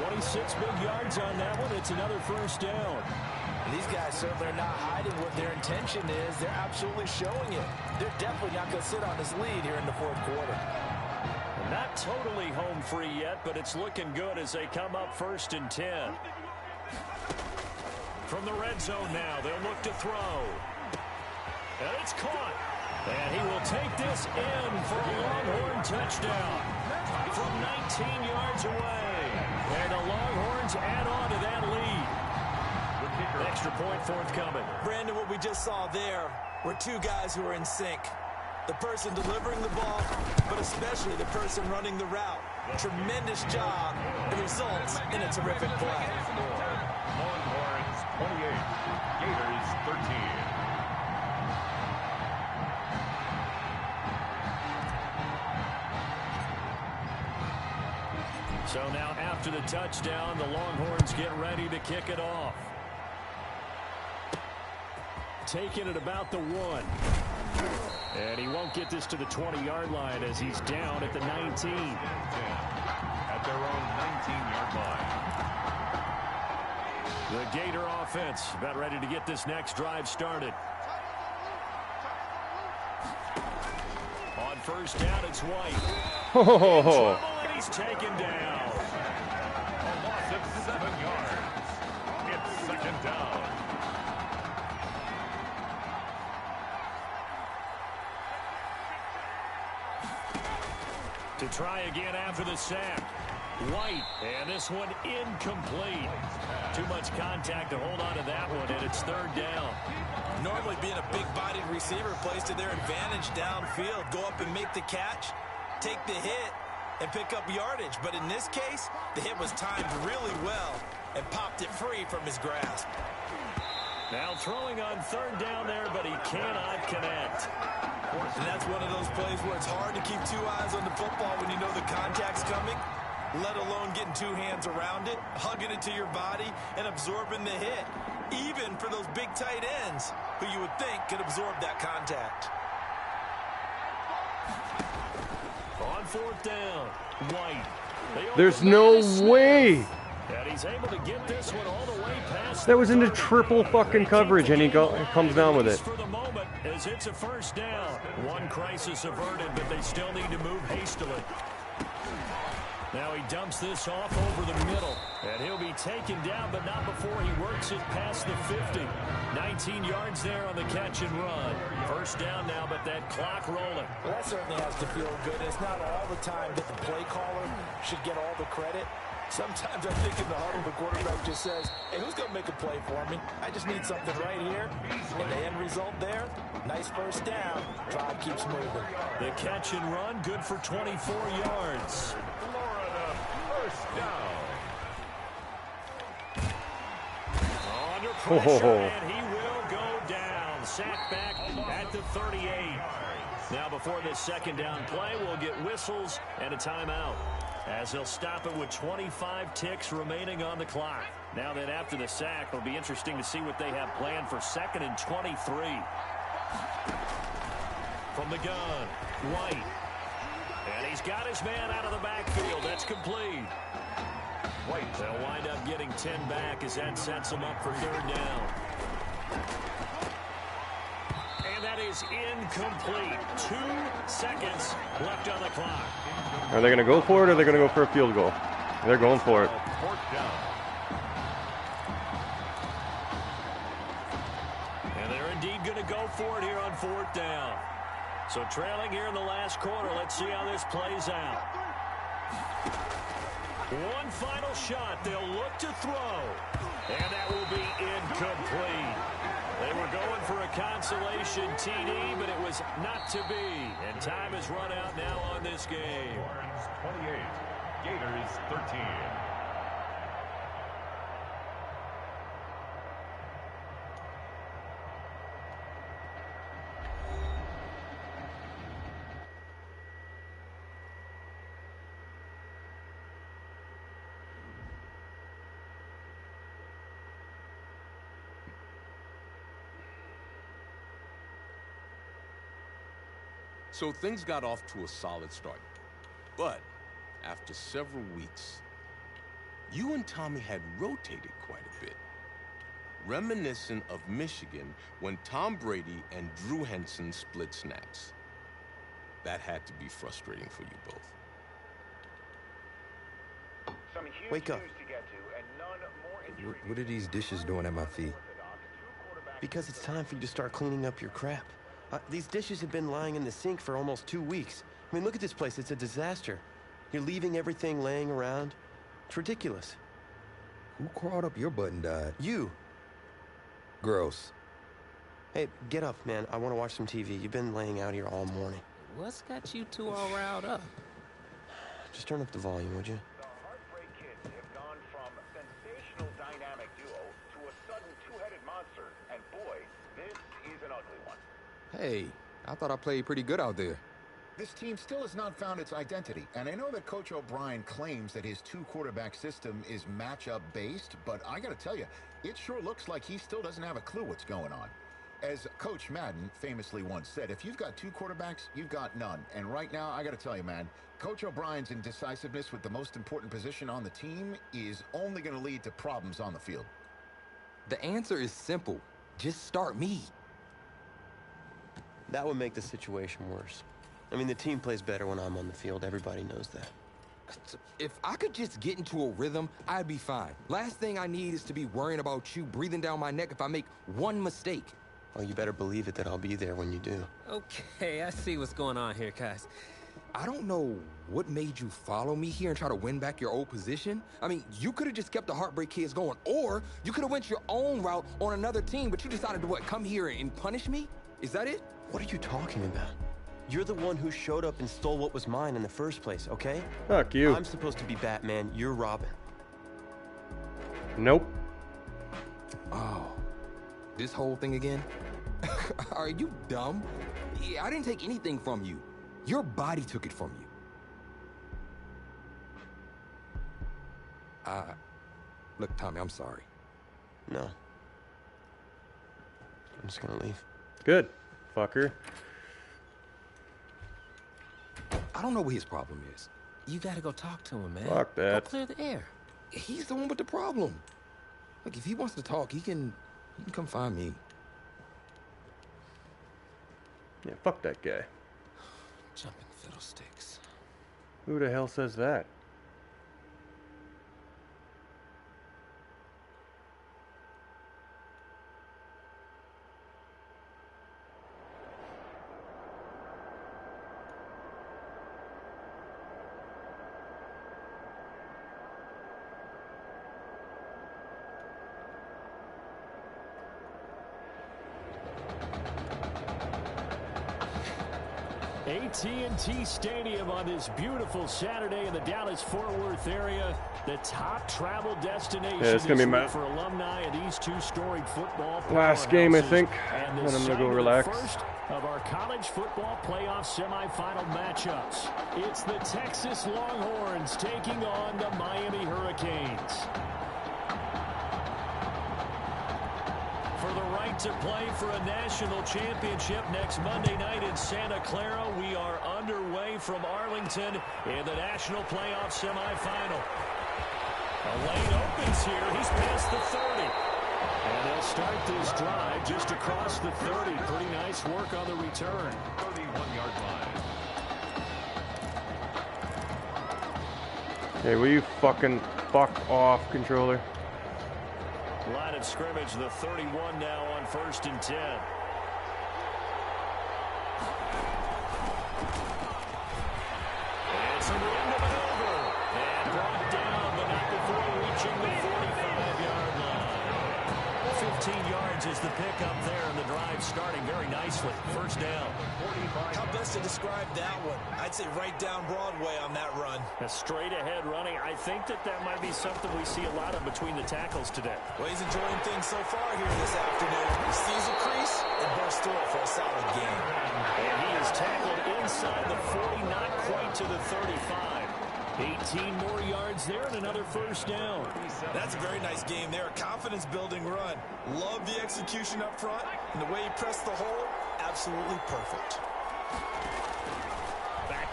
26 big yards on that one. It's another first down.
And these guys certainly are not hiding what their intention is. They're absolutely showing it. They're definitely not going to sit on this lead here in the fourth quarter.
Not totally home free yet, but it's looking good as they come up 1st and 10. From the red zone now, they'll look to throw. And it's caught. And he will take this in for a Longhorn touchdown from 19 yards away. And the Longhorns add on to that lead. Extra point forthcoming.
Brandon, what we just saw there were two guys who are in sync. The person delivering the ball, but especially the person running the route. Tremendous job. It results in a terrific play.
Longhorns 28, Gators 13.
So now after the touchdown, the Longhorns get ready to kick it off. Taking it about the 1. And he won't get this to the 20-yard line as he's down at the 19.
At their own 19-yard line.
The Gator offense about ready to get this next drive started. On first down, it's White.
Oh.
And he's taken down.
A loss of 7 yards. It's 2nd down.
To try again after the sack. White, and this one incomplete. Too much contact to hold on to that one, and it's 3rd down.
Normally being a big-bodied receiver plays to their advantage downfield. Go up and make the catch, take the hit, and pick up yardage. But in this case, the hit was timed really well and popped it free from his grasp.
Now throwing on 3rd down there, but he cannot connect.
And that's one of those plays where it's hard to keep two eyes on the football when you know the contact's coming, let alone getting two hands around it, hugging it to your body, and absorbing the hit, even for those big tight ends who you would think could absorb that contact.
On 4th down, White.
There's no way.
And he's able to get this one all the way past.
That was into triple fucking coverage, and he comes down with it.
For the moment, as it's a first down. One crisis averted, but they still need to move hastily. Now he dumps this off over the middle, and he'll be taken down, but not before he works it past the 50. 19 yards there on the catch and run. First down now, but that clock rolling.
Well, that certainly has to feel good. It's not all the time that the play caller should get all the credit. Sometimes I think in the huddle, the quarterback just says, hey, who's going to make a play for me? I just need something right here. And the end result there, nice first down. Drive keeps moving.
The catch and run, good for 24 yards.
Florida, first down.
Under pressure, and he will go down. Sacked back at the 38. Now before this 2nd down play, we'll get whistles and a timeout, as they'll stop it with 25 ticks remaining on the clock. Now that after the sack, it'll be interesting to see what they have planned for 2nd and 23. From the gun, White. And he's got his man out of the backfield. That's complete. White. They'll wind up getting 10 back as that sets them up for 3rd down. And that is incomplete. 2 seconds left on the clock.
Are they going to go for it, or are they going to go for a field goal? They're going for it.
4th down.
And they're indeed going to go for it here on 4th down. So trailing here in the last quarter. Let's see how this plays out. One final shot. They'll look to throw. And that will be incomplete. They were going for a consolation TD, but it was not to be. And time has run out now on this game.
Longhorns 28, Gators 13.
So things got off to a solid start. But after several weeks, you and Tommy had rotated quite a bit. Reminiscent of Michigan when Tom Brady and Drew Henson split snaps. That had to be frustrating for you both.
Wake up.
What are these dishes doing at my feet?
Because it's time for you to start cleaning up your crap. These dishes have been lying in the sink for almost 2 weeks. I mean, look at this place. It's a disaster. You're leaving everything laying around. It's ridiculous.
Who crawled up your butt and died?
You.
Gross.
Hey, get up, man. I want to watch some TV. You've been laying out here all morning.
What's got you two all riled up?
Just turn up the volume, would you?
The Heartbreak Kids have gone from sensational dynamic duo to a sudden two-headed monster. And boy, this is an ugly one.
Hey, I thought I played pretty good out there.
This team still has not found its identity, and I know that Coach O'Brien claims that his two-quarterback system is matchup-based, but I gotta tell you, it sure looks like he still doesn't have a clue what's going on. As Coach Madden famously once said, if you've got two quarterbacks, you've got none. And right now, I gotta tell you, man, Coach O'Brien's indecisiveness with the most important position on the team is only gonna lead to problems on the field.
The answer is simple. Just start me.
That would make the situation worse. I mean, the team plays better when I'm on the field. Everybody knows that.
If I could just get into a rhythm, I'd be fine. Last thing I need is to be worrying about you breathing down my neck if I make one mistake.
Oh, you better believe it that I'll be there when you do.
Okay, I see what's going on here, guys.
I don't know what made you follow me here and try to win back your old position. I mean, you could have just kept the Heartbreak Kids going, or you could have went your own route on another team, but you decided to, what, come here and punish me? Is that it?
What are you talking about? You're the one who showed up and stole what was mine in the first place, okay?
Fuck you.
I'm supposed to be Batman. You're Robin.
Nope.
Oh, this whole thing again? Are you dumb? Yeah, I didn't take anything from you. Your body took it from you. Look, Tommy, I'm sorry.
No. I'm just gonna leave.
Good, fucker.
I don't know what his problem is.
You gotta go talk to him, man.
Fuck that.
Go clear the air.
He's the one with the problem. Look, if he wants to talk, he can come find me.
Yeah, fuck that guy.
Jumping fiddlesticks.
Who the hell says that?
AT&T Stadium on this beautiful Saturday in the Dallas-Fort Worth area. The top travel destination
it's gonna be
for alumni of these two storied football
last game, I think.
And
Then I'm gonna go relax.
First of our college football playoff semifinal matchups. It's the Texas Longhorns taking on the Miami Hurricanes. For the right to play for a national championship next Monday night in Santa Clara, we are underway from Arlington in the national playoff semifinal. A lane opens here. He's past the 30. And they'll start this drive just across the 30. Pretty nice work on the return.
31-yard line.
Hey, will you fucking fuck off, controller?
Line of scrimmage, the 31 now on 1st and 10. It's a run to maneuver. And brought down, but not before reaching the 45-yard line. 15 yards is the pickup there, and the drive starting very nicely. First down.
How best to describe that one? I'd say right down Broadway on that run.
A straight-ahead running. I think that might be something we see a lot of between the tackles today.
Well, he's enjoying things so far here this afternoon. He sees a crease and bursts through it for a solid gain.
And he is tackled inside the 40, not quite to the 35. 18 more yards there and another first down.
That's a very nice game there. Confidence-building run. Love the execution up front. And the way he pressed the hole, absolutely perfect.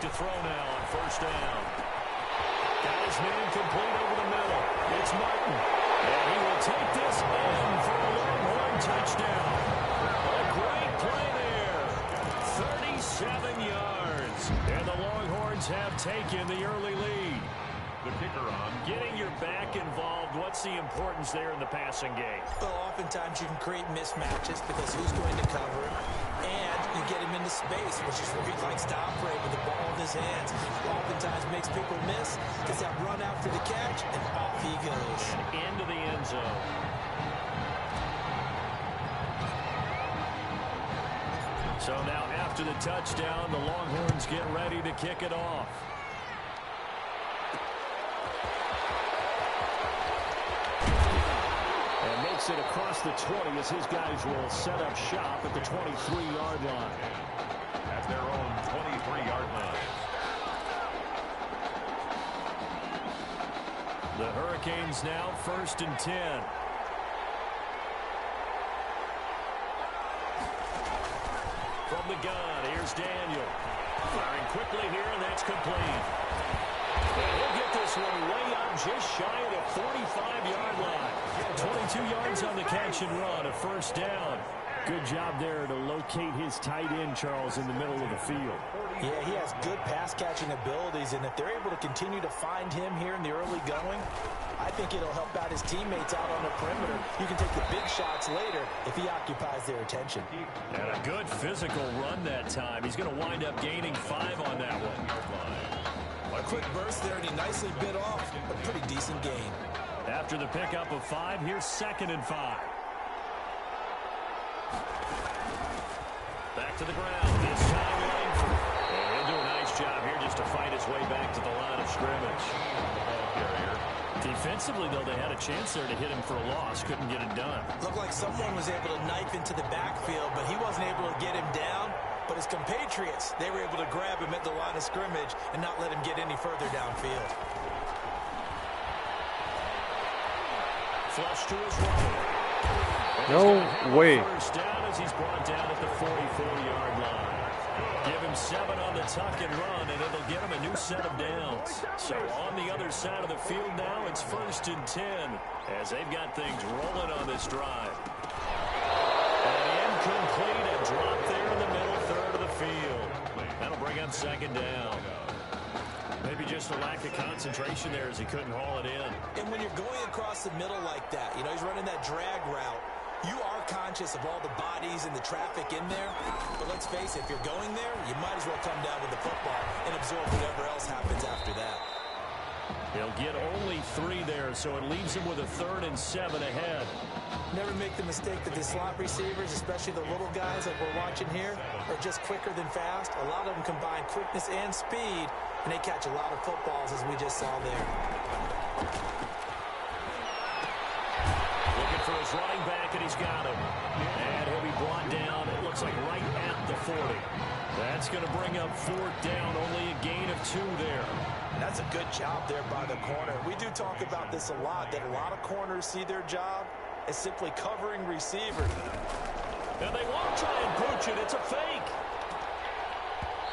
to throw now on first down. Got his man complete over the middle. It's Martin. And he will take this in for a Longhorn touchdown. A great play there. 37 yards. And the Longhorns have taken the early lead.
The kicker on.
Getting your back involved, what's the importance there in the passing game?
Well, oftentimes you can create mismatches because who's going to cover him, and you get him into space, which is where he likes to operate with the ball in his hands. Oftentimes makes people miss, gets that run out for the catch, and off he goes.
Into the end zone. So now after the touchdown, the Longhorns get ready to kick it off. And makes it across the 20 as his guys will set up shop at the 23-yard line.
At their own 23-yard line.
The Hurricanes now 1st and 10. From the gun, here's Daniel. Firing quickly here, and that's complete. And he'll get this one way up just shy of the 45-yard line. 22 yards on the catch and run, a first down. Good job there to locate his tight end, Charles, in the middle of the field.
Yeah, he has good pass-catching abilities, and if they're able to continue to find him here in the early going, I think it'll help out his teammates out on the perimeter. You can take the big shots later if he occupies their attention.
And a good physical run that time. He's going to wind up gaining 5 on that one.
A quick burst there, and he nicely bit off a pretty decent gain.
After the pickup of 5, here's 2nd and 5. Back to the ground. This time Langford. And he'll do a nice job here just to fight his way back to the line of scrimmage. Defensively, though, they had a chance there to hit him for a loss. Couldn't get it done.
Looked like someone was able to knife into the backfield, but he wasn't able to get him down. But his compatriots, they were able to grab him at the line of scrimmage and not let him get any further downfield.
Flush to his right.
No way.
First down as he's brought down at the 44-yard line. Give him 7 on the tuck and run, and it'll get him a new set of downs. So on the other side of the field now, it's 1st and 10 as they've got things rolling on this drive. And incomplete, a drop there in the middle third of the field. That'll bring up 2nd down. Maybe just a lack of concentration there as he couldn't haul it in.
And when you're going across the middle like that, you know, he's running that drag route, you are conscious of all the bodies and the traffic in there. But let's face it, if you're going there, you might as well come down with the football and absorb whatever else happens after that.
He'll get only 3 there, so it leaves him with a 3rd and 7 ahead.
Never make the mistake that the slot receivers, especially the little guys that we're watching here, are just quicker than fast. A lot of them combine quickness and speed, and they catch a lot of footballs, as we just saw there.
Looking for his running back, and he's got him. And he'll be brought down, it looks like right at the 40. That's going to bring up 4th down, only a gain of 2 there.
That's a good job there by the corner. We do talk about this a lot, that a lot of corners see their job as simply covering receivers.
And they won't try and pooch it. It's a fake.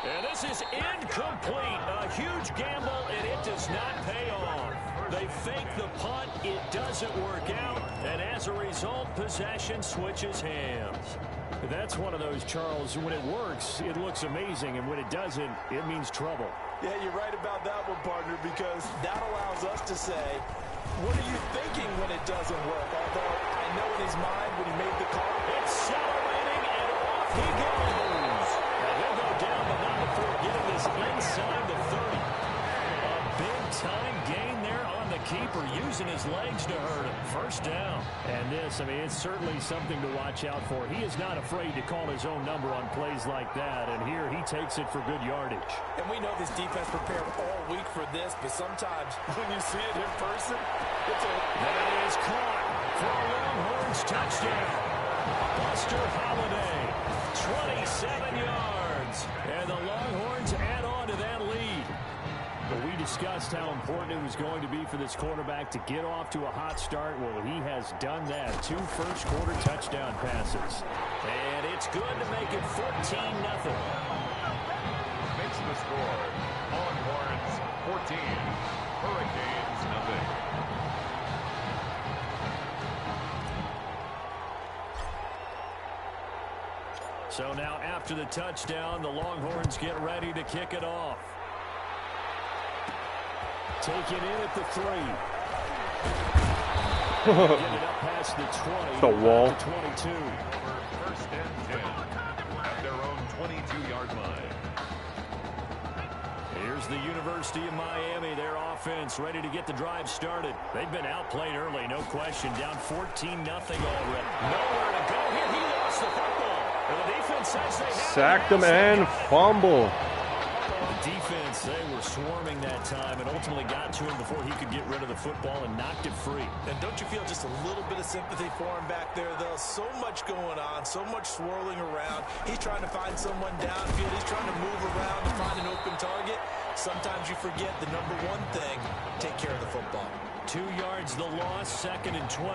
And this is incomplete. A huge gamble, and it does not pay off. They fake the punt. It doesn't work out. And as a result, possession switches hands. That's one of those, Charles, when it works, it looks amazing. And when it doesn't, it means trouble.
Yeah, you're right about that one, partner, because that allows us to say, what are you thinking when it doesn't work? Although I know in his mind when he made the call.
Accelerating, and off he goes. Now he'll go down, but not before getting this inside the 30. A big-time gain there on the keeper, using his legs to hurt him. First down. And this, I mean, it's certainly something to watch out for. He is not afraid to call his own number on plays like that, and here he takes it for good yardage.
And we know this defense prepared all week for this, but sometimes when you see it in person, it's a...
That is caught for a Longhorns touchdown. Buster Holiday, 27 yards, and the Longhorns add on to that lead. But we discussed how important it was going to be for this quarterback to get off to a hot start. Well, he has done that. 2 first-quarter touchdown passes. And it's good to make it 14-0.
Makes the score Hurricanes, nothing.
So now after the touchdown, the Longhorns get ready to kick it off. Take it in at the 3. Get it up past the 20.
The wall.
To 22.
First and 10 at their own 22-yard line.
Here's the University of Miami, their offense ready to get the drive started. They've been outplayed early, no question. Down 14-0 already. Nowhere to go here. He lost the football. The defense says they have
Sacked him and fumble.
The defense, they were swarming that time and ultimately got to him before he could get rid of the football and knocked it free.
And don't you feel just a little bit of sympathy for him back there, though? So much going on, so much swirling around. He's trying to find someone downfield. He's trying to move around to find an open target. Sometimes you forget the number one thing, take care of the football.
2 yards the loss, 2nd and 12.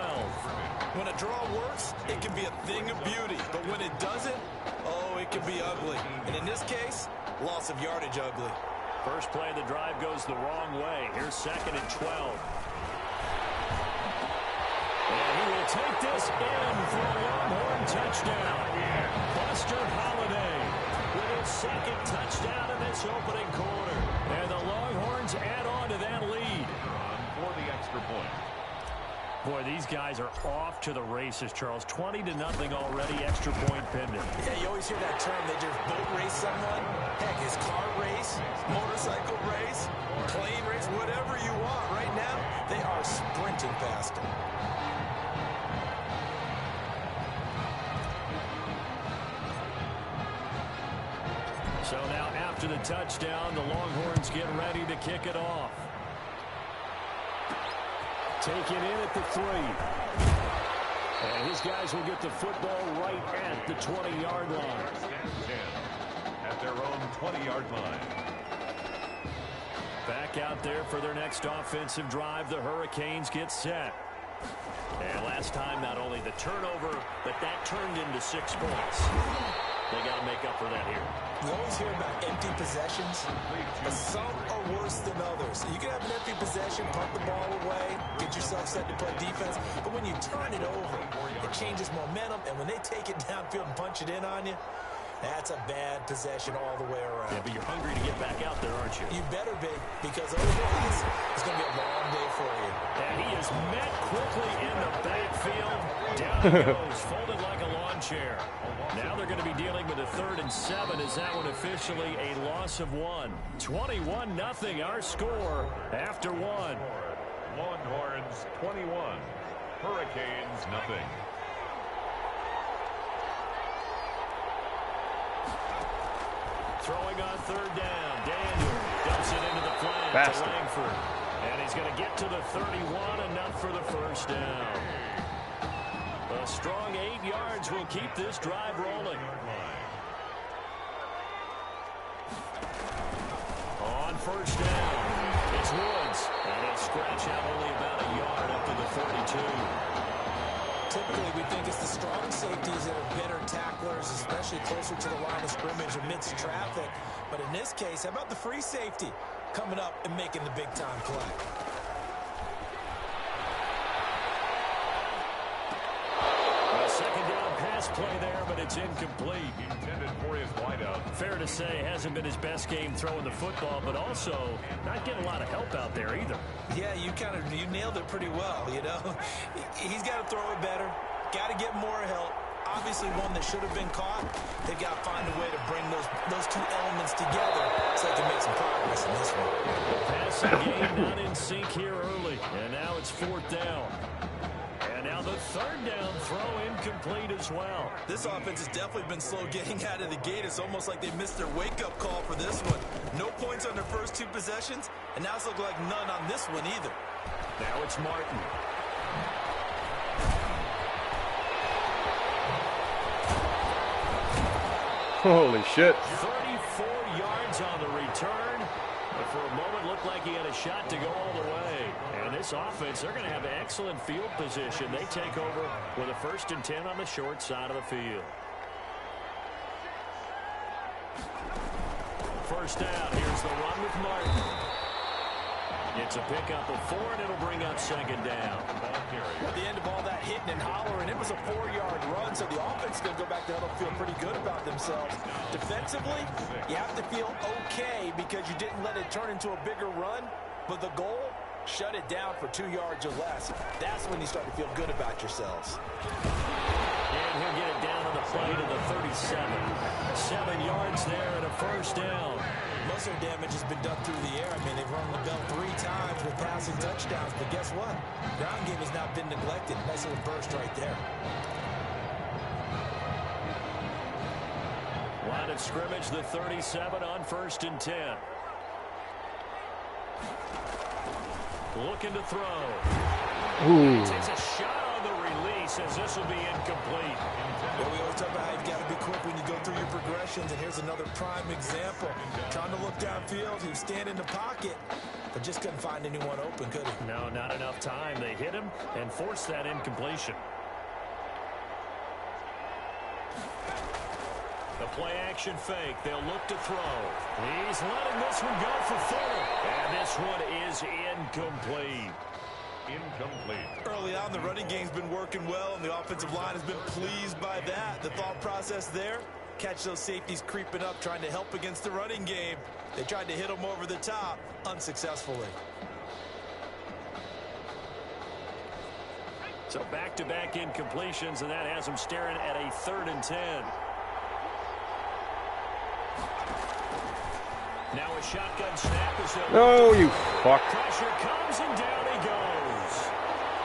When a draw works, it can be a thing of beauty. But when it doesn't, oh, it can be ugly. And in this case, loss of yardage ugly.
First play of the drive goes the wrong way. Here's 2nd and 12. And he will take this in for a Longhorn touchdown. Buster Holiday with his 2nd touchdown in this opening quarter. And the Longhorns add on to that lead.
For the extra point.
Boy, these guys are off to the races, Charles. 20-0 already, extra point pending.
Yeah, you always hear that term. They just boat race someone. Heck, it's car race, motorcycle race, plane race, whatever you want. Right now, they are sprinting past him.
So now after the touchdown, the Longhorns get ready to kick it off. Take it in at the 3. And his guys will get the football right at the 20-yard line.
At their own 20-yard line.
Back out there for their next offensive drive. The Hurricanes get set. And last time, not only the turnover, but that turned into 6 points. They got to make up for that here.
You always hear about empty possessions, but some are worse than others. You can have an empty possession, punt the ball away, get yourself set to play defense, but when you turn it over, it changes momentum, and when they take it downfield and punch it in on you, that's a bad possession all the way around.
Yeah, but you're hungry to get back out there, aren't you?
You better be, because otherwise it's going to be a long day for you.
And he is met quickly in the backfield. Down he goes, folded like a lawn chair. Now they're going to be dealing with a 3rd and 7. Is that one officially a loss of 1? 21-0 our score after 1.
Longhorns 21. Hurricanes nothing.
Throwing on 3rd down. Daniel dumps it into the flat to Langford. And he's going to get to the 31, enough for the first down. A strong 8 yards will keep this drive rolling. On 1st down, it's Woods. And he'll scratch out only about a yard up to the 32.
Typically, we think it's the strong safeties that are better tacklers, especially closer to the line of scrimmage amidst traffic. But in this case, how about the free safety coming up and making the big-time play?
A 2nd down pass play there, but it's incomplete.
Intended for his wideout.
Fair to say, hasn't been his best game throwing the football, but also not getting a lot of help out there either.
Yeah, you nailed it pretty well, you know. He's got to throw it better, got to get more help. Obviously one that should have been caught. They've got to find a way to bring those 2 elements together so they can make some progress in this one.
The passing game not in sync here early, and now it's 4th down. And now the 3rd down throw incomplete as well.
This offense has definitely been slow getting out of the gate. It's almost like they missed their wake-up call for this one. No points on their first 2 possessions, and now it's looking like none on this one either.
Now it's Martin.
Holy shit.
34 yards on the return. But for a moment, looked like he had a shot to go all the way. And this offense, they're going to have excellent field position. They take over with a 1st and 10 on the short side of the field. 1st down. Here's the run with Martin. It's a pickup of 4, and it'll bring up second down.
At the end of all that hitting and hollering, it was a 4-yard run, so the offense is going to go back to huddle, feel pretty good about themselves. Defensively, you have to feel okay because you didn't let it turn into a bigger run, but the goal, shut it down for 2 yards or less. That's when you start to feel good about yourselves.
And he'll get it down on the play to the 37. 7 yards there and a first down.
Most of their damage has been done through the air. I mean, they've run the bell 3 times with passing touchdowns, but guess what? Ground game has not been neglected. Nice little burst right there.
Line of scrimmage, the 37 on 1st and 10. Looking to throw.
Ooh.
Takes a shot on the release as this will be incomplete.
Yeah, we always talk about how you've got to be quick when you go through your progressions, and here's another prime example. Trying to look downfield, he was standing in the pocket, but just couldn't find anyone open, could he?
No, not enough time. They hit him and forced that incompletion. The play action fake. They'll look to throw. He's letting this one go for 4. And this one is incomplete.
Early on, the running game's been working well, and the offensive line has been pleased by that. The thought process there, catch those safeties creeping up, trying to help against the running game. They tried to hit them over the top, unsuccessfully.
So back-to-back incompletions, and that has them staring at a 3rd and 10. Now a shotgun snap is there.
No, you fuck.
Pressure comes, and down he goes.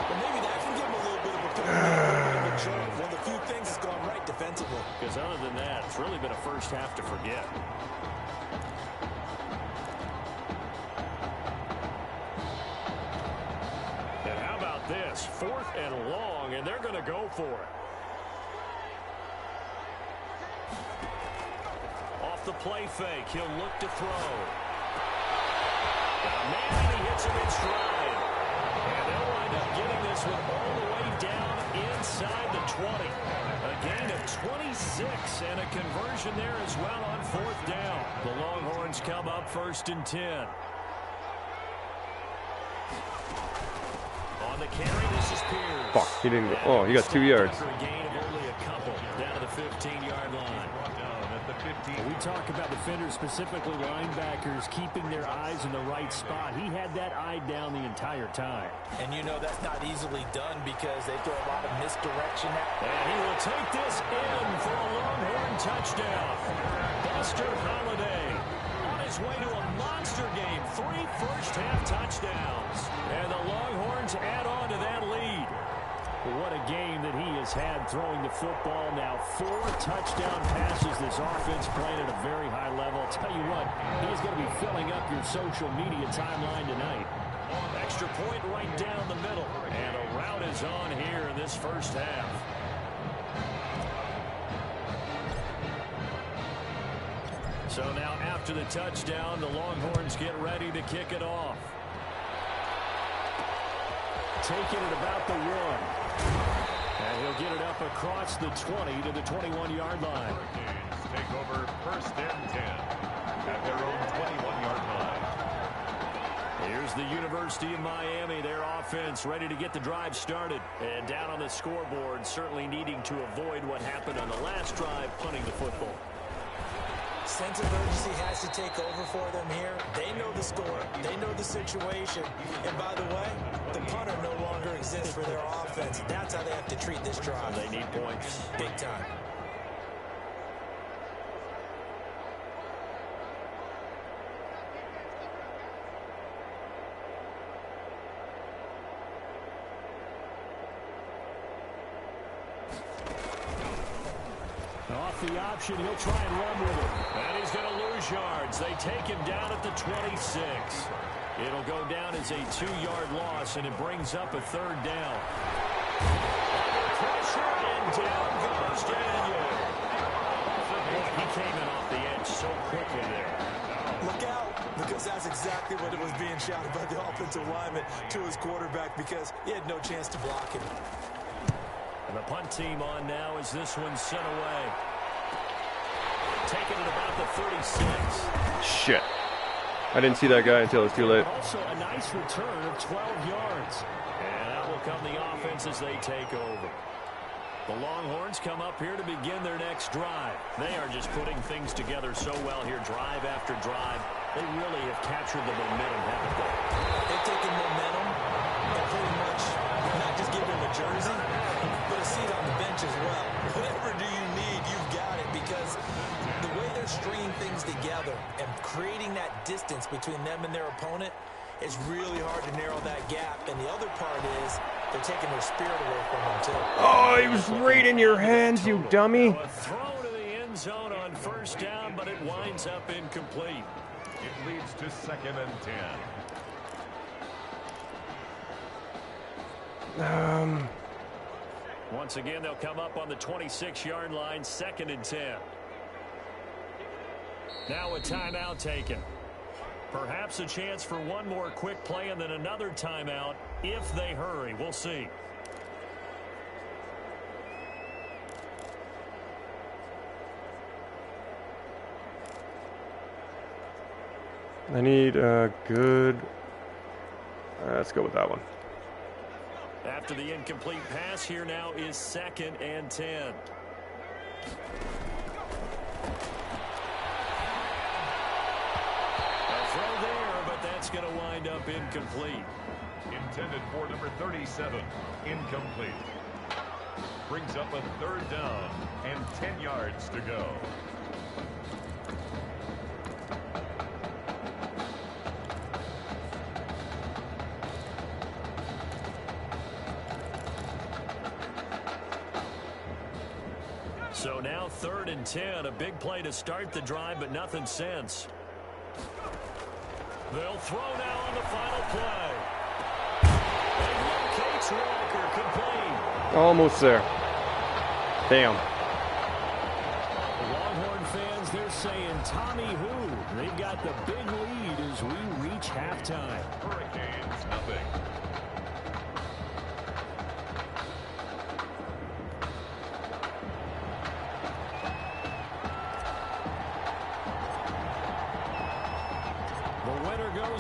Well, maybe that can give him a little bit of a jolt. One of the few things that's gone right defensively.
Because other than that, it's really been a first half to forget. And how about this? 4th and long, and they're going to go for it. Off the play fake, he'll look to throw. Man, he hits him in stride. And they'll wind up getting this one all the way down inside the 20. A gain of 26 and a conversion there as well on 4th down. The Longhorns come up 1st and 10. On the carry, this is Pierce.
Fuck, he didn't go. Oh, he got 2 yards.
After a gain of only a couple down to the 15-yard line. We talk about defenders, specifically linebackers, keeping their eyes in the right spot. He had that eye down the entire time.
And you know that's not easily done because they throw a lot of misdirection.
And he will take this in for a Longhorn touchdown. Buster Holiday on his way to a monster game. 3 first-half touchdowns. And the Longhorns add on to that lead. What a game that he has had throwing the football. Now 4 touchdown passes. This offense playing at a very high level. I'll tell you what, he's going to be filling up your social media timeline tonight. Extra point right down the middle. And a rout is on here in this first half. So now after the touchdown, the Longhorns get ready to kick it off. Taking it about the 1. And he'll get it up across the 20 to the 21-yard line.
Take over 1st and 10 at their own 21-yard line.
Here's the University of Miami, their offense ready to get the drive started. And down on the scoreboard, certainly needing to avoid what happened on the last drive, punting the football.
Sense of urgency has to take over for them here. They know the score. They know the situation. And by the way, the punter no longer exists for their offense. That's how they have to treat this drive.
They need points.
Big time.
Off the option, he'll try and run with it. And he's going to lose yards. They take him down at the 26. It'll go down as a 2-yard loss, and it brings up a 3rd down. Under pressure, and down goes Daniel. He came in off the edge so quickly there.
Look out, because that's exactly what it was being shouted by the offensive lineman to his quarterback because he had no chance to block him.
And the punt team on now as this one's sent away. Taking it about the 36.
Shit. I didn't see that guy until it was too late.
Also a nice return of 12 yards. And out will come the offense as they take over. The Longhorns come up here to begin their next drive. They are just putting things together so well here, drive after drive. They really have captured the momentum, haven't they?
They've taken momentum and pretty much not just given them a jersey, but a seat on the bench as well. Whatever do you need, you've got it, because the way they're stringing things together and creating that distance between them and their opponent, it's really hard to narrow that gap. And the other part is they're taking their spirit away from them, too.
Oh, he was right in your hands, you dummy.
A throw to the end zone on first down, but it winds up incomplete.
It leads to 2nd and 10.
Once again, they'll come up on the 26-yard line, 2nd and 10. Now a timeout taken. Perhaps a chance for one more quick play and then another timeout if they hurry. We'll see.
I need a good... let's go with that one.
After the incomplete pass, here now is 2nd and 10. That's going to wind up incomplete.
Intended for number 37. Incomplete. Brings up a 3rd down and 10 yards to go.
So now 3rd and 10. A big play to start the drive, but nothing since. They'll throw now on the final play. And locates Walker, complete.
Almost there. Damn.
The Longhorn fans, they're saying Tommy who? They've got the big lead as we reach halftime.
Hurricanes, nothing.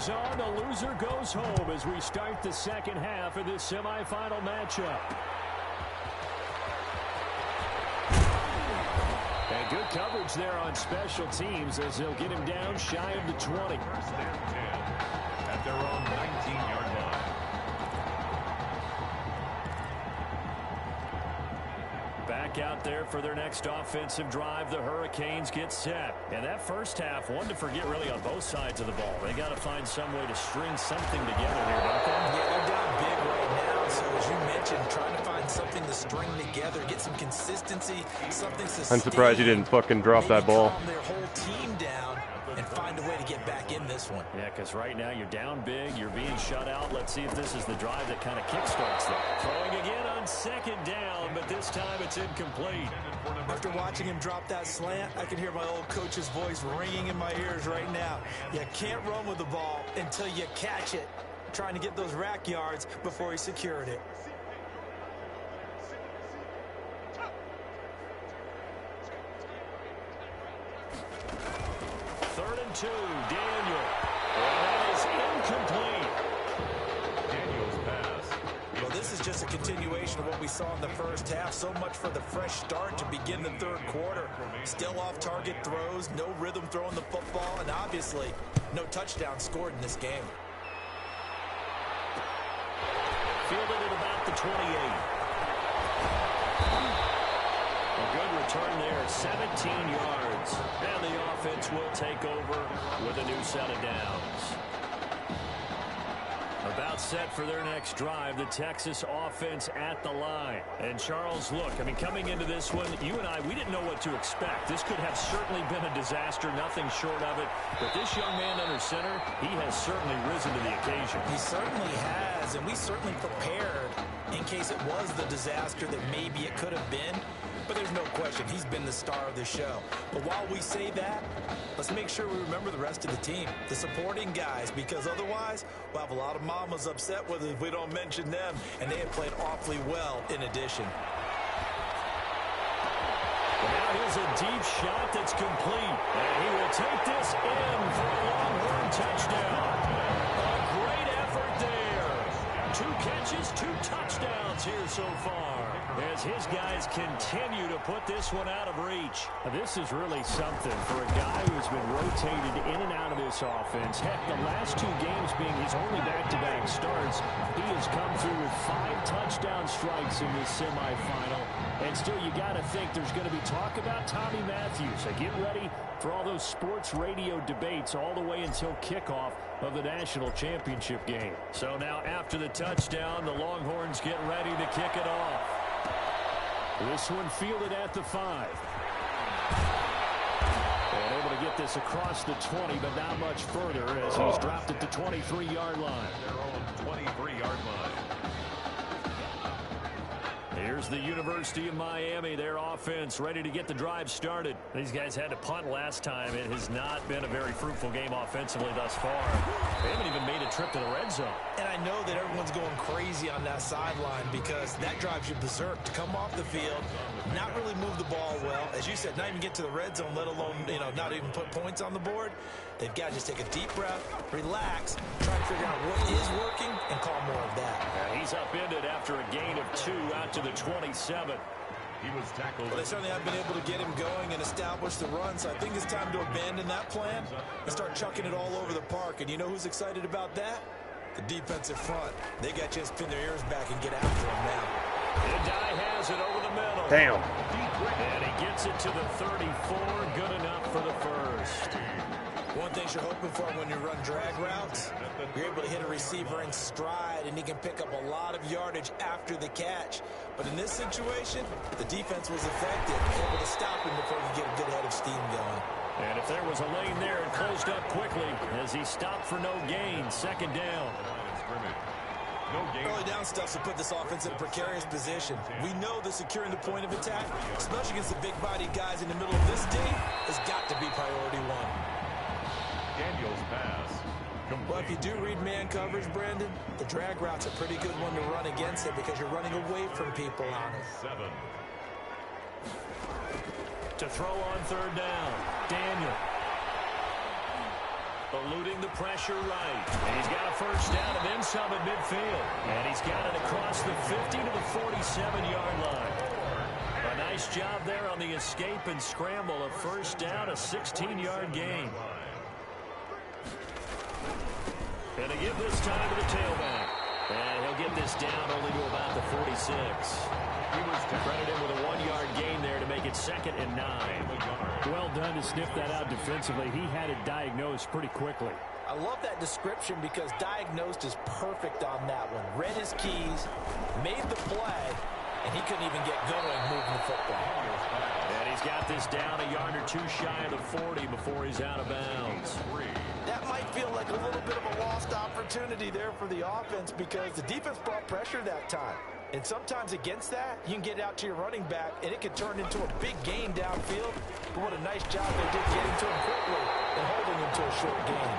On, the loser goes home as we start the second half of this semifinal matchup. And good coverage there on special teams as they'll get him down shy of the 20.
1st and 10 at their own 19-yard line.
Back out there for their next offensive drive. The Hurricanes get set. And that first half, one to forget really on both sides of the ball. They got to find some way to string something together here, don't they?
Yeah, they're down big right now. So as you mentioned, trying to find something to string together, get some consistency, something sustained.
I'm surprised you didn't fucking drop that ball.
Calm their whole team down and find a way to get back in this one.
Yeah, because right now you're down big, you're being shut out. Let's see if this is the drive that kind of kickstarts that. Throwing again on 2nd down, but this time it's incomplete.
After watching him drop that slant, I can hear my old coach's voice ringing in my ears right now. You can't run with the ball until you catch it. Trying to get those rack yards before he secured it.
Third and 2, Daniel. And that is incomplete.
Daniel's pass.
Well, this is just a continuation of what we saw in the first half. So much for the fresh start to begin the 3rd quarter. Still off-target throws, no rhythm throwing the football, and obviously no touchdown scored in this game.
Fielded at about the 28. A good return there, 17 yards. And the offense will take over with a new set of downs. About set for their next drive, the Texas offense at the line. And Charles, look, I mean, coming into this one, you and I, we didn't know what to expect. This could have certainly been a disaster, nothing short of it. But this young man under center, he has certainly risen to the occasion.
He certainly has, and we certainly prepared in case it was the disaster that maybe it could have been. But there's no question, he's been the star of the show. But while we say that, let's make sure we remember the rest of the team, the supporting guys, because otherwise we'll have a lot of mamas upset with us if we don't mention them, and they have played awfully well in addition.
Now here's a deep shot that's complete. And he will take this in for a Longhorn touchdown. A great effort there. 2 catches, 2 touchdowns here so far, as his guys continue to put this one out of reach. This is really something for a guy who's been rotated in and out of this offense. Heck, the last 2 games being his only back-to-back starts, he has come through with 5 touchdown strikes in this semifinal. And still, you got to think there's going to be talk about Tommy Matthews. So get ready for all those sports radio debates all the way until kickoff of the national championship game. So now after the touchdown, the Longhorns get ready to kick it off. This one fielded at the 5. And able to get this across the 20, but not much further as he's dropped at the 23-yard line.
Their own 23-yard line.
Here's the University of Miami, their offense ready to get the drive started. These guys had to punt last time. It has not been a very fruitful game offensively thus far. They haven't even made a trip to the red zone.
And I know that everyone's going crazy on that sideline because that drives you berserk to come off the field, not really move the ball well. As you said, not even get to the red zone, let alone, not even put points on the board. They've got to just take a deep breath, relax, try to figure out what is working, and call more of that.
And he's upended after a gain of 2 out to the 27.
He was tackled.
Well, they certainly have been able to get him going and establish the run, so I think it's time to abandon that plan and start chucking it all over the park. And you know who's excited about that? The defensive front. They got to just pin their ears back and get after him now.
Indye has it over the middle.
Damn.
And he gets it to the 34. Good enough for the first.
One thing you're hoping for when you run drag routes, you're able to hit a receiver in stride, and he can pick up a lot of yardage after the catch. But in this situation, the defense was effective, able to stop him before he get a good head of steam going.
And if there was a lane there, it closed up quickly as he stopped for no gain. Second down.
Early down stuff to put this offense in a precarious position. We know that securing the point of attack, especially against the big-bodied guys in the middle of this team, has got to be priority 1.
Daniel's pass.
Well, if you do read man coverage, Brandon, the drag route's a pretty good one to run against it because you're running away from people on it.
7.
To throw on third down, Daniel. Eluding the pressure right. And he's got a first down and then some at midfield. And he's got it across the 50 to the 47-yard line. A nice job there on the escape and scramble. A first down, a 16-yard gain. And they give this time to the tailback. And he'll get this down only to about the 46. He was credited with a 1-yard gain there to make it 2nd and 9. Well done to sniff that out defensively. He had it diagnosed pretty quickly.
I love that description because diagnosed is perfect on that one. Read his keys, made the play, and he couldn't even get going moving the football.
And he's got this down a yard or 2 shy of the 40 before he's out of bounds.
That might feel like a little bit of a lost opportunity there for the offense because the defense brought pressure that time. And sometimes against that, you can get out to your running back, and it can turn into a big gain downfield. But what a nice job they did getting to him quickly and holding him to a short gain.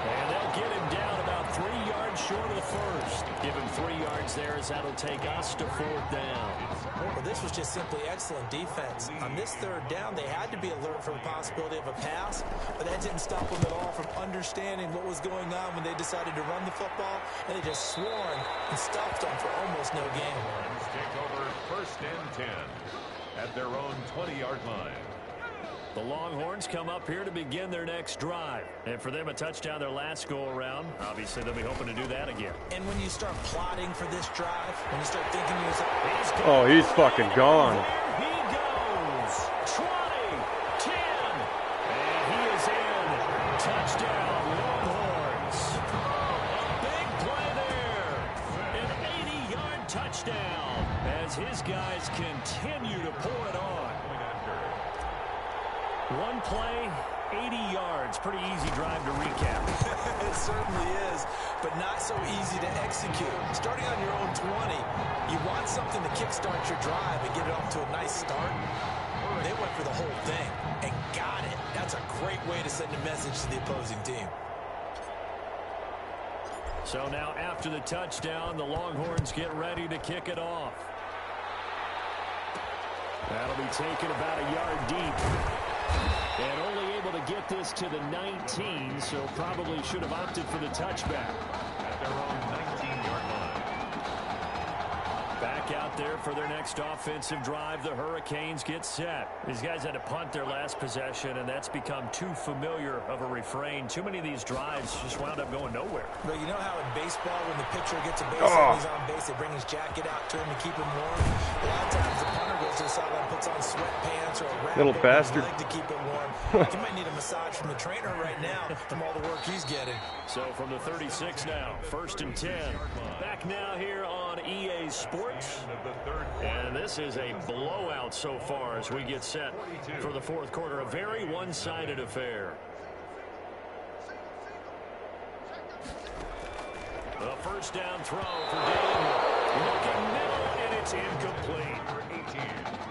And they'll get him down about 3 yards short of the first. Give him 3 yards there as that'll take us to 4th down.
Well, this was just simply excellent defense. On this 3rd down, they had to be alert for the possibility of a pass, but that didn't stop them at all from understanding what was going on when they decided to run the football, and they just swarmed and stopped them for almost no gain.
Take over 1st and 10 at their own 20-yard line.
The Longhorns come up here to begin their next drive. And for them, a touchdown their last go-around. Obviously, they'll be hoping to do that again.
And when you start plotting for this drive, when you start thinking to yourself,
oh, he's fucking gone.
There he goes. 20, 10, and he is in. Touchdown, Longhorns. Big play there. An 80-yard touchdown as his guys continue to pour it on. One play, 80 yards. Pretty easy drive to recap.
It certainly is, but not so easy to execute. Starting on your own 20, you want something to kickstart your drive and get it off to a nice start. They went for the whole thing and got it. That's a great way to send a message to the opposing team.
So now after the touchdown, the Longhorns get ready to kick it off. That'll be taken about a yard deep. And only able to get this to the 19, so probably should have opted for the touchback.
At their own 19-yard line.
Back out there for their next offensive drive. The Hurricanes get set. These guys had to punt their last possession, and that's become too familiar of a refrain. Too many of these drives just wound up going nowhere.
But you know how in baseball, when the pitcher gets a base and he's on base, they bring his jacket out to him to keep him warm? A lot of times the punter goes to the sideline, puts on sweatpants or a wrap
Little
over his
bastard.
leg to keep it warm. He might need a massage from the trainer right now from all the work he's getting.
So from the 36 now, 1st and 10. Back now here on EA Sports. And this is a blowout so far as we get set for the fourth quarter. A very one-sided affair. The first down throw for Daniel. Looking middle, and it's incomplete.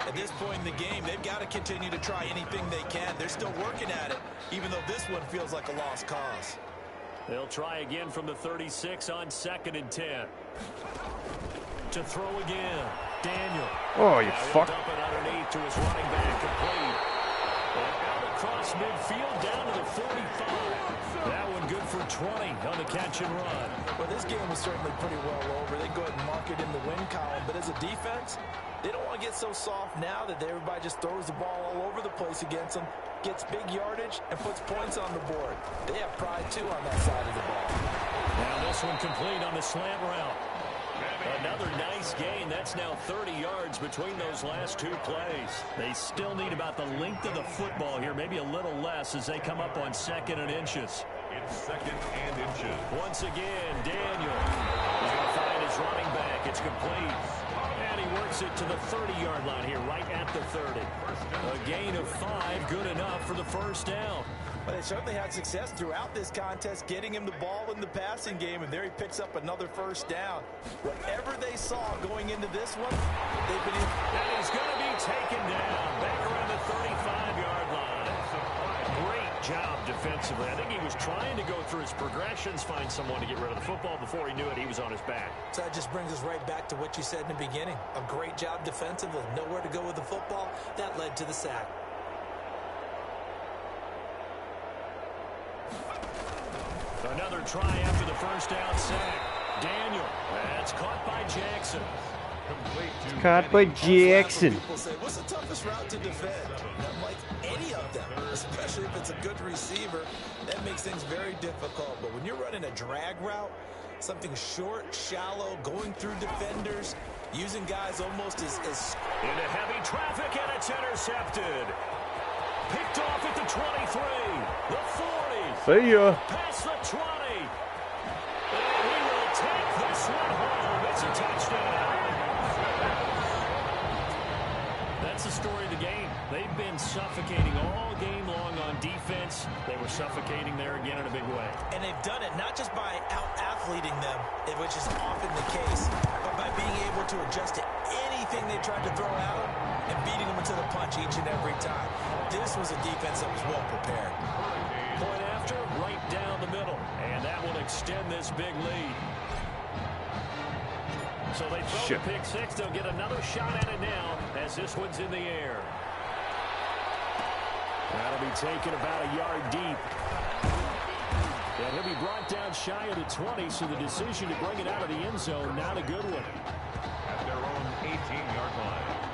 At this point in the game, they've got to continue to try anything they can. They're still working at it, even though this one feels like a lost cause.
They'll try again from the 36 on 2nd and 10. To throw again. Daniel.
Oh, you fuck.
Dump it underneath to his running back, complete. And out across midfield down to the 45. That one good for 20 on the catch and run.
Well, this game was certainly pretty well over. They go ahead and mark it in the win column. But as a defense, they don't want to get so soft now that everybody just throws the ball all over the place against them, gets big yardage, and puts points on the board. They have pride, too, on that side of the ball.
Now this one complete on the slant route. Another nice gain. That's now 30 yards between those last two plays. They still need about the length of the football here, maybe a little less as they come up on 2nd and inches.
It's 2nd and inches.
Once again, Daniel is going to find his running back. It's complete. And he works it to the 30-yard line here, right at the 30. A gain of 5, good enough for the first down.
But they certainly had success throughout this contest, getting him the ball in the passing game, and there he picks up another first down. Whatever they saw going into this one, they've been in.
And he's going to be taken down back around the 35-yard line. Great job defensively. I think he was trying to go through his progressions, find someone to get rid of the football. Before he knew it, he was on his back.
So that just brings us right back to what you said in the beginning. A great job defensively. Nowhere to go with the football. That led to the sack.
Another try after the first down sack. Daniel. That's caught by Jackson.
Caught by Jackson.
People say, what's the toughest route to defend? Not like any of them, especially if it's a good receiver. That makes things very difficult. But when you're running a drag route, something short, shallow, going through defenders, using guys almost as
into heavy traffic, and it's intercepted. Picked off at the 23, the 40.
See ya.
Past the 20. And he will take this one home. It's a touchdown. That's the story of the game. They've been suffocating all game long on defense. They were suffocating there again in a big way.
And they've done it not just by out-athleting them, which is often the case, but by being able to adjust to anything they tried to throw at them and beating them into the punch each and every time. This was a defense that was well prepared.
Point after, right down the middle. And that will extend this big lead. So they throw the pick six. They'll get another shot at it now as this one's in the air. That'll be taken about a yard deep. And he'll be brought down shy of the 20, so the decision to bring it out of the end zone, not a good one.
At their own 18-yard line.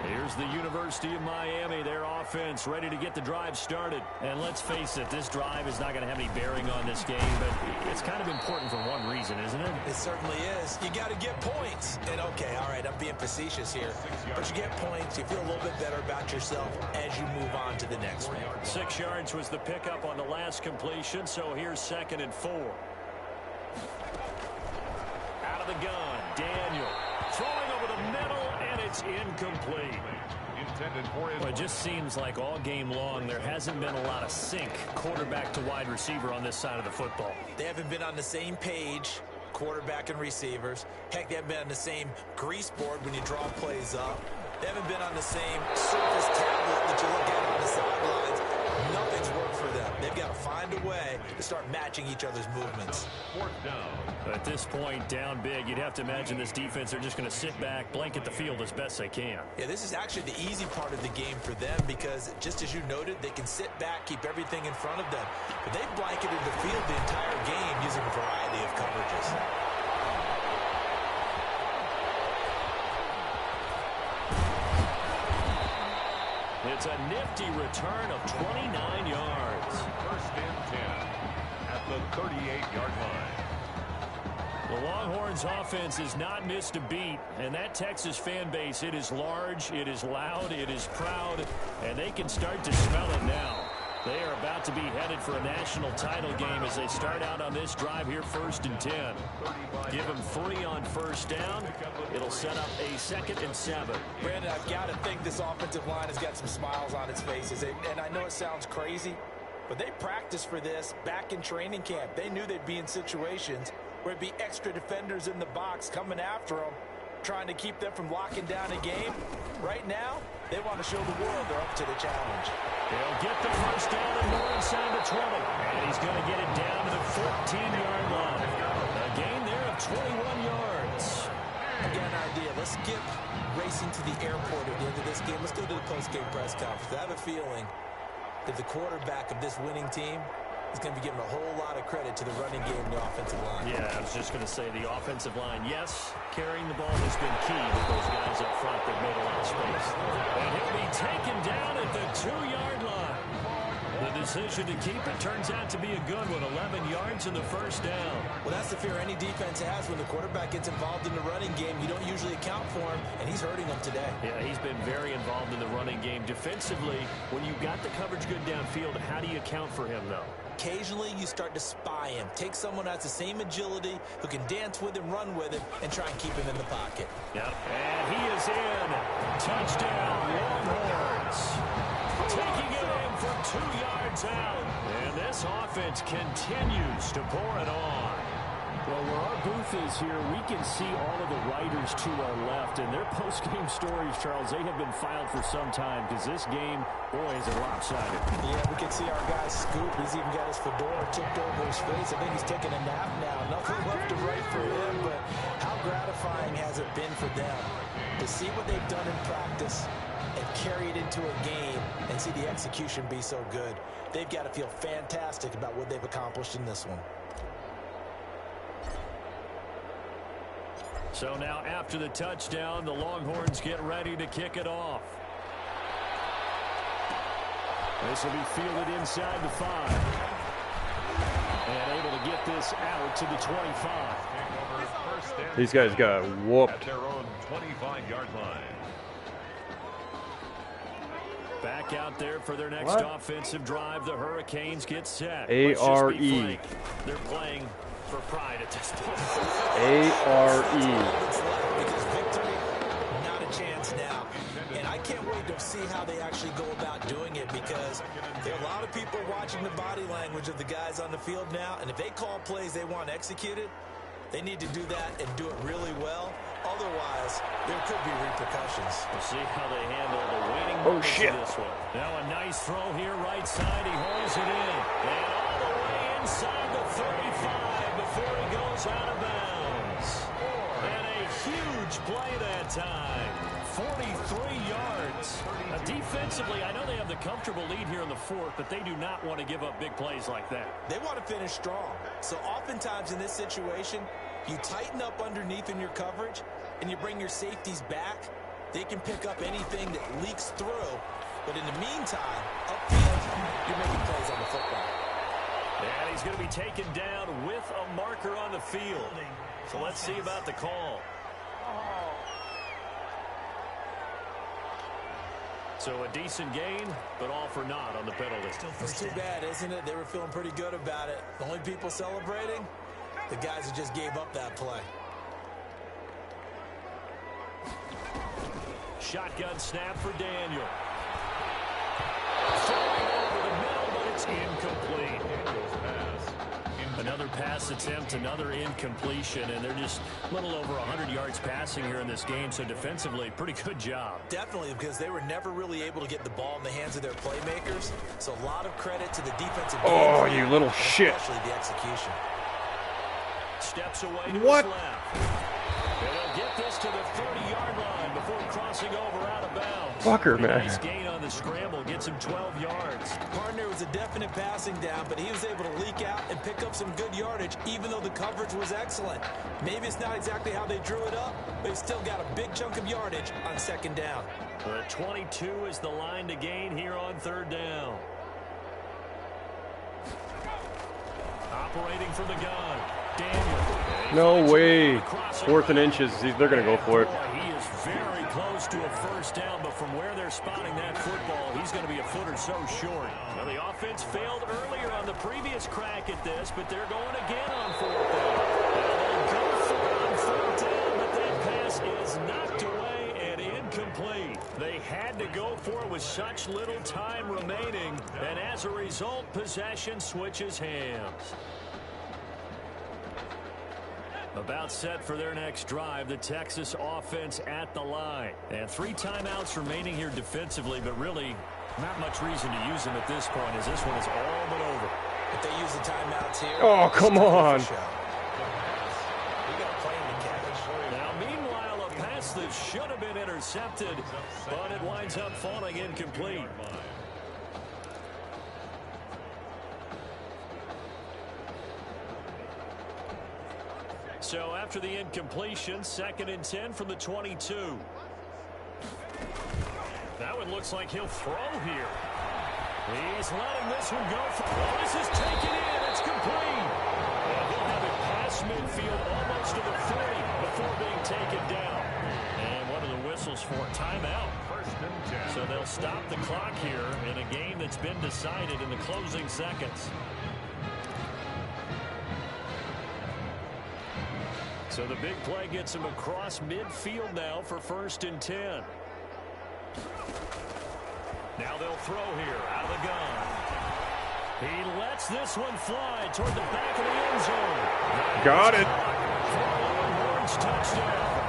Here's the University of Miami, their offense ready to get the drive started. And let's face it, this drive is not going to have any bearing on this game, but it's kind of important for one reason, isn't it?
It certainly is. You got to get points. And okay, all right, I'm being facetious here, but you get points, you feel a little bit better about yourself as you move on to the next one.
6 yards was the pickup on the last completion, so here's 2nd and 4. Out of the gun, Daniel throwing over the middle, and it's incomplete. Well, it just seems like all game long there hasn't been a lot of sync quarterback to wide receiver on this side of the football.
They haven't been on the same page, quarterback and receivers. Heck, they haven't been on the same grease board when you draw plays up. They haven't been on the same surface tablet that you look at on the sidelines. nothing's worked for them. They've got to find a way to start matching each other's movements.
Fourth down.
At this point, down big, you'd have to imagine this defense are just going to sit back, blanket the field as best they can.
Yeah, this is actually the easy part of the game for them because, just as you noted, they can sit back, keep everything in front of them. But they've blanketed the field the entire game using a variety of coverages.
It's a nifty return of 29 yards.
First and 10 at the 38-yard line.
The Longhorns offense has not missed a beat, and that Texas fan base, it is large, it is loud, it is proud, and they can start to smell it now. They are about to be headed for a national title game as they start out on this drive here, 1st and 10. Give them 3 on first down. It'll set up a 2nd and 7.
Brandon, I've got to think this offensive line has got some smiles on its faces. And I know it sounds crazy, but they practiced for this back in training camp. They knew they'd be in situations where it'd be extra defenders in the box coming after them, trying to keep them from locking down a game. Right now, they want to show the world they're up to the challenge.
He'll get the first down and more inside the 20. And he's going to get it down to the 14-yard line. A gain there of 21 yards.
Again, an idea. Let's skip racing to the airport at the end of this game. Let's go to the post-game press conference. I have a feeling that the quarterback of this winning team is going to be giving a whole lot of credit to the running game and the offensive line.
Yeah, I was just going to say the offensive line, yes, carrying the ball has been key with those guys up front. They've made a lot of space. And he'll be taken down at the 2-yard line. The decision to keep it turns out to be a good one, 11 yards in the first down.
Well, that's the fear any defense has when the quarterback gets involved in the running game. You don't usually account for him, and he's hurting them today.
Yeah, he's been very involved in the running game. Defensively, when you got the coverage good downfield, how do you account for him, though?
Occasionally, you start to spy him. Take someone who has the same agility, who can dance with him, run with him, and try and keep him in the pocket.
Yep, and he is in. Touchdown, Longhorns. Taking it in from 2 yards out. And this offense continues to pour it on.
Well, where our booth is here, we can see all of the writers to our left, and their post-game stories, Charles, they have been filed for some time because this game, boy, is it lopsided.
Yeah, we can see our guy Scoop. He's even got his fedora tipped over his face. I think he's taking a nap now. Nothing left to write for him, but how gratifying has it been for them to see what they've done in practice and carry it into a game and see the execution be so good. They've got to feel fantastic about what they've accomplished in this one.
So now after the touchdown, the Longhorns get ready to kick it off. This will be fielded inside the 5. And able to get this out to the 25.
These guys got whooped.
At their own 25-yard line.
Back out there for their next offensive drive. The Hurricanes get set.
A-R-E.
They're playing for pride at this point.
A-R-E.
Because victory, not a chance now. And I can't wait to see how they actually go about doing it because there are a lot of people watching the body language of the guys on the field now. And if they call plays they want executed, they need to do that and do it really well. Otherwise, there could be repercussions.
We'll see how they handle the waiting moments of this one. Now a nice throw here, right side. He holds it in. And all the way inside the 35 before he goes out of bounds. And a huge play that time. 43 yards. Defensively, I know they have the comfortable lead here in the 4th, but they do not want to give up big plays like that.
They want to finish strong. So oftentimes in this situation, you tighten up underneath in your coverage, and you bring your safeties back. They can pick up anything that leaks through. But in the meantime, upfield, you're making plays on the football.
And he's going to be taken down with a marker on the field. So let's see about the call. So a decent gain, but all for naught on the penalty.
It's too bad, isn't it? They were feeling pretty good about it. The only people celebrating, the guys who just gave up that play.
Shotgun snap for Daniel. Throwing over the middle, but it's incomplete.
Another pass attempt, another incompletion, and they're just a little over 100 yards passing here in this game, so defensively, pretty good job.
Definitely, because they were never really able to get the ball in the hands of their playmakers, so a lot of credit to the defensive game.
Oh, you little shit.
Especially the execution.
Steps away to
what?
his left. And he'll get this to the 30-yard line before crossing over out of bounds.
Fucker, man.
Nice gain on the scramble, gets him 12 yards.
Partner was a definite passing down, but he was able to leak out and pick up some good yardage, even though the coverage was excellent. Maybe it's not exactly how they drew it up, but he still got a big chunk of yardage on second down.
The 22 is the line to gain here on third down. Operating from the gun. Daniel.
No way. 4th and inches. They're going to go for it.
He is very close to a first down, but from where they're spotting that football, he's going to be a foot or so short. Now, the offense failed earlier on the previous crack at this, but they're going again on 4th down. They'll go for it on 4th down, but that pass is knocked away and incomplete. They had to go for it with such little time remaining, and as a result, possession switches hands. About set for their next drive, the Texas offense at the line. And 3 timeouts remaining here defensively, but really not much reason to use them at this point, as this one is all but over.
If they use the timeouts here...
Oh, come on.
Now, meanwhile, a pass that should have been intercepted, but it winds up falling incomplete. So after the incompletion, 2nd and 10 from the 22. That one looks like he'll throw here. He's letting this one go for this is taken in. It's complete. And he'll have it past midfield almost to the 30 before being taken down. And what are the whistles for? Timeout.
1st and 10.
So they'll stop the clock here in a game that's been decided in the closing seconds. So the big play gets him across midfield now for 1st and 10. Now they'll throw here out of the gun. He lets this one fly toward the back of the end zone.
Got it.
Horns touchdown.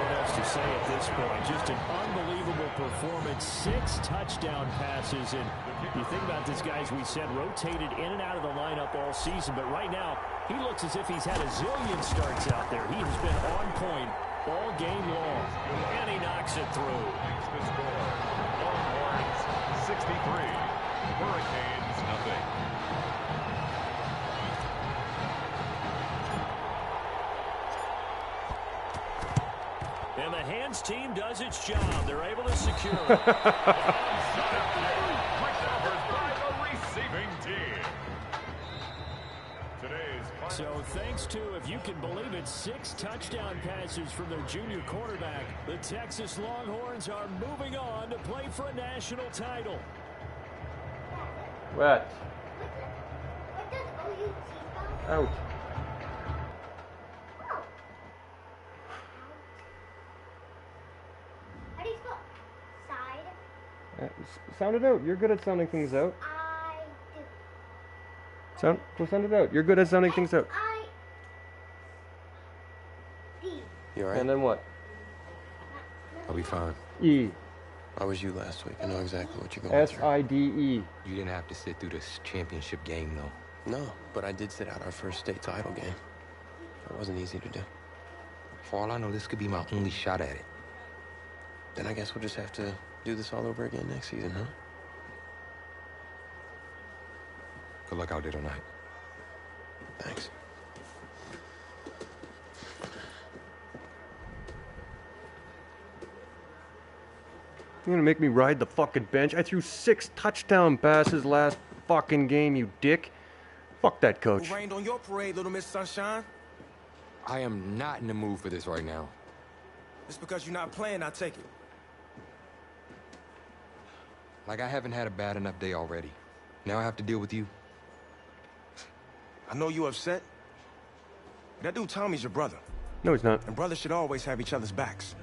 What else to say at this point? Just an unbelievable performance. 6 touchdown passes. And you think about this guy, as we said, rotated in and out of the lineup all season. But right now, he looks as if he's had a zillion starts out there. He has been on point all game long. And he knocks it through.
Makes the score. Longhorns 63. Hurricanes nothing.
And the hands team does its job. They're able to secure it.
Recovered by the receiving team.
So thanks to, if you can believe it, 6 touchdown passes from their junior quarterback, the Texas Longhorns are moving on to play for a national title.
What? Out.
How do you spell side?
Sound it out. You're good at sounding things out.
I do.
Sound it out. You're good at sounding things out.
You alright?
And then what?
I'll be fine.
E.
How was you last week? I know exactly what you're going through.
S-I-D-E.
You didn't have to sit through this championship game, though.
No, but I did sit out our first state title game. It wasn't easy to do.
For all I know, this could be my only shot at it.
Then I guess we'll just have to do this all over again next season, huh?
Good luck out there tonight.
Thanks.
You're gonna make me ride the fucking bench? I threw 6 touchdown passes last fucking game, you dick. Fuck that coach.
Who rained on your parade, Little Miss Sunshine?
I am not in the mood for this right now.
Just because you're not playing, I take it.
Like I haven't had a bad enough day already. Now I have to deal with you.
I know you're upset. That dude Tommy's your brother.
No, he's not.
And brothers should always have each other's backs.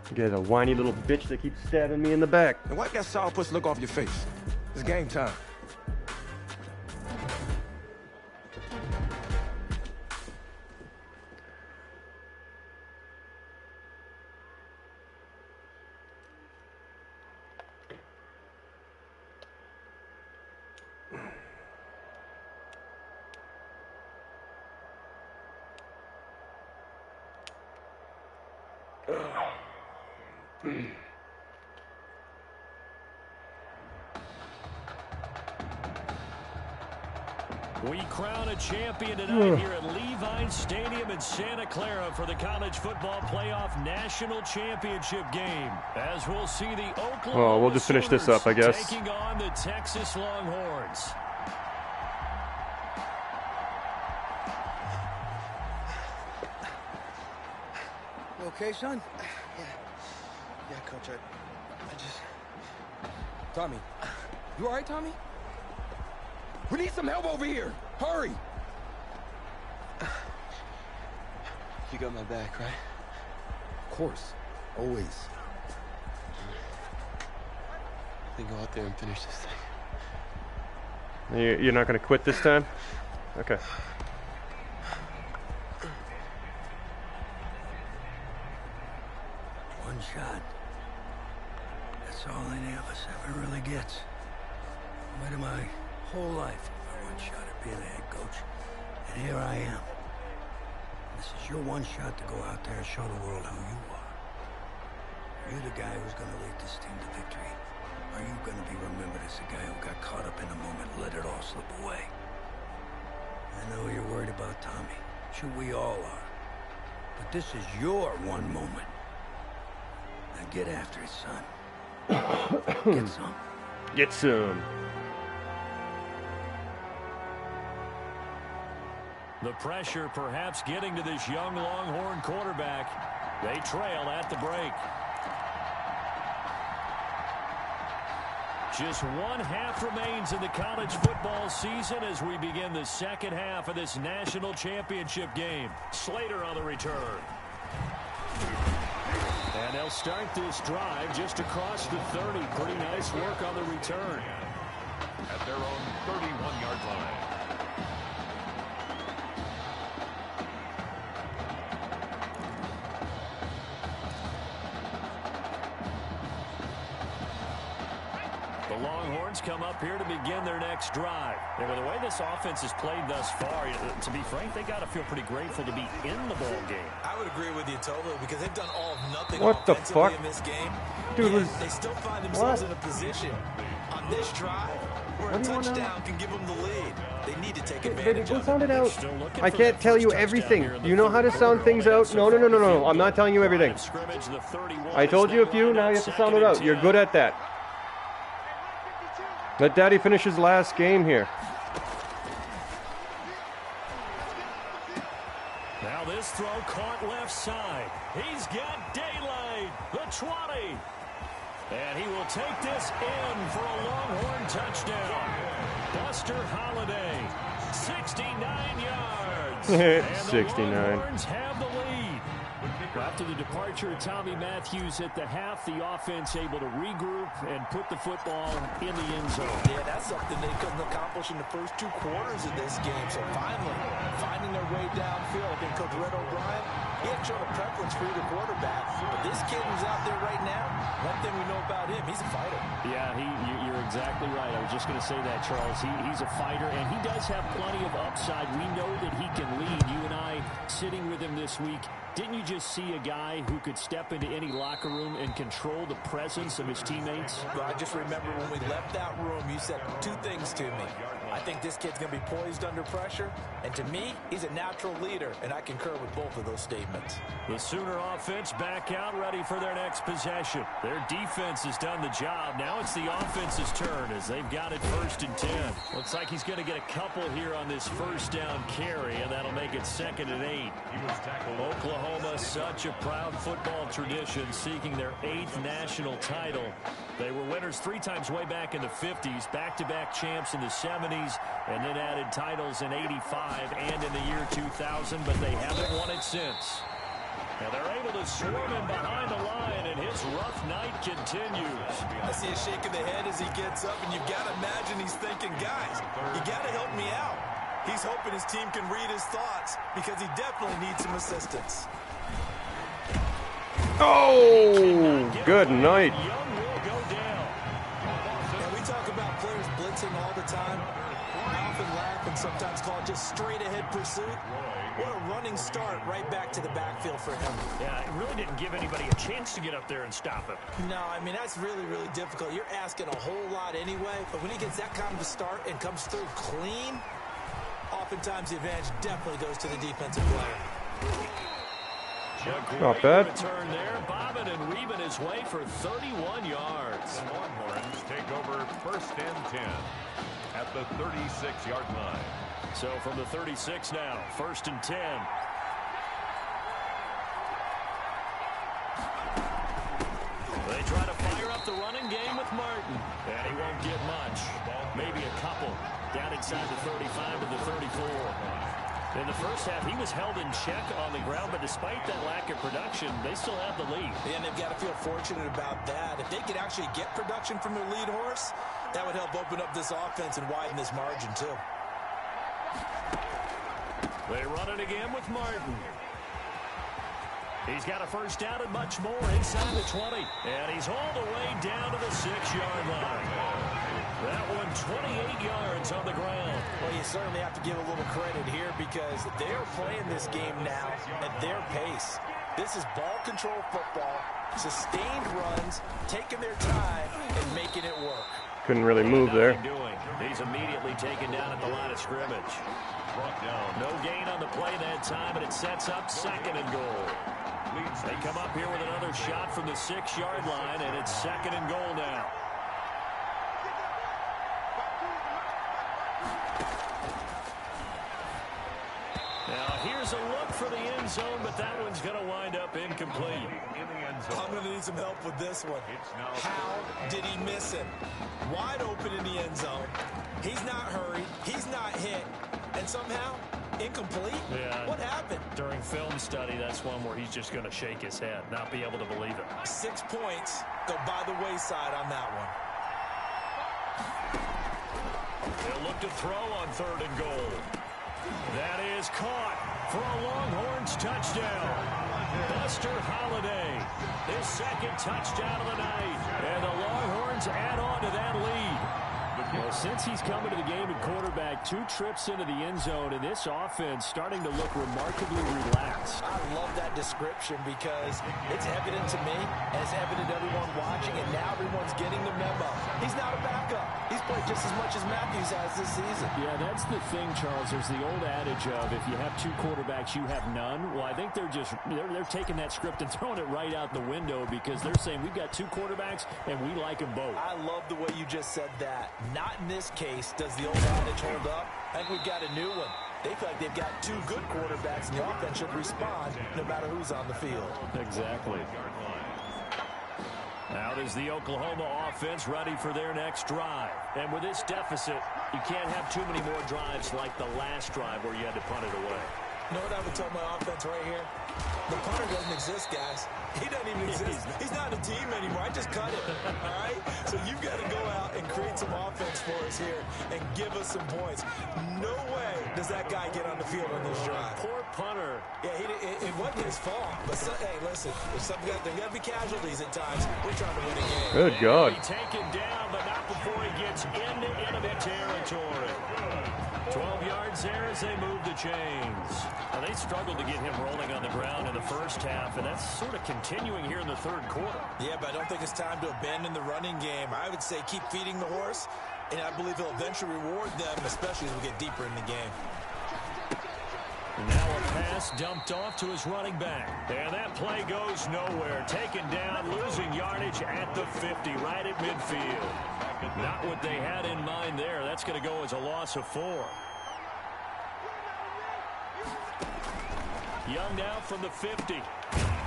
You get a whiny little bitch that keeps stabbing me in the back.
And wipe that sourpuss look off your face. It's game time.
We crown a champion tonight here at Levi's Stadium in Santa Clara for the College Football Playoff National Championship game. As we'll see the Oklahoma
we'll just finish this up, I guess.
taking on the Texas Longhorns.
You okay, son?
Yeah, Coach, I just...
Tommy. You all right, Tommy? We need some help over here. Hurry.
You got my back, right?
Of course. Always.
Then go out there and finish this thing.
You're not going to quit this time? Okay.
One shot. That's all any of us ever really gets. I waited my whole life for one shot at being a head coach. And here I am. This is your one shot to go out there and show the world who you are. Are you the guy who's going to lead this team to victory? Are you going to be remembered as the guy who got caught up in the moment and let it all slip away? I know you're worried about Tommy. Sure, we all are. But this is your one moment. Now get after it, son. Get some.
Get some.
The pressure perhaps getting to this young Longhorn quarterback. They trail at the break. Just one half remains in the college football season as we begin the second half of this national championship game. Slater on the return. And they'll start this drive just across the 30. Pretty nice work on the return.
At their own 31-yard line.
The Longhorns come up here to begin their next drive. And with the way this offense has played thus far, to be frank, they got to feel pretty grateful to be in the ball game.
I would agree with you totally because they've done all of nothing
What the
offensively
fuck?
in this game.
Dude,
Yet they still find themselves in a position on this drive where a touchdown can give them the lead. They need to take advantage
Go
of
sound
it.
it out. I can't tell you everything. You know how to sound things out? No. I'm not telling you everything. I told you a few, now you have to sound it out. You're good at that. Let Daddy finish his last game here.
Now this throw caught left side. He's got daylight. The 20. And he will take this in for a Longhorn touchdown. Buster Holiday, 69 yards.
69.
And the Longhorns have the lead. After the departure of Tommy Matthews at the half, the offense able to regroup and put the football in the end zone.
Yeah, that's something they couldn't accomplish in the first 2 quarters of this game. So finally, finding their way downfield. I think Coach Red O'Brien, he had shown a preference for either quarterback. But this kid who's out there right now, one thing we know about him, he's a fighter.
Yeah, you're exactly right. I was just going to say that, Charles. He's a fighter, and he does have plenty of upside. We know that he can lead. You and I sitting with him this week. Didn't you just see a guy who could step into any locker room and control the presence of his teammates?
Well, I just remember when we left that room, you said 2 things to me. I think this kid's going to be poised under pressure, and to me, he's a natural leader, and I concur with both of those statements.
The Sooner offense back out, ready for their next possession. Their defense has done the job. Now it's the offense's turn as they've got it 1st and 10. Looks like he's going to get a couple here on this first down carry, and that'll make it 2nd and 8. Oklahoma, such a proud football tradition, seeking their 8th national title. They were winners 3 times way back in the 50s, back-to-back champs in the 70s, and then added titles in 85 and in the year 2000, but they haven't won it since. Now they're able to swarm him behind the line, and his rough night continues.
I see a shake of the head as he gets up, and you've got to imagine he's thinking, guys, you got to help me out. He's hoping his team can read his thoughts because he definitely needs some assistance.
Oh, good night.
And we talk about players blitzing all the time. I often laugh when sometimes call it just straight-ahead pursuit. What a running start right back to the backfield for him.
Yeah, it really didn't give anybody a chance to get up there and stop him.
No, I mean, that's really, really difficult. You're asking a whole lot anyway, but when he gets that kind of a start and comes through clean, oftentimes the advantage definitely goes to the defensive player.
Not bad.
Return there, bobbing and weaving his way for 31 yards.
The Longhorns take over 1st and 10 at the 36-yard line.
So from the 36 now, 1st and 10. They try to fire up the running game with Martin, and he won't get much. Maybe a couple down inside the 35 to the 34. In the first half, he was held in check on the ground, but despite that lack of production, they still have the lead.
And they've got to feel fortunate about that. If they could actually get production from their lead horse, that would help open up this offense and widen this margin, too.
They run it again with Martin. He's got a first down and much more inside the 20. And he's all the way down to the 6-yard line. That one 28 yards on the ground.
Well, you certainly have to give a little credit here because they're playing this game now at their pace. This is ball control football, sustained runs, taking their time, and making it work.
Couldn't really move there.
He's immediately taken down at the line of scrimmage. No gain on the play that time, and it sets up 2nd and goal. They come up here with another shot from the 6-yard line, and it's 2nd and goal now. Now here's a look for the end zone, but that one's going to wind up incomplete.
I'm going to need some help with this one. How did he miss him? Wide open in the end zone. He's not hurried. He's not hit. And somehow, incomplete?
Yeah.
What happened?
During film study, that's one where he's just going to shake his head, not be able to believe it.
6 points go by the wayside on that one.
They'll look to throw on 3rd and goal. That is caught for a Longhorns touchdown. Buster Holiday, his 2nd touchdown of the night. And the Longhorns add on to that lead. Well, since he's come into the game at quarterback, 2 trips into the end zone, and this offense starting to look remarkably relaxed.
I love that description because it's evident to me, and it's evident to everyone watching, and now everyone's getting the memo. He's not a backup. He's played just as much as Matthews has this season.
Yeah, that's the thing, Charles. There's the old adage of if you have 2 quarterbacks, you have none. Well, I think they're taking that script and throwing it right out the window because they're saying we've got 2 quarterbacks, and we like them both.
I love the way you just said that. Not in this case does the old adage hold up. I think we've got a new one. They feel like they've got 2 good quarterbacks, and the offense should respond no matter who's on the field.
Exactly. Now there's the Oklahoma offense ready for their next drive. And with this deficit, you can't have too many more drives like the last drive where you had to punt it away.
You know what I would tell my offense right here? The punter doesn't exist, guys. He doesn't even exist. He's not a team anymore. I just cut it, all right? So you've got to go out and create some offense for us here and give us some points. No way does that guy get on the field on this drive.
Poor punter.
Yeah, it wasn't his fault. But, hey, listen, there's got to be casualties at times. We're trying to win a game.
Good God.
Taken down, but not before he gets into enemy territory. 12 yards there as they move the chains. Now, they struggled to get him rolling on the ground in the first half, and that's sort of continuing here in the 3rd quarter.
Yeah, but I don't think it's time to abandon the running game. I would say keep feeding the horse, and I believe he'll eventually reward them, especially as we get deeper in the game.
Now a pass dumped off to his running back. And that play goes nowhere. Taken down, losing yardage at the 50, right at midfield. Not what they had in mind there. That's going to go as a loss of 4. Young now from the 50.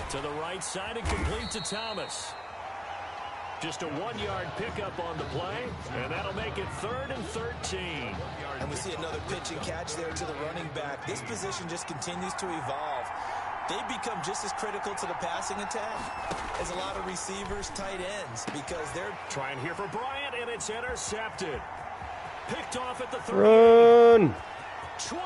To the right side and complete to Thomas. Just a 1-yard pickup on the play, and that'll make it 3rd and 13.
And we see another pitch and catch there to the running back. This position just continues to evolve. They become just as critical to the passing attack as a lot of receivers, tight ends, because they're
trying here for Bryant, and it's intercepted. Picked off at the 30.
Run!
20.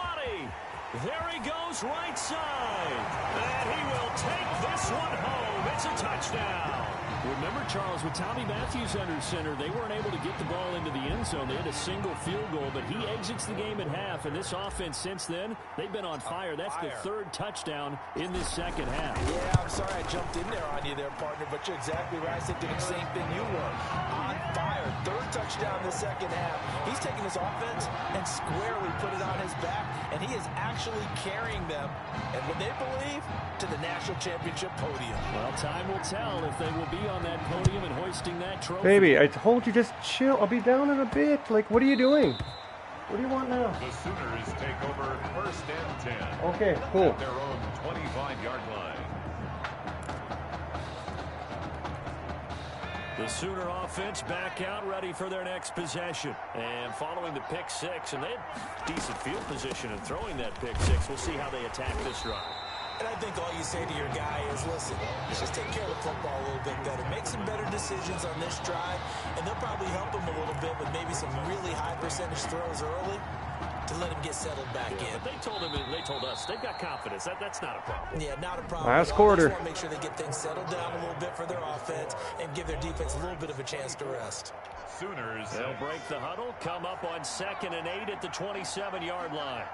There he goes right side. And he will take this one home. It's a touchdown. Remember, Charles, with Tommy Matthews under center, they weren't able to get the ball into the end zone. They had a single field goal, but he exits the game at half. And this offense since then, they've been on fire. That's the third touchdown in this second half.
Yeah, I'm sorry I jumped in there on you there, partner, but you're exactly right. I said the same thing you were. On fire. Third touchdown in the second half. He's taking this offense and squarely put it on his back, and he is actually carrying them, and what they believe, to the national championship podium.
Well, time will tell if they will be on that podium and hoisting that trophy.
Baby, I told you just chill. I'll be down in a bit. Like, what are you doing? What do you want now?
The Sooners take over 1st and 10.
Okay, cool.
At their own 25-yard line.
The Sooner offense back out, ready for their next possession. And following the pick six, and they had decent field position in throwing that pick six. We'll see how they attack this drive.
And I think all you say to your guy is, listen, let's just take care of the football a little bit better. Make some better decisions on this drive, and they'll probably help him a little bit with maybe some really high percentage throws early to let him get settled back in.
But they told him, and they told us, they've got confidence. That's not a problem.
Yeah, not a problem.
Last quarter.
Just want to make sure they get things settled down a little bit for their offense and give their defense a little bit of a chance to rest.
Sooners.
They'll break the huddle, come up on 2nd and 8 at the 27-yard line.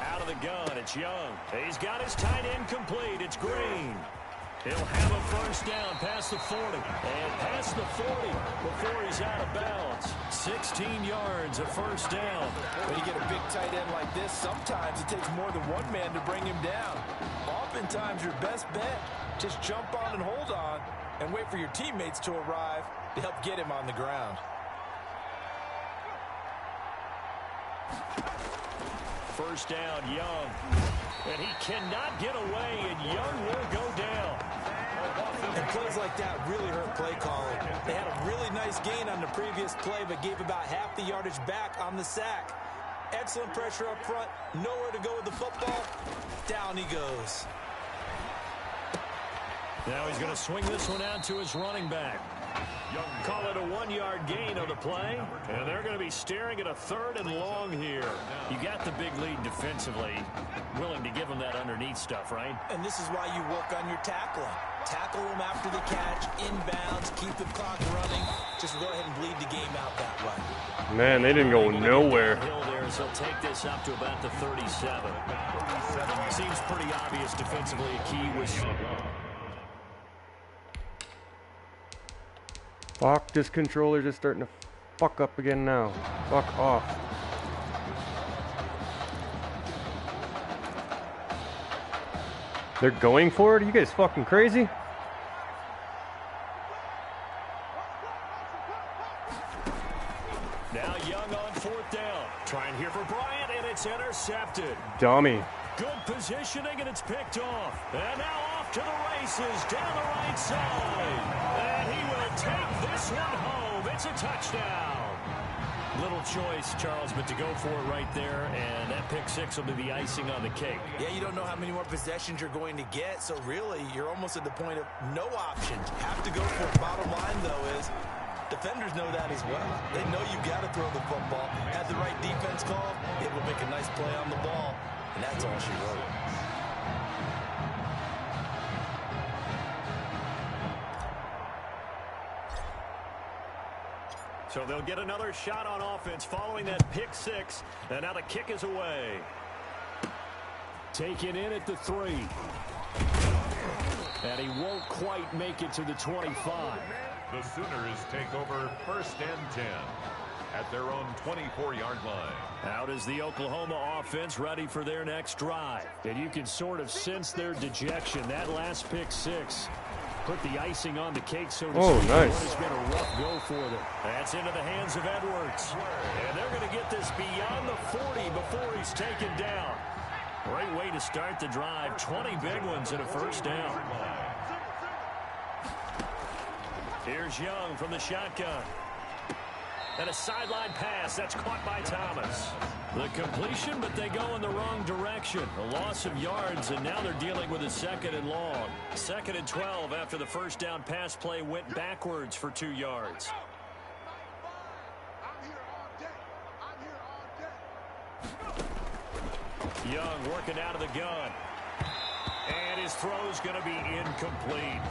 Out of the gun, it's Young. He's got his tight end complete. It's Green. He'll have a first down past the 40. And past the 40 before he's out of bounds. 16 yards, a first down.
When you get a big tight end like this, sometimes it takes more than one man to bring him down. Oftentimes, your best bet, just jump on and hold on and wait for your teammates to arrive to help get him on the ground.
First down, Young. And he cannot get away, and Young will go down.
And plays like that really hurt play calling. They had a really nice gain on the previous play, but gave about half the yardage back on the sack. Excellent pressure up front. Nowhere to go with the football. Down he goes.
Now he's going to swing this one out to his running back. Call it a 1-yard gain on the play, and they're going to be staring at a 3rd and long here. You got the big lead defensively, willing to give them that underneath stuff, right?
And this is why you work on your tackling. Tackle them after the catch, inbounds, keep the clock running. Just go ahead and bleed the game out that way.
Man, they didn't go nowhere.
Hill there, so he'll take this up to about the 37. Seems pretty obvious defensively. A key was...
Fuck, this controller's just starting to fuck up again now. Fuck off. They're going for it? Are you guys fucking crazy?
Now Young on 4th down. Trying here for Bryant, and it's intercepted.
Dummy.
Good positioning, and it's picked off. And now off to the races down the right side. And he will take this one home. It's a touchdown. Little choice, Charles, but to go for it right there, and that pick six will be the icing on the cake.
Yeah, you don't know how many more possessions you're going to get, so really, you're almost at the point of no option. Have to go for it. Bottom line, though, is defenders know that as well. They know you got to throw the football. Had the right defense call, it will make a nice play on the ball, and that's all she wrote.
So they'll get another shot on offense following that pick six. And now the kick is away. Taken in at the 3. And he won't quite make it to the 25.
The Sooners take over 1st and 10 at their own 24-yard line.
Out is the Oklahoma offense, ready for their next drive. And you can sort of sense their dejection. That last pick six put the icing on the cake, so to speak.
Nice.
What has been a rough go for them. That's into the hands of Edwards. And they're going to get this beyond the 40 before he's taken down. Great way to start the drive. 20 big ones and a first down. Here's Young from the shotgun. And a sideline pass. That's caught by Thomas. The completion, but they go in the wrong direction. A loss of yards, and now they're dealing with a 2nd and long. 2nd and 12 after the first down pass play went backwards for 2 yards. Young working out of the gun. And his throw's going to be incomplete.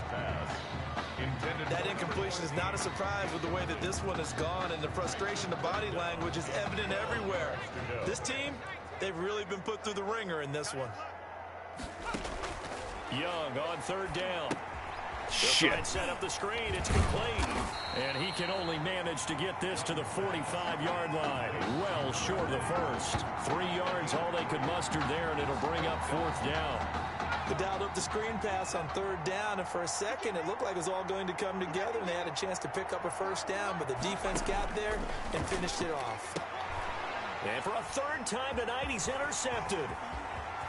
That incompletion is not a surprise with the way that this one has gone, and the frustration, the body language is evident everywhere. This team, they've really been put through the ringer in this one.
Young on third down.
Shit.
Set up the screen. It's complete. And he can only manage to get this to the 45-yard line. Well short of the first. 3 yards, all they could muster there, and it'll bring up fourth down.
They dialed up the screen pass on third down, and for a second, it looked like it was all going to come together, and they had a chance to pick up a first down, but the defense got there and finished it off.
And for a third time tonight, he's intercepted.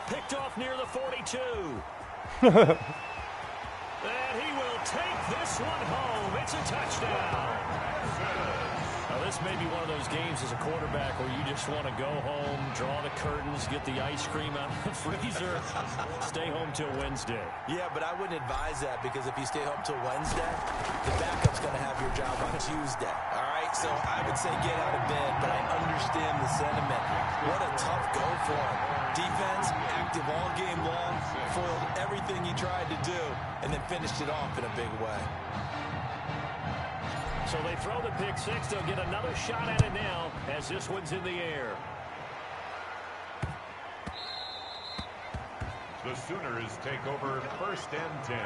Picked off near the 42. And he will take this one home. It's a touchdown. Now, this may be one of those games as a quarterback where you just want to go home, draw the curtains, get the ice cream out of the freezer, stay home till Wednesday.
Yeah, but I wouldn't advise that, because if you stay home till Wednesday, the backup's going to have your job on Tuesday. All right, so I would say get out of bed, but I understand the sentiment. What a tough go for him. Defense, active all game long, foiled everything he tried to do, and then finished it off in a big way.
So they throw the pick six. They'll get another shot at it now as this one's in the air.
The Sooners take over 1st and 10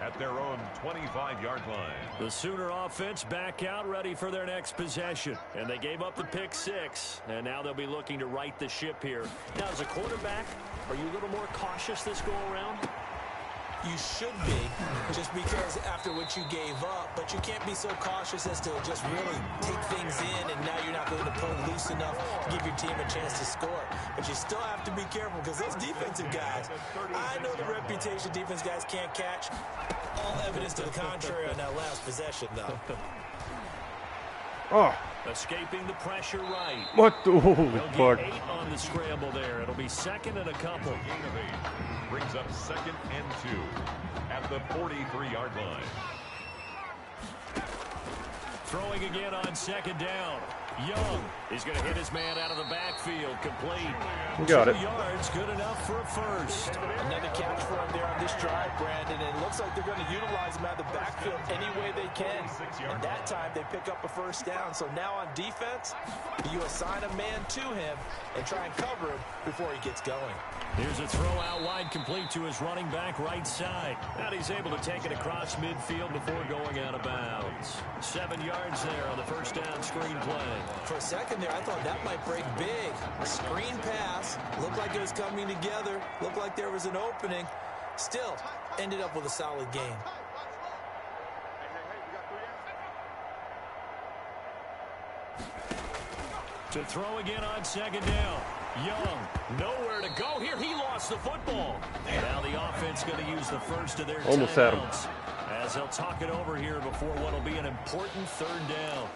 at their own 25-yard line.
The Sooner offense back out, ready for their next possession. And they gave up the pick six, and now they'll be looking to right the ship here. Now, as a quarterback, are you a little more cautious this go-around?
You should be, just because after what you gave up, but you can't be so cautious as to just really take things in, and now you're not going to play loose enough to give your team a chance to score. But you still have to be careful, because those defensive guys, I know the reputation defense guys can't catch. All evidence to the contrary on that last possession, though.
Oh.
Escaping the pressure right.
What the holy fuck?
8 on the scramble there. It'll be second and a couple.
Gain of 8 brings up 2nd and 2 at the 43-yard line.
Throwing again on 2nd down. Young is going to hit his man out of the backfield. Complete.
Got it.
2 yards, good enough for a first.
Another catch for him there on this drive, Brandon, and it looks like they're going to utilize him out of the backfield any way they can. And that time they pick up a first down. So now on defense, you assign a man to him and try and cover him before he gets going.
Here's a throw out wide, complete to his running back right side. And he's able to take it across midfield before going out of bounds. 7 yards there on the first down screen play.
For a second there, I thought that might break big. A screen pass, looked like it was coming together, looked like there was an opening. Still, ended up with a solid game.
To throw again on 2nd down. Young, nowhere to go here. He lost the football. Now the offense going to use the first of their
almost had him.
As they'll talk it over here before what will be an important 3rd down.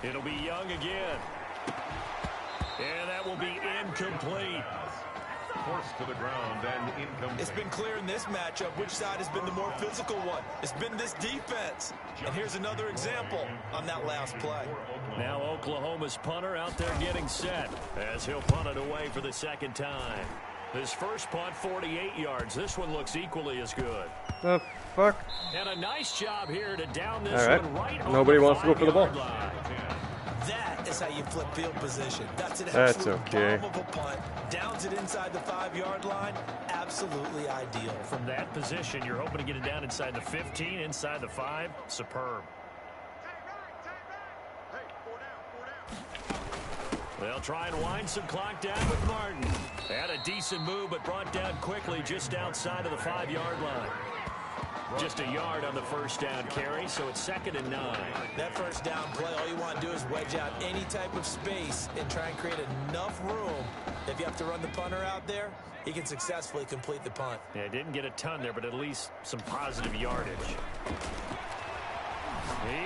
It'll be Young again. And that will be incomplete.
Forced to the ground and incomplete.
It's been clear in this matchup which side has been the more physical one. It's been this defense. And here's another example on that last play.
Now Oklahoma's punter out there getting set as he'll punt it away for the 2nd time. His first punt, 48 yards. This one looks equally as good.
The fuck?
And a nice job here to down this
All right.
one right
Nobody
on the
wants to go for the ball.
line.
That is how you flip field position. That's an
That's
absolute
okay.
bomb of a punt. Downs it inside the 5-yard line. Absolutely ideal.
From that position, you're hoping to get it down inside the 15, inside the 5. Superb. They'll try and wind some clock down with Martin. Had a decent move, but brought down quickly just outside of the 5-yard line. Just a yard on the first down carry, so it's 2nd and 9.
That first down play, all you want to do is wedge out any type of space and try and create enough room. If you have to run the punter out there, he can successfully complete the punt.
Yeah, didn't get a ton there, but at least some positive yardage.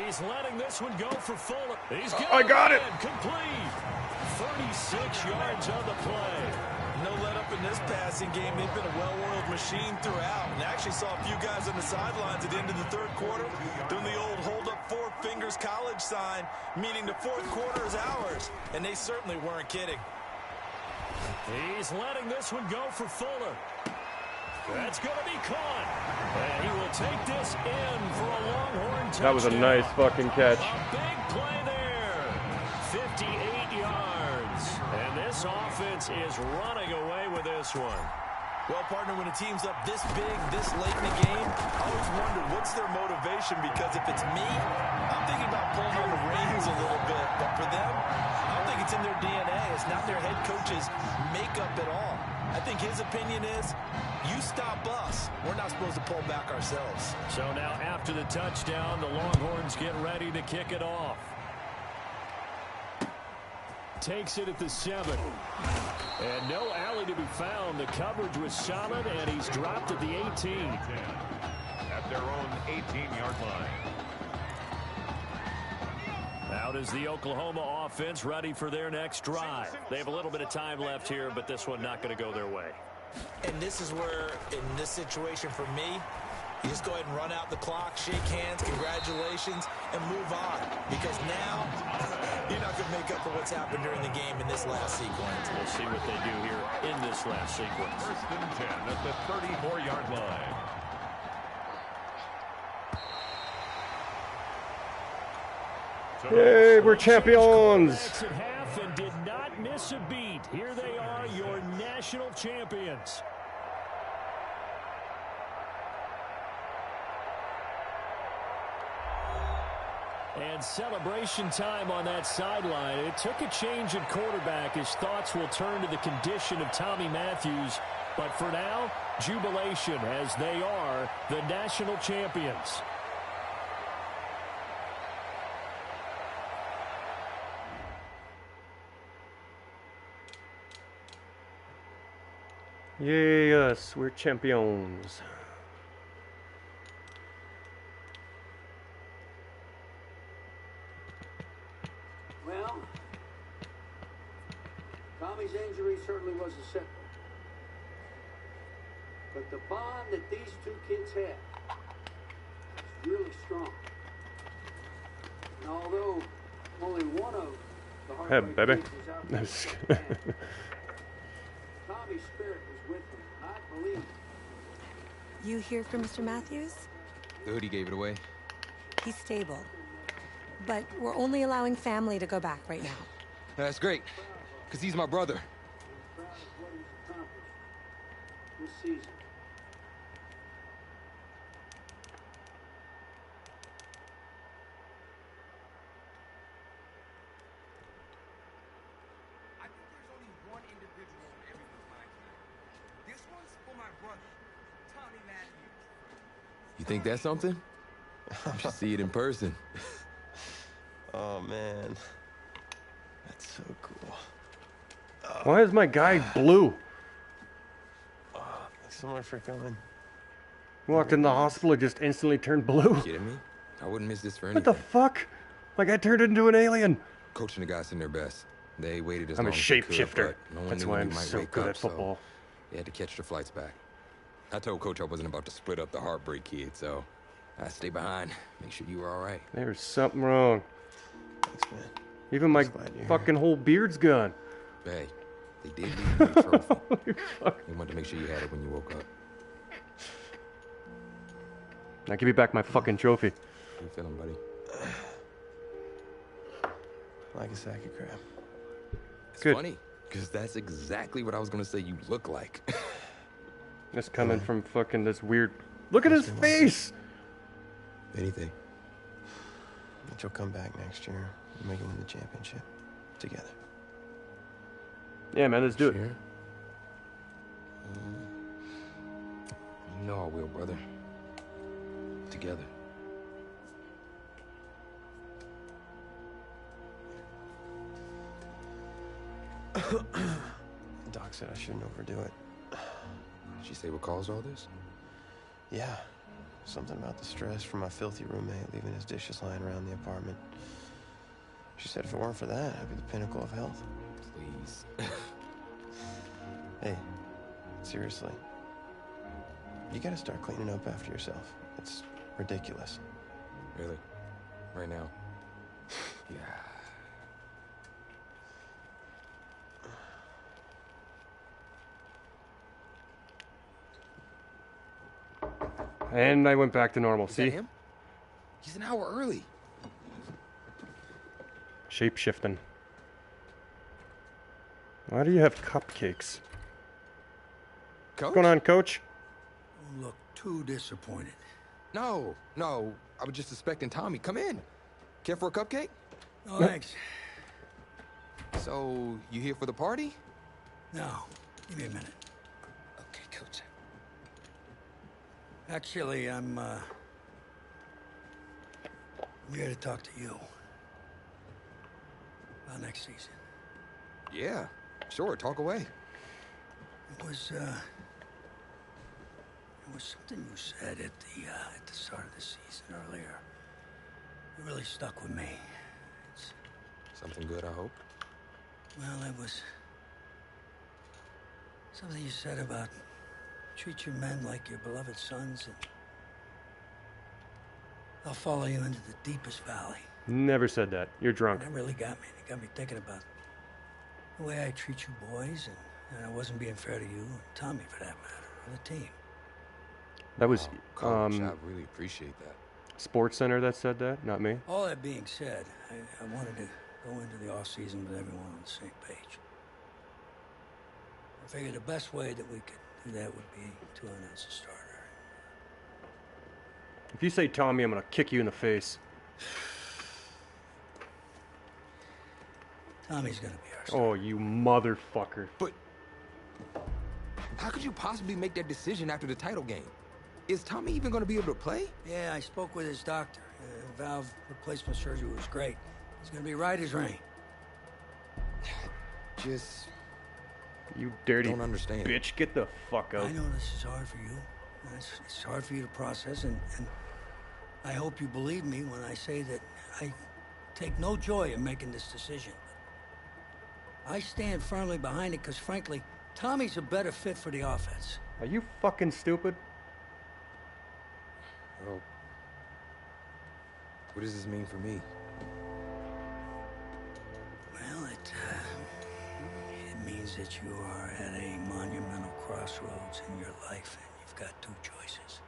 He's letting this one go for Fuller. He's got
I got it.
Complete. 36 yards on the play.
No let up in this passing game. They've been a well-oiled machine throughout. And actually saw a few guys on the sidelines at the end of the third quarter doing the old hold up 4 fingers college sign, meaning the fourth quarter is ours. And they certainly weren't kidding.
He's letting this one go for Fuller. That's going to be caught. And he will take this in for a Longhorn touchdown.
That was a nice fucking catch.
A big play there. 58 yards. And this offense is running away with this one.
Well, partner, when a team's up this big, this late in the game, I always wonder what's their motivation, because if it's me, I'm thinking about pulling on the reins a little bit. But for them, I don't think it's in their DNA. It's not their head coach's makeup at all. I think his opinion is, you stop us. We're not supposed to pull back ourselves.
So now after the touchdown, the Longhorns get ready to kick it off. Takes it at the 7. And no alley to be found. The coverage was solid, and he's dropped at the 18.
At their own 18-yard line.
Out is the Oklahoma offense, ready for their next drive. They have a little bit of time left here, but this one not going to go their way.
And this is where, in this situation for me, you just go ahead and run out the clock, shake hands, congratulations, and move on. Because now, you're not going to make up for what's happened during the game in this last sequence.
We'll see what they do here in this last sequence.
1st and 10 at the 34-yard line.
Yay, we're champions!
At half and did not miss a beat. Here they are, your national champions. And celebration time on that sideline. It took a change at quarterback. His thoughts will turn to the condition of Tommy Matthews. But for now, jubilation as they are the national champions.
Yay, us. We're champions.
Well, Tommy's injury certainly was a setback. But the bond that these two kids have is really strong. And although only one of the Heartbreak
baby.
kids was out there with Madden, Tommy's spirit was with him, and I believe it.
You hear from Mr. Matthews?
The hoodie gave it away.
He's stable. But we're only allowing family to go back right now.
That's great, because he's my brother.
I'm proud of what he's accomplished this season.
I think there's only one individual on everyone's mind tonight. This one's for my brother, Tommy Matthews.
You think that's something? You should see it in person.
Oh, man. That's so cool.
Why is my guy blue?
So much for coming.
Walked in the hospital, it just instantly turned blue.
You kidding me? I wouldn't miss this for
What
anything.
the fuck? Like I turned into an alien.
Coaching the guys in their best. They waited as
I'm a
long as they could,
shapeshifter.
but no one
That's
knew
why
when
I'm
you might
so
wake
good
up,
at football.
So they had to catch their flights back. I told Coach I wasn't about to split up the Heartbreak Kid, so I stayed behind. Make sure you were all right.
There's something wrong.
Thanks, man.
Even my
glad you're
fucking whole beard's gone.
Hey, they did leave you a trophy. They wanted to make sure you had it when you woke up.
Now give me back my fucking trophy.
How you feeling, buddy?
Like a sack of crap.
It's
Good.
funny, because that's exactly what I was going to say you look like.
That's coming from fucking this weird... Look at his face!
Anything.
But you'll come back next year and we can win the championship together.
Yeah, man, let's do it.
Sure. You know I will, brother. Together.
Doc said I shouldn't overdo it.
Did she say what caused all this?
Yeah. Something about the stress from my filthy roommate leaving his dishes lying around the apartment. She said if it weren't for that, I'd be the pinnacle of health.
Please.
Hey, seriously. You gotta start cleaning up after yourself. It's ridiculous.
Really? Right now? Yeah.
And I went back to normal.
Is
See?
that him? He's an hour early.
Shape shifting. Why do you have cupcakes?
Coach?
What's going on, Coach?
Don't look too disappointed.
No. I was just expecting Tommy. Come in. Care for a cupcake?
No, thanks.
So, you here for the party?
No. Give me a minute.
Okay, Coach.
Actually, I'm here to talk to you about next season.
Yeah, sure. Talk away.
It was something you said at the start of the season earlier. It really stuck with me. It's,
Something good, I hope.
well, it was something you said about treat your men like your beloved sons, and I'll follow you into the deepest valley.
Never said that. You're drunk.
That really got me. It got me thinking about the way I treat you boys, and I wasn't being fair to you, and Tommy for that matter, or the team.
That was
Coach, I really appreciate that.
Sports Center that said that, not me.
All that being said, I wanted to go into the off season with everyone on the same page. I figured the best way that we could do that would be to announce a starter.
If you say Tommy, I'm gonna kick you in the face.
Tommy's gonna be our starter.
Oh, you motherfucker.
But how could you possibly make that decision after the title game? Is Tommy even going to be able to play?
Yeah, I spoke with his doctor. Valve replacement surgery was great. He's gonna be right as rain.
Just...
You dirty
don't understand.
bitch. Get the fuck out.
I know this is hard for you. It's hard for you to process, and I hope you believe me when I say that I take no joy in making this decision. I stand firmly behind it because, frankly, Tommy's a better fit for the offense.
Are you fucking stupid?
Well, what does this mean for me?
Well, it means that you are at a monumental crossroads in your life, and you've got two choices.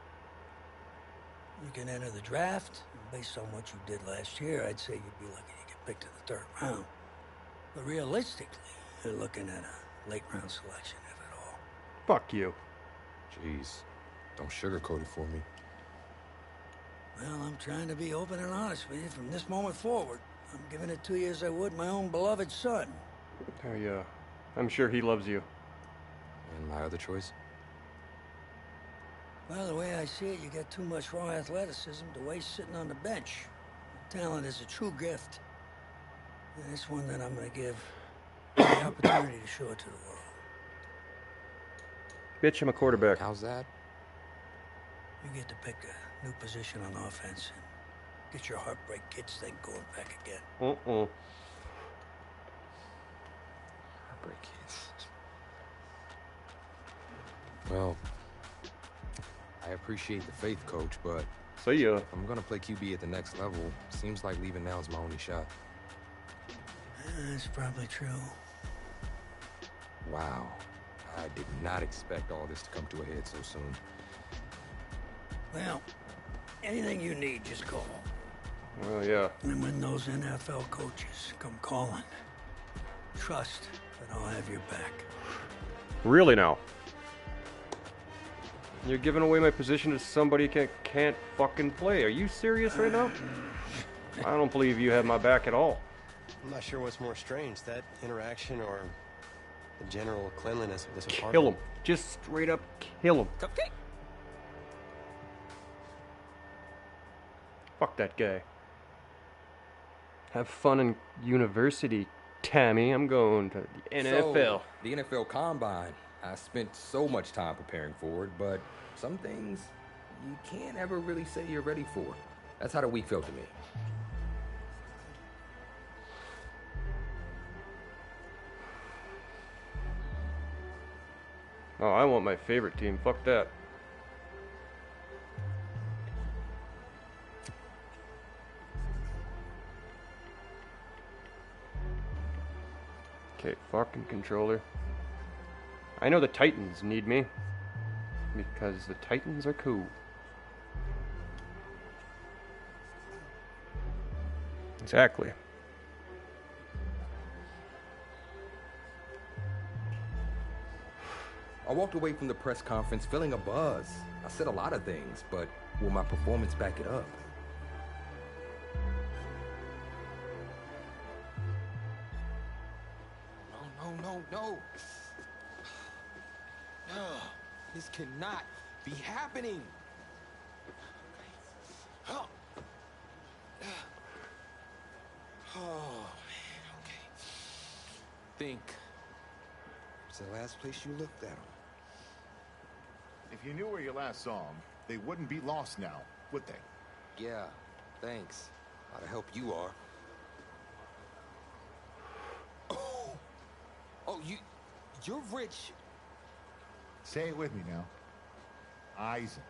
You can enter the draft, and based on what you did last year, I'd say you'd be lucky to get picked in the third round. But realistically, you're looking at a late round selection, if at all.
Fuck you.
Jeez, don't sugarcoat it for me.
Well, I'm trying to be open and honest with you from this moment forward. I'm giving it to you as I would my own beloved son.
Oh, yeah. I'm sure he loves you.
And my other choice?
Well, the way I see it, you got too much raw athleticism to waste sitting on the bench. Talent is a true gift. And it's one that I'm going to give you the opportunity to show it to the world.
Bitch, I'm a quarterback.
How's that?
You get to pick a new position on offense and get your heartbreak kids thing going back again.
Heartbreak kids. Well, I appreciate the faith, Coach, but...
So yeah.
If I'm gonna play QB at the next level, seems like leaving now is my only shot.
That's probably true.
Wow. I did not expect all this to come to a head so soon.
Well, anything you need, just call.
Well, yeah.
And when those NFL coaches come calling, trust that I'll have your back.
Really now? You're giving away my position to somebody who can't fucking play. Are you serious right now? I don't believe you have my back at all.
I'm not sure what's more strange, that interaction or the general cleanliness of this apartment.
Kill him. Just straight up kill him.
Cupcake?
Fuck that guy. Have fun in university, Tammy. I'm going to the NFL.
So, the NFL Combine. I spent so much time preparing for it, but some things you can't ever really say you're ready for. That's how the week felt to me.
Oh, I want my favorite team. Fuck that. Okay, fucking controller. I know the Titans need me. Because the Titans are cool. Exactly.
I walked away from the press conference feeling a buzz. I said a lot of things, but will my performance back it up? No. No, this cannot be happening. Oh, man, okay. Think. It's the last place you looked at him.
If you knew where you last saw them, they wouldn't be lost now, would they?
Yeah, thanks. A lot of help you are. Oh, you're rich.
Say it with me now. Eisen.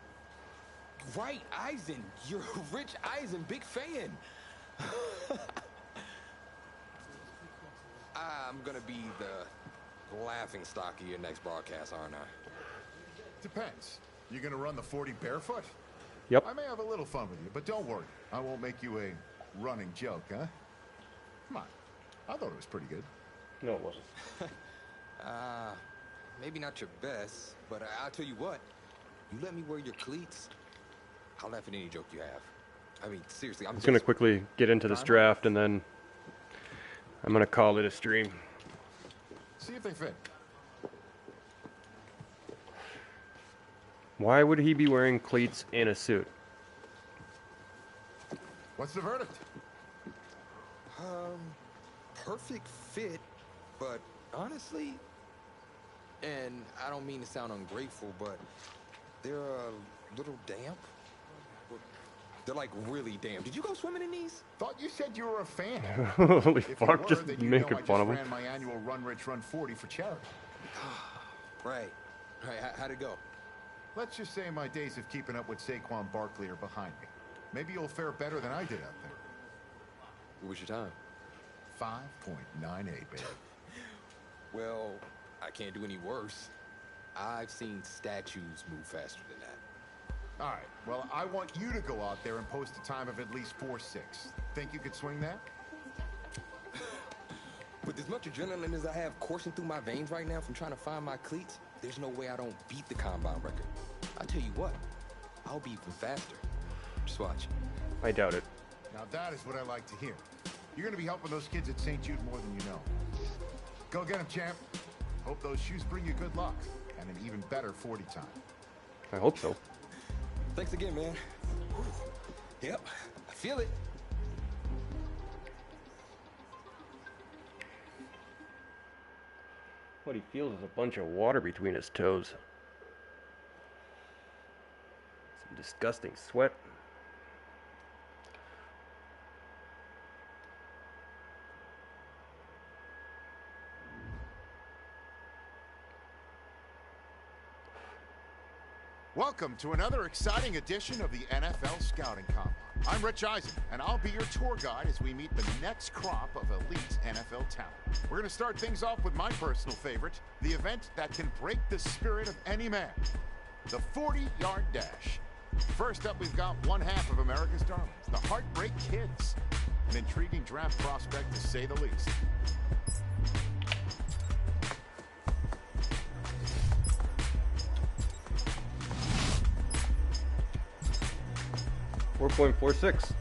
Right, Eisen. You're Rich Eisen, big fan. I'm gonna be the laughing stock of your next broadcast, aren't I?
Depends. You gonna run the 40 barefoot?
Yep.
I may have a little fun with you, but don't worry. I won't make you a running joke, huh? Come on. I thought it was pretty good.
No, it wasn't.
Maybe not your best, but I'll tell you what. You let me wear your cleats, I'll laugh at any joke you have. I mean, seriously, I'm
just gonna quickly get into this draft, and then I'm gonna call it a stream.
See if they fit.
Why would he be wearing cleats in a suit?
What's the verdict?
Perfect fit, but honestly, and I don't mean to sound ungrateful, but they're a little damp. They're like really damp. Did you go swimming in these?
Thought you said you were a fan.
Holy fuck, just
then you
making
know
fun of
I
him.
just ran my annual Run Rich Run 40 for charity.
Right. How'd it go?
Let's just say my days of keeping up with Saquon Barkley are behind me. Maybe you'll fare better than I did out there.
What was your time?
5.98, baby.
Well, I can't do any worse. I've seen statues move faster than that.
All right. Well, I want you to go out there and post a time of at least 4.6. Think you could swing that?
With as much adrenaline as I have coursing through my veins right now from trying to find my cleats, there's no way I don't beat the combine record. I tell you what, I'll be even faster. Just watch.
I doubt it.
Now that is what I like to hear. You're going to be helping those kids at St. Jude more than you know. Go get them, champ. Hope those shoes bring you good luck and an even better 40 time.
I hope so.
Thanks again, man. Whew. Yep, I feel it.
What he feels is a bunch of water between his toes. Some disgusting sweat.
Welcome to another exciting edition of the NFL Scouting Combine. I'm Rich Eisen, and I'll be your tour guide as we meet the next crop of elite NFL talent. We're going to start things off with my personal favorite, the event that can break the spirit of any man, the 40-yard dash. First up, we've got one half of America's darlings, the Heartbreak Kids. An intriguing draft prospect, to say the least.
.46.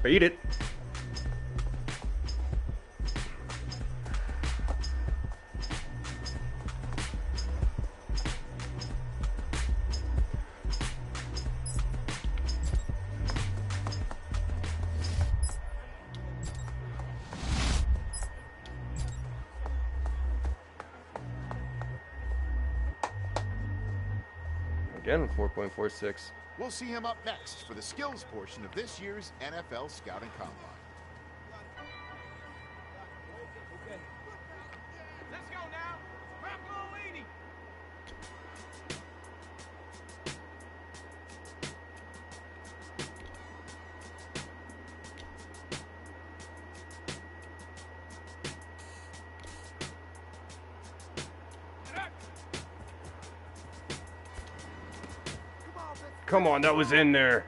Beat it. Again, 4.46.
We'll see him up next for the skills portion of this year's NFL Scouting Combine.
Let's go now. Wrap
Come on, that was in there.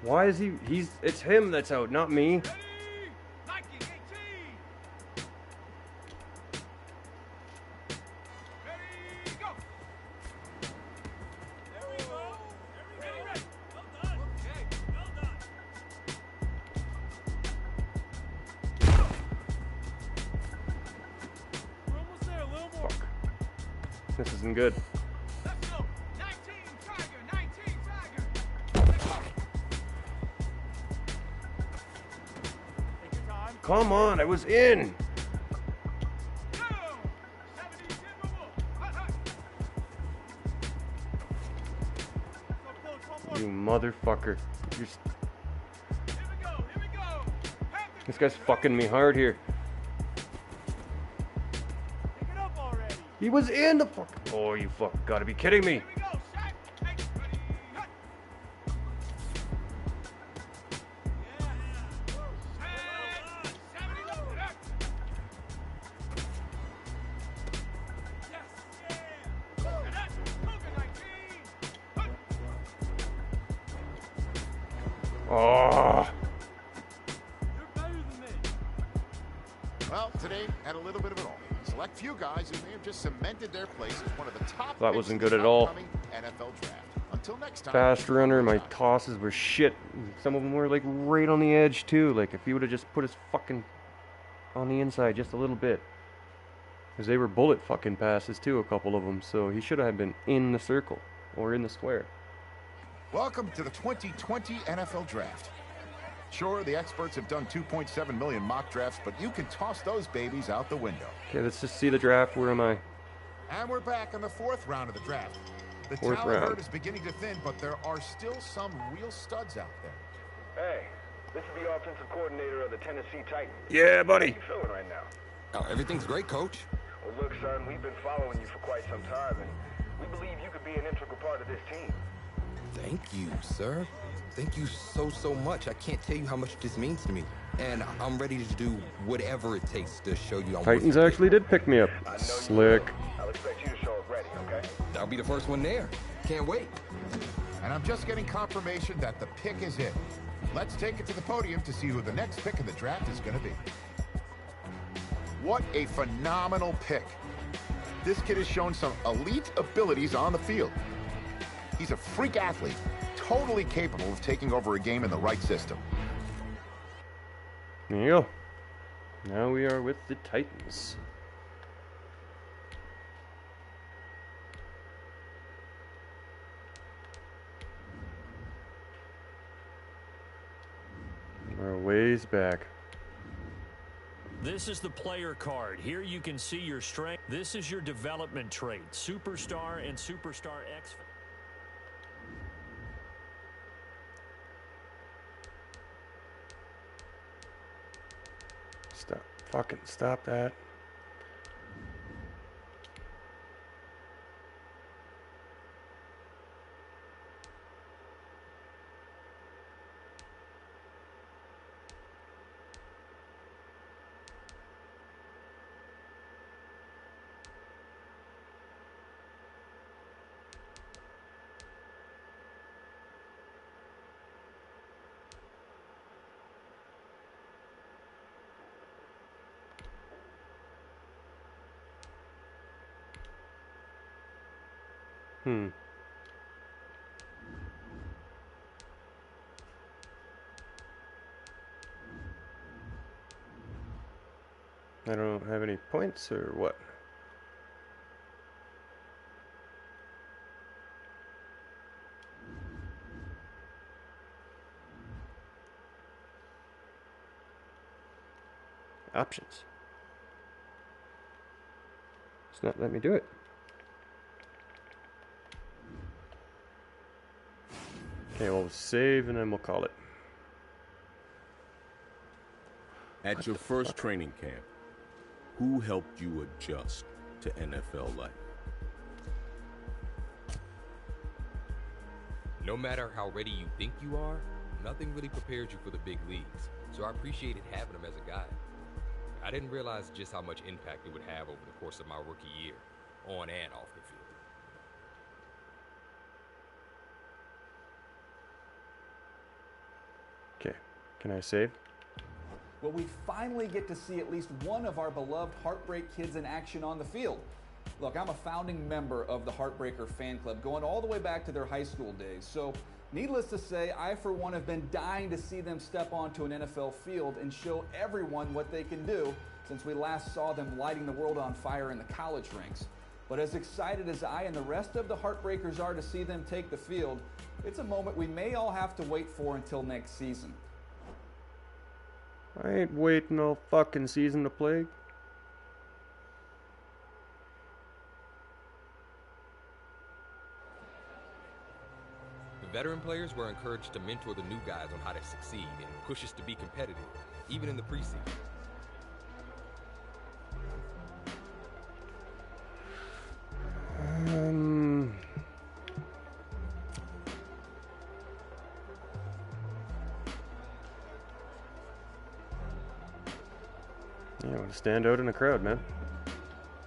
Why is it's him that's out, not me. This isn't good. Come on, I was in. You motherfucker. This guy's fucking me hard here. He was in the fuck. Oh, you fuck. Gotta be kidding me. Oh.
Well, today had a little bit of it all. Select few guys who may have just cemented their place as one of the top.
That wasn't good at all.
NFL draft. Until next time.
Fast runner, my tosses were shit. Some of them were like right on the edge too. Like if he would have just put his fucking on the inside just a little bit. Because they were bullet fucking passes too, a couple of them. So he should have been in the circle or in the square.
Welcome to the 2020 NFL Draft. Sure, the experts have done 2.7 million mock drafts, but you can toss those babies out the window.
Okay, let's just see the draft. Where am I?
And we're back in the fourth round of the draft. The
Fourth
talent
round.
herd is beginning to thin, but there are still some real studs out there.
Hey, this is the offensive coordinator of the Tennessee Titans.
Yeah, buddy.
How you feeling right now?
Oh, everything's great, Coach.
Well, look, son, we've been following you for quite some time, and we believe you could be an integral part of this team.
Thank you, sir. Thank you so much. I can't tell you how much this means to me. And I'm ready to do whatever it takes to show you I'm
Titans actually did pick me up. Slick.
I'll expect you to show up ready, okay?
I'll be the first one there. Can't wait.
And I'm just getting confirmation that the pick is it. Let's take it to the podium to see who the next pick in the draft is going to be. What a phenomenal pick. This kid has shown some elite abilities on the field. He's a freak athlete, totally capable of taking over a game in the right system.
There you go. Now we are with the Titans. We're a ways back.
This is the player card. Here you can see your strength. This is your development trait. Superstar and Superstar X.
Stop. Fucking stop that. I don't have any points or what? Options. It's not letting me do it. Okay, we'll save and then we'll call it.
At your first training camp, who helped you adjust to NFL life?
No matter how ready you think you are, nothing really prepares you for the big leagues. so I appreciated having him as a guy. I didn't realize just how much impact it would have over the course of my rookie year, on and off the field.
Okay, can I save?
Well, we finally get to see at least one of our beloved Heartbreak kids in action on the field. Look, I'm a founding member of the Heartbreaker fan club, going all the way back to their high school days. So, needless to say, I for one have been dying to see them step onto an NFL field and show everyone what they can do since we last saw them lighting the world on fire in the college ranks. But as excited as I and the rest of the Heartbreakers are to see them take the field, it's a moment we may all have to wait for until next season.
I ain't waiting no fucking season to play.
The veteran players were encouraged to mentor the new guys on how to succeed and push us to be competitive, even in the preseason.
You want to stand out in the crowd, man.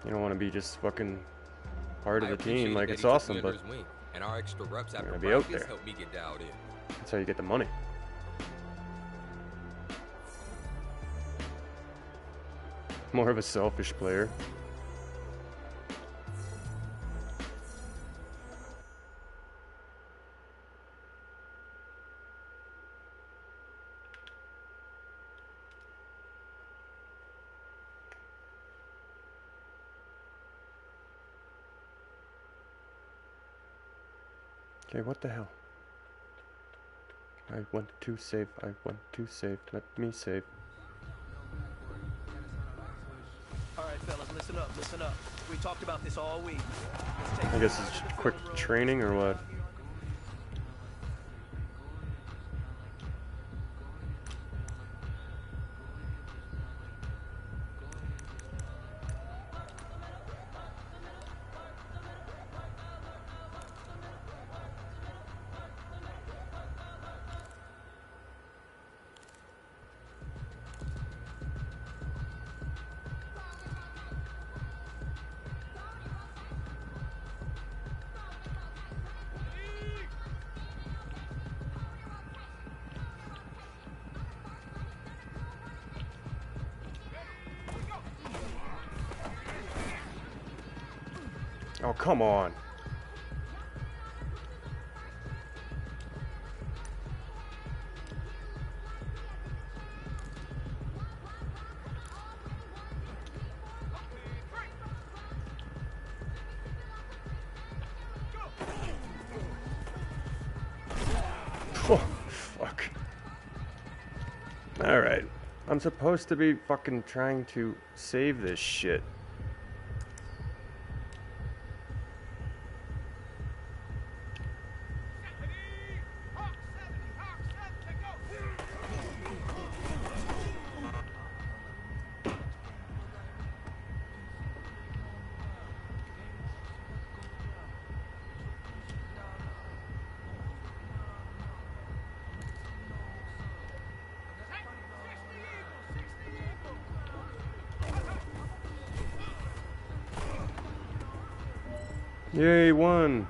You don't want to be just fucking part of the team. Like, it's awesome, but
and our extra reps after
be out
practice
there.
helped me get dialed in.
That's how you get the money. More of a selfish player. Okay, what the hell? I want to save. I want to save. Let me save.
All right, fellas, listen up, listen up. We talked about this all week.
I guess it's quick training or what? Oh, come on. Oh, fuck. Alright. I'm supposed to be fucking trying to save this shit. Yay, won.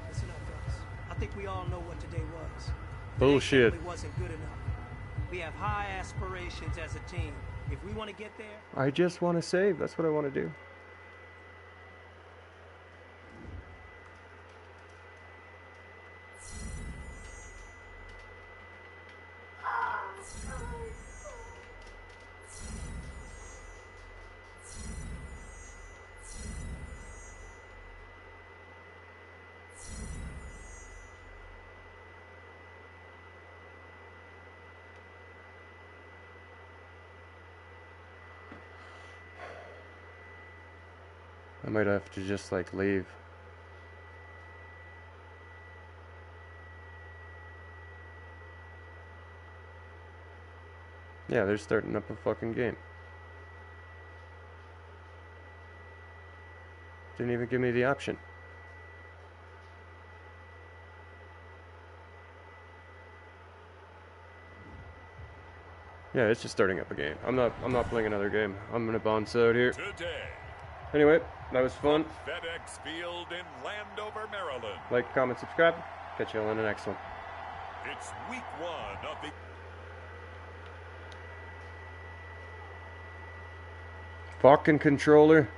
Listen up, fellas. I think we all know what today was.
Bullshit.
It wasn't good enough. We have high aspirations as a team. If we want to get there,
I just want to save. That's what I want to do. I might have to just like leave. Yeah, they're starting up a fucking game. Didn't even give me the option. Yeah, it's just starting up a game. I'm not playing another game. I'm gonna bounce out here.
Today.
Anyway, that was fun.
FedEx Field in Landover, Maryland.
Like, comment, subscribe. Catch you all in the next one.
It's week 1 of the...
Fucking controller.